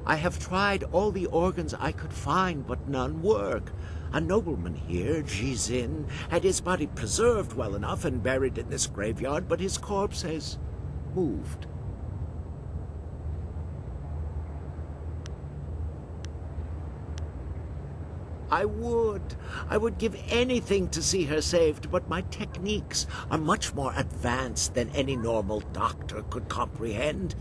I have tried all the organs I could find, but none work. A nobleman here, Jizin, had his body preserved well enough and buried in this graveyard, but his corpse has moved. I would give anything to see her saved, but my techniques are much more advanced than any normal doctor could comprehend.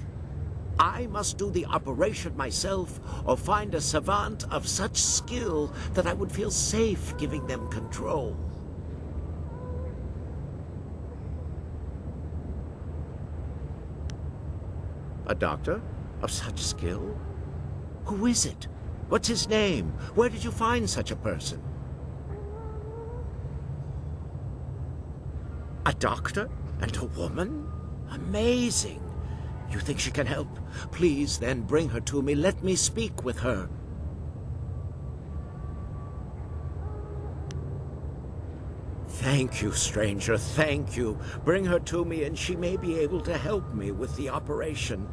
I must do the operation myself, or find a savant of such skill that I would feel safe giving them control. A doctor of such skill? Who is it? What's his name? Where did you find such a person? A doctor? And a woman? Amazing. You think she can help? Please, then, bring her to me. Let me speak with her. Thank you, stranger, thank you. Bring her to me, and she may be able to help me with the operation.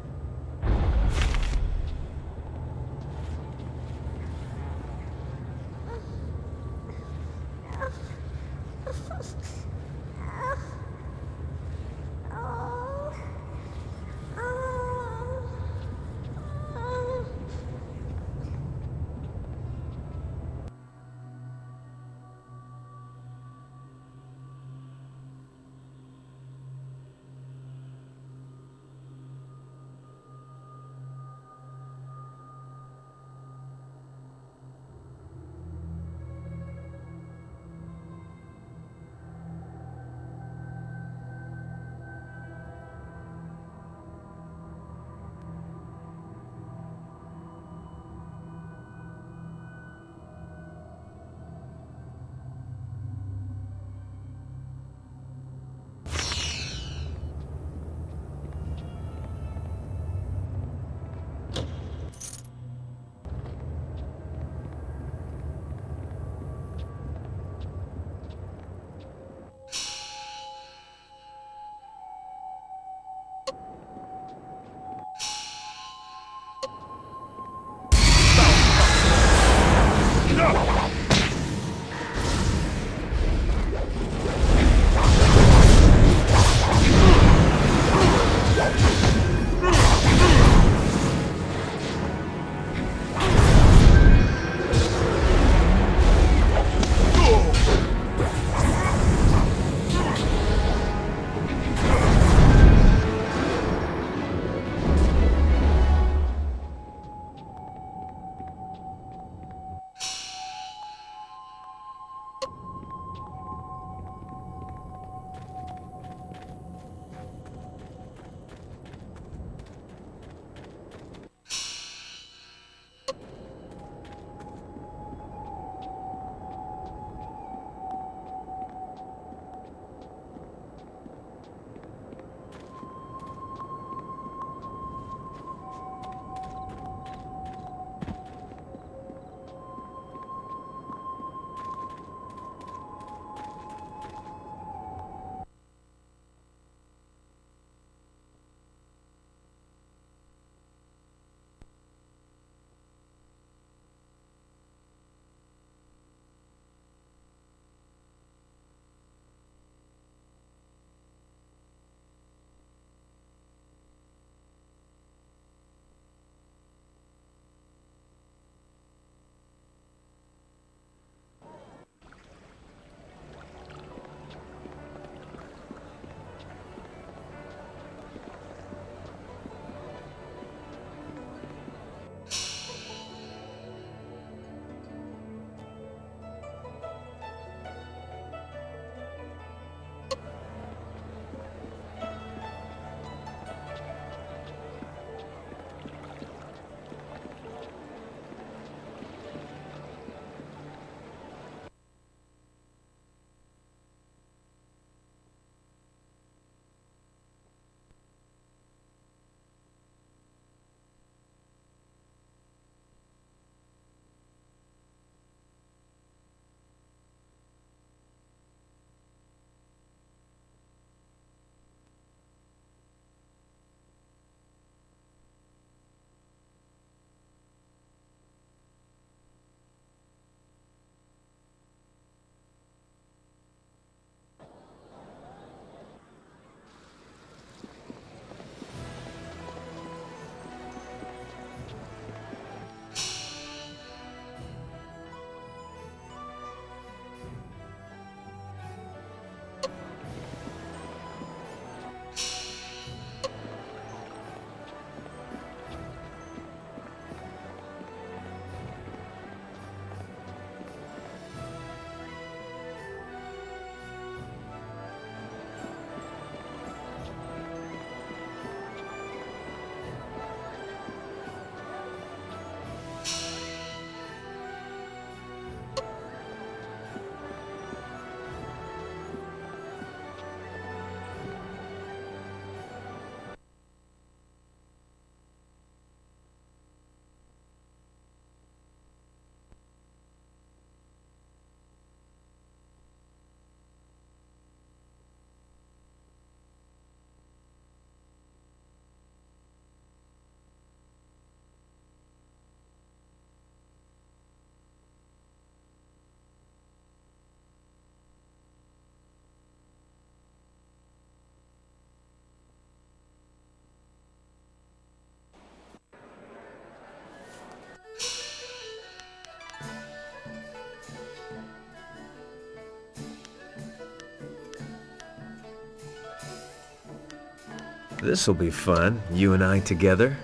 This'll be fun, you and I together.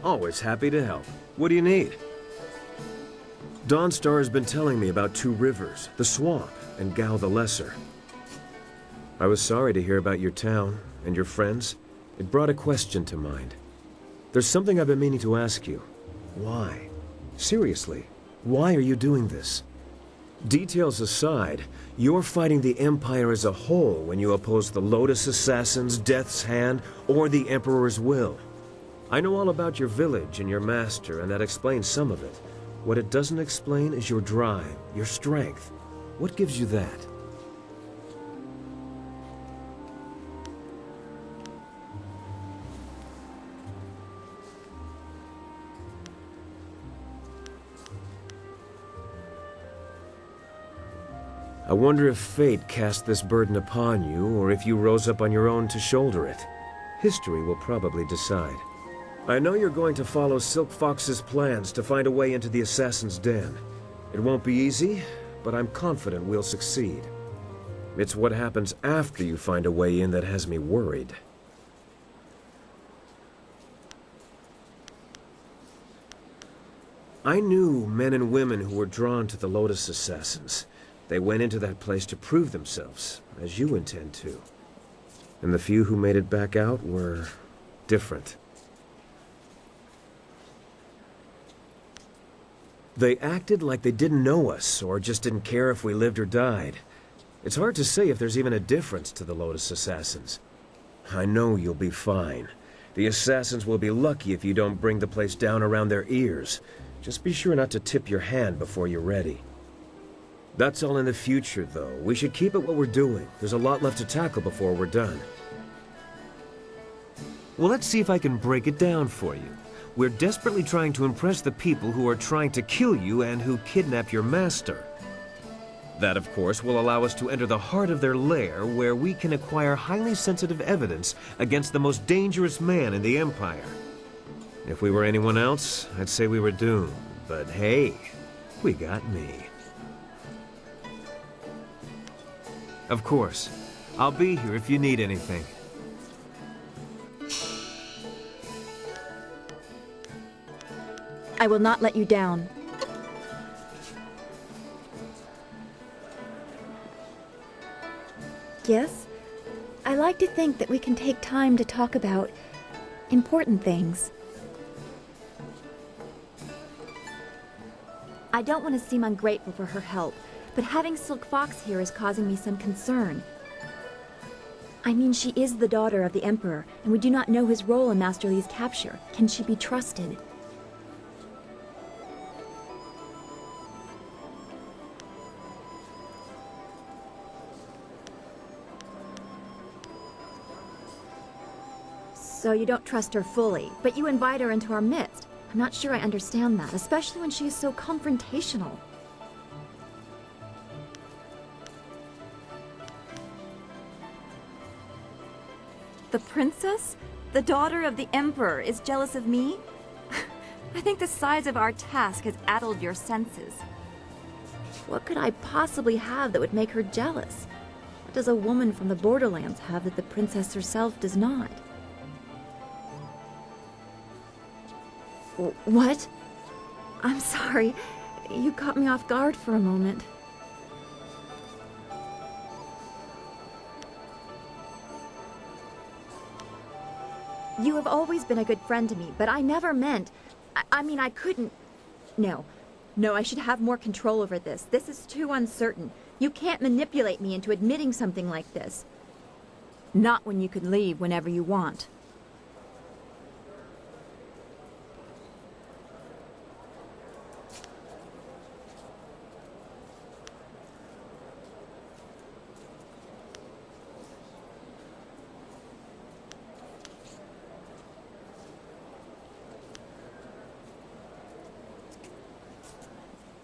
Always happy to help. What do you need? Dawnstar has been telling me about two rivers, the swamp and Gal the Lesser. I was sorry to hear about your town and your friends. It brought a question to mind. There's something I've been meaning to ask you. Why? Seriously, why are you doing this? Details aside, you're fighting the Empire as a whole when you oppose the Lotus Assassins, Death's Hand, or the Emperor's will. I know all about your village and your master, and that explains some of it. What it doesn't explain is your drive, your strength. What gives you that? I wonder if fate cast this burden upon you, or if you rose up on your own to shoulder it. History will probably decide. I know you're going to follow Silk Fox's plans to find a way into the Assassin's Den. It won't be easy, but I'm confident we'll succeed. It's what happens after you find a way in that has me worried. I knew men and women who were drawn to the Lotus Assassins. They went into that place to prove themselves, as you intend to. And the few who made it back out were different. They acted like they didn't know us, or just didn't care if we lived or died. It's hard to say if there's even a difference to the Lotus Assassins. I know you'll be fine. The Assassins will be lucky if you don't bring the place down around their ears. Just be sure not to tip your hand before you're ready. That's all in the future, though. We should keep at what we're doing. There's a lot left to tackle before we're done. Well, let's see if I can break it down for you. We're desperately trying to impress the people who are trying to kill you and who kidnap your master. That, of course, will allow us to enter the heart of their lair, where we can acquire highly sensitive evidence against the most dangerous man in the Empire. If we were anyone else, I'd say we were doomed. But hey, we got me. Of course. I'll be here if you need anything. I will not let you down. Yes? I like to think that we can take time to talk about important things. I don't want to seem ungrateful for her help, but having Silk Fox here is causing me some concern. I mean, she is the daughter of the Emperor, and we do not know his role in Master Li's capture. Can she be trusted? So you don't trust her fully, but you invite her into our midst. I'm not sure I understand that, especially when she is so confrontational. The princess, the daughter of the Emperor, is jealous of me? I think the size of our task has addled your senses. What could I possibly have that would make her jealous? What does a woman from the borderlands have that the princess herself does not? What? I'm sorry. You caught me off guard for a moment. You have always been a good friend to me, but I never meant... I mean, I couldn't... No. No, I should have more control over this. This is too uncertain. You can't manipulate me into admitting something like this. Not when you can leave whenever you want.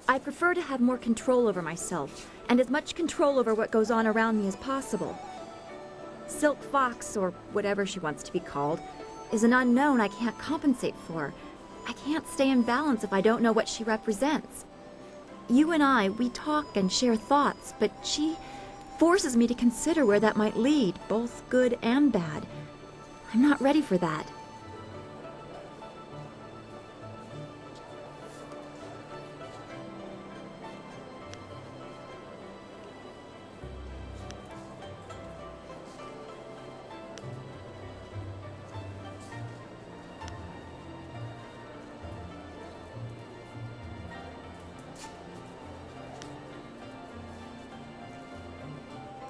I prefer to have more control over myself, and as much control over what goes on around me as possible. Silk Fox, or whatever she wants to be called, is an unknown I can't compensate for. I can't stay in balance if I don't know what she represents. You and I, we talk and share thoughts, but she forces me to consider where that might lead, both good and bad. I'm not ready for that.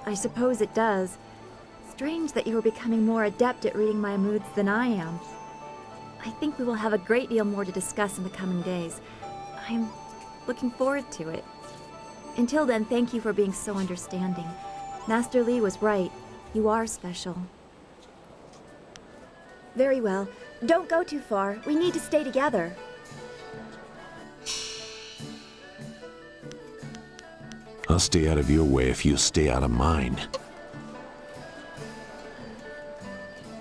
I suppose it does. Strange that you are becoming more adept at reading my moods than I am. I think we will have a great deal more to discuss in the coming days. I'm looking forward to it. Until then, thank you for being so understanding. Master Li was right. You are special. Very well. Don't go too far. We need to stay together. I'll stay out of your way if you stay out of mine.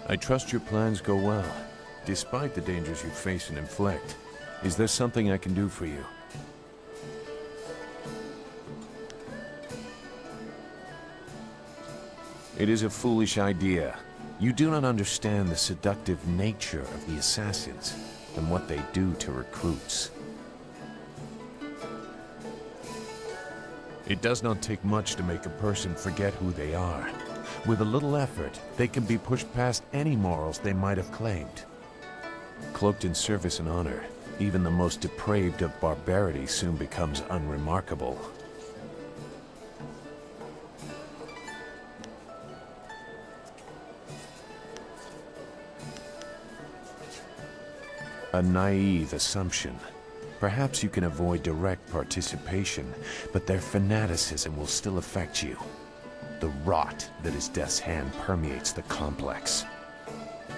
I trust your plans go well, despite the dangers you face and inflict. Is there something I can do for you? It is a foolish idea. You do not understand the seductive nature of the assassins and what they do to recruits. It does not take much to make a person forget who they are. With a little effort, they can be pushed past any morals they might have claimed. Cloaked in service and honor, even the most depraved of barbarity soon becomes unremarkable. A naive assumption. Perhaps you can avoid direct participation, but their fanaticism will still affect you. The rot that is Death's Hand permeates the complex.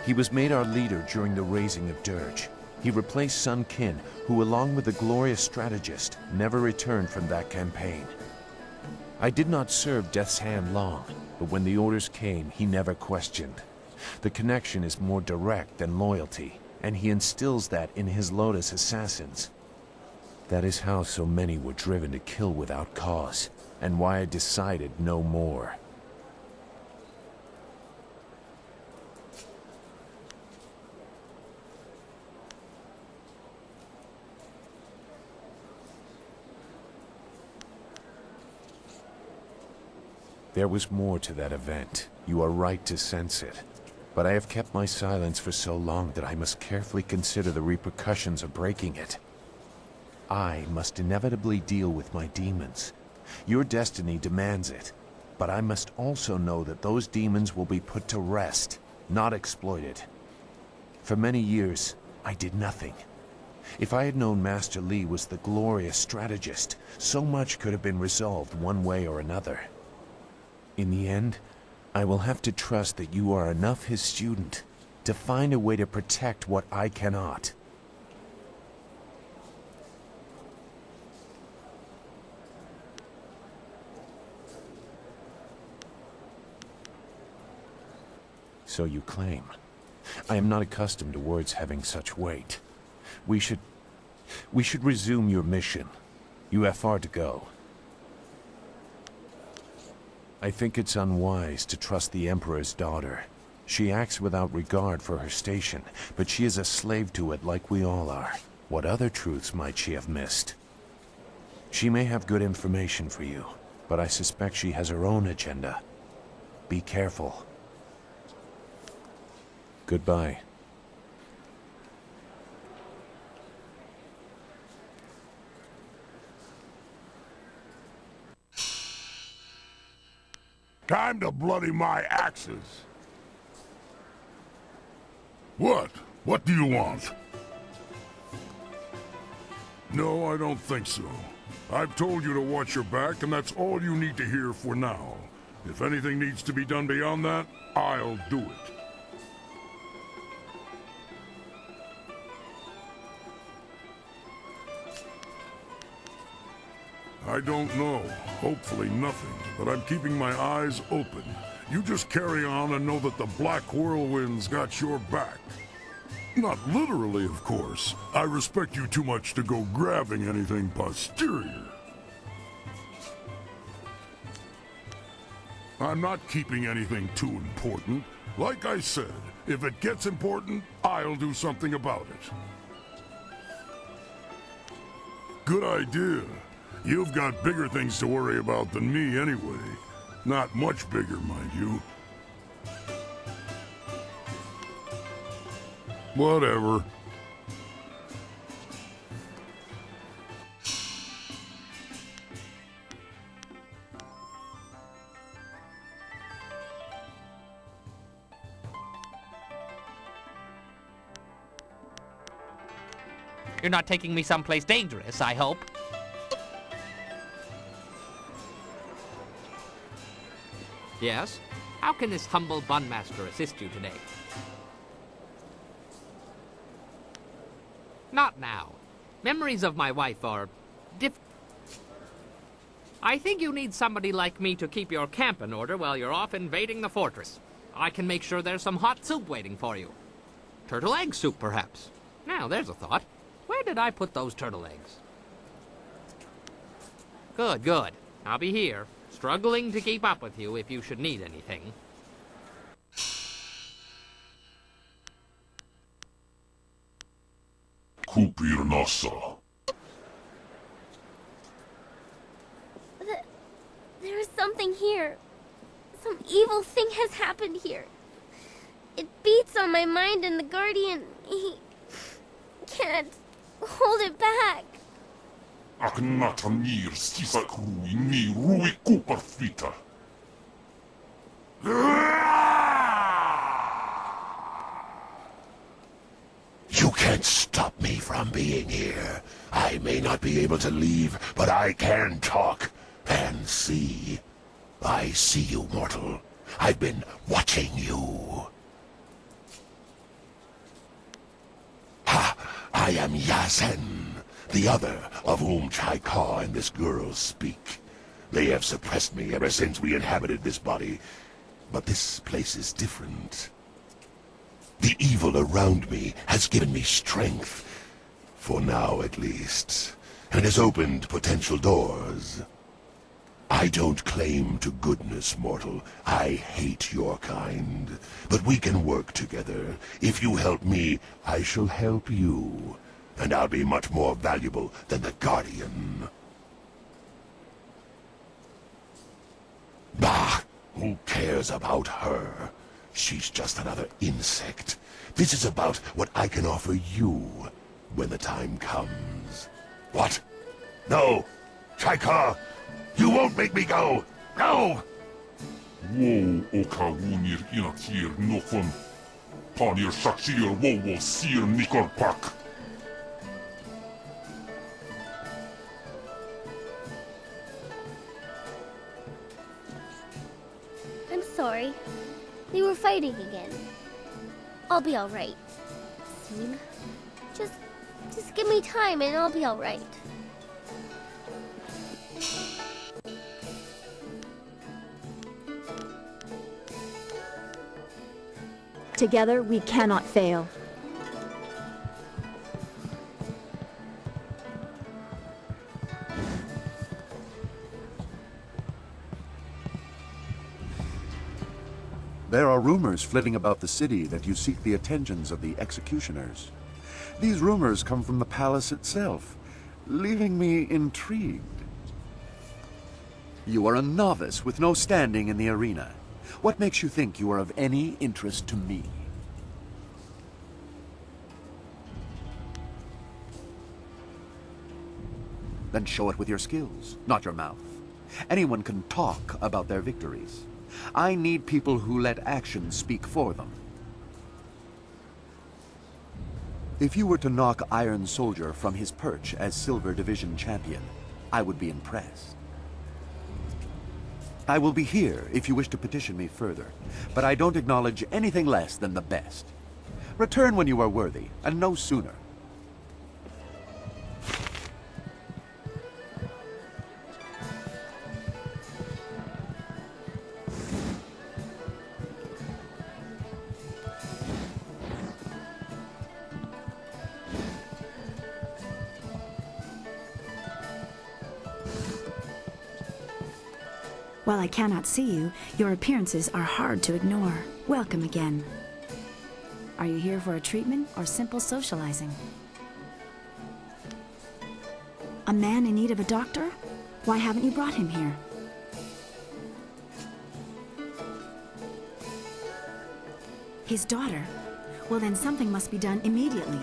He was made our leader during the raising of Dirge. He replaced Sun Qin, who along with the glorious strategist, never returned from that campaign. I did not serve Death's Hand long, but when the orders came, he never questioned. The connection is more direct than loyalty, and he instills that in his Lotus assassins. That is how so many were driven to kill without cause, and why I decided no more. There was more to that event. You are right to sense it. But I have kept my silence for so long that I must carefully consider the repercussions of breaking it. I must inevitably deal with my demons. Your destiny demands it, but I must also know that those demons will be put to rest, not exploited. For many years, I did nothing. If I had known Master Li was the glorious strategist, so much could have been resolved one way or another. In the end, I will have to trust that you are enough his student to find a way to protect what I cannot. So you claim. I am not accustomed to words having such weight. We should resume your mission. You have far to go. I think it's unwise to trust the Emperor's daughter. She acts without regard for her station, but she is a slave to it like we all are. What other truths might she have missed? She may have good information for you, but I suspect she has her own agenda. Be careful. Goodbye. Time to bloody my axes. What? What do you want? No, I don't think so. I've told you to watch your back, and that's all you need to hear for now. If anything needs to be done beyond that, I'll do it. I don't know. Hopefully nothing. But I'm keeping my eyes open. You just carry on and know that the Black Whirlwind's got your back. Not literally, of course. I respect you too much to go grabbing anything posterior. I'm not keeping anything too important. Like I said, if it gets important, I'll do something about it. Good idea. You've got bigger things to worry about than me anyway. Not much bigger, mind you. Whatever. You're not taking me someplace dangerous, I hope. Yes? How can this humble bunmaster assist you today? Not now. Memories of my wife are I think you need somebody like me to keep your camp in order while you're off invading the fortress. I can make sure there's some hot soup waiting for you. Turtle egg soup, perhaps. Now, there's a thought. Where did I put those turtle eggs? Good, good. I'll be here, struggling to keep up with you if you should need anything. Kupir Nasa. There is something here. Some evil thing has happened here. It beats on my mind, and the Guardian, he can't hold it back. Aknatanir Sisakrui ni Rui Kuparfita. You can't stop me from being here. I may not be able to leave, but I can talk and see. I see you, mortal. I've been watching you. Ha! I am Yasen, the other of whom Chaika and this girl speak. They have suppressed me ever since we inhabited this body, but this place is different. The evil around me has given me strength, for now at least, and has opened potential doors. I don't claim to goodness, mortal. I hate your kind. But we can work together. If you help me, I shall help you. And I'll be much more valuable than the Guardian. Bah! Who cares about her? She's just another insect. This is about what I can offer you when the time comes. What? No! Chaika! You won't make me go! No! Wo okawunir inakir nofun. Panir shakir wo sir nikorpak. I'm sorry. We were fighting again. I'll be alright. Soon. Just give me time and I'll be alright. Together, we cannot fail. There are rumors flitting about the city that you seek the attentions of the executioners. These rumors come from the palace itself, leaving me intrigued. You are a novice with no standing in the arena. What makes you think you are of any interest to me? Then show it with your skills, not your mouth. Anyone can talk about their victories. I need people who let actions speak for them. If you were to knock Iron Soldier from his perch as Silver Division champion, I would be impressed. I will be here if you wish to petition me further, but I don't acknowledge anything less than the best. Return when you are worthy, and no sooner. While I cannot see you, your appearances are hard to ignore. Welcome again. Are you here for a treatment or simple socializing? A man in need of a doctor? Why haven't you brought him here? His daughter? Well, then something must be done immediately.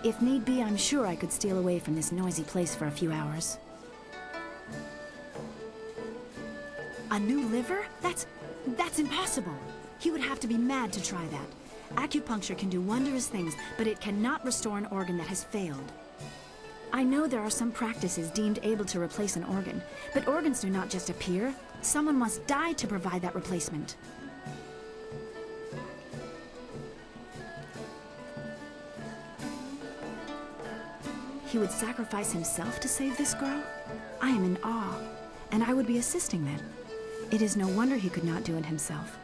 If need be, I'm sure I could steal away from this noisy place for a few hours. A new liver? That's impossible. He would have to be mad to try that. Acupuncture can do wondrous things, but it cannot restore an organ that has failed. I know there are some practices deemed able to replace an organ, but organs do not just appear. Someone must die to provide that replacement. He would sacrifice himself to save this girl? I am in awe, and I would be assisting then. It is no wonder he could not do it himself.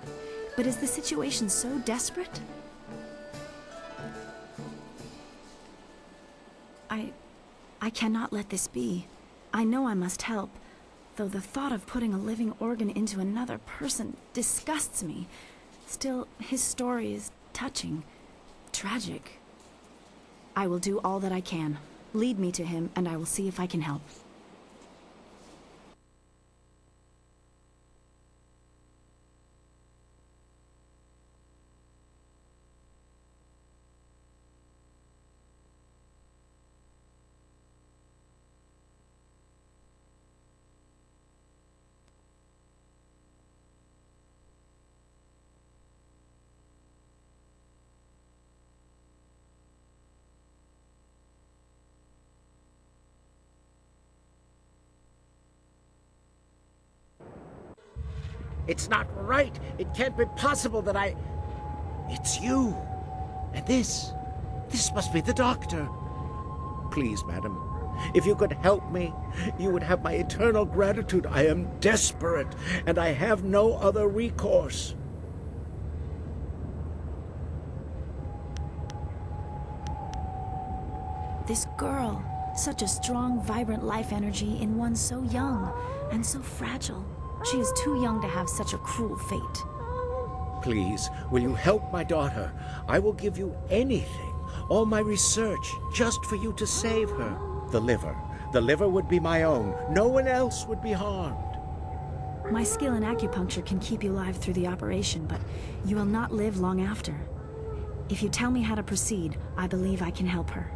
But is the situation so desperate? I cannot let this be. I know I must help, though the thought of putting a living organ into another person disgusts me. Still, his story is touching, tragic. I will do all that I can. Lead me to him, and I will see if I can help. It's not right. It can't be possible that I... It's you. And this must be the doctor. Please, madam, if you could help me, you would have my eternal gratitude. I am desperate, and I have no other recourse. This girl, such a strong, vibrant life energy in one so young and so fragile. She is too young to have such a cruel fate. Please, will you help my daughter? I will give you anything, all my research, just for you to save her. The liver would be my own. No one else would be harmed. My skill in acupuncture can keep you alive through the operation, but you will not live long after. If you tell me how to proceed, I believe I can help her.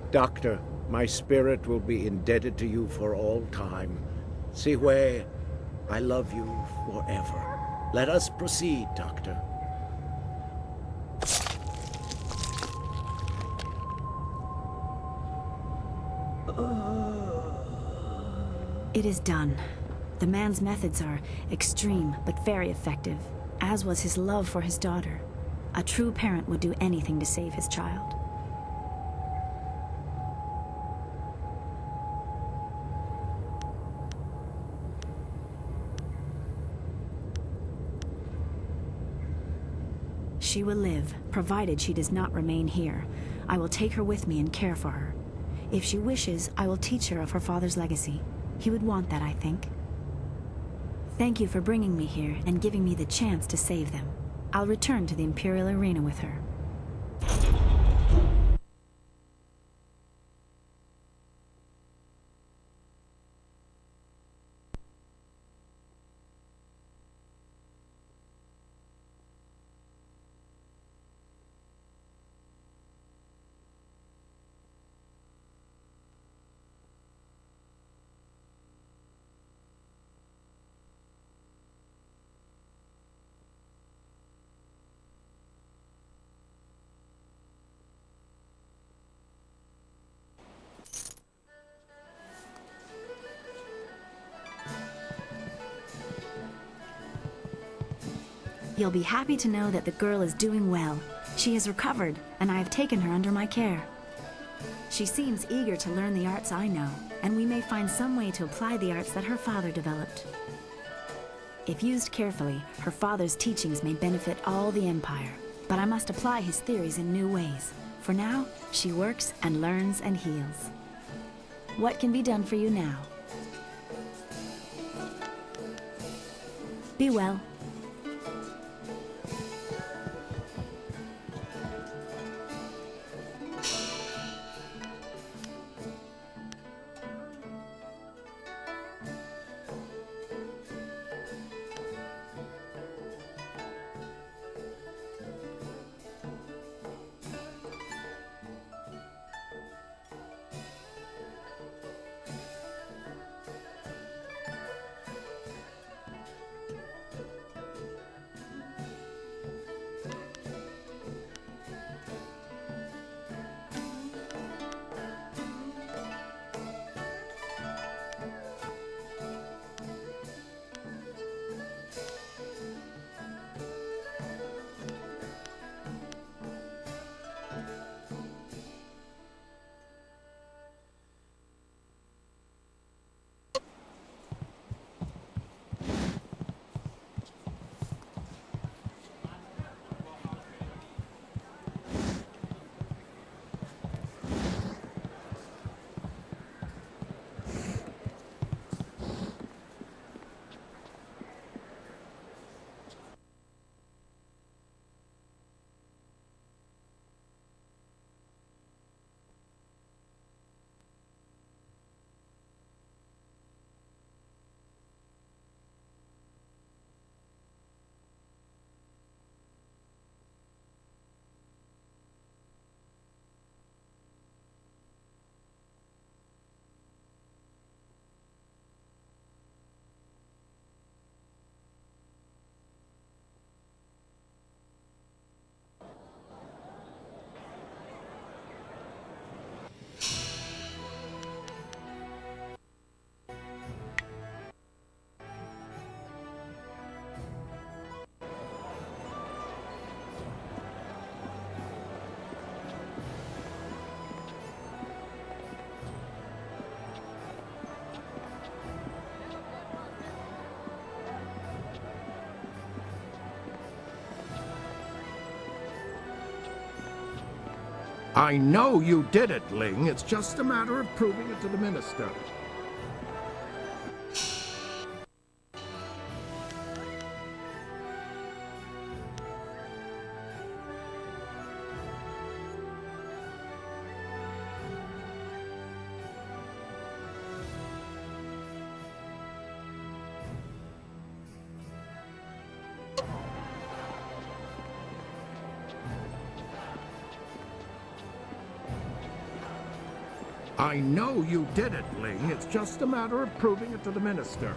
Doctor, my spirit will be indebted to you for all time. Sihui, I love you forever. Let us proceed, Doctor. It is done. The man's methods are extreme, but very effective, as was his love for his daughter. A true parent would do anything to save his child. She will live, provided she does not remain here. I will take her with me and care for her. If she wishes, I will teach her of her father's legacy. He would want that, I think. Thank you for bringing me here and giving me the chance to save them. I'll return to the Imperial Arena with her. You'll be happy to know that the girl is doing well. She has recovered, and I have taken her under my care. She seems eager to learn the arts I know, and we may find some way to apply the arts that her father developed. If used carefully, her father's teachings may benefit all the Empire, but I must apply his theories in new ways. For now, she works and learns and heals. What can be done for you now? Be well. I know you did it, Ling. It's just a matter of proving it to the minister. I know you did it, Ling. It's just a matter of proving it to the minister.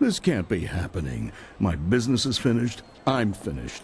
This can't be happening. My business is finished. I'm finished.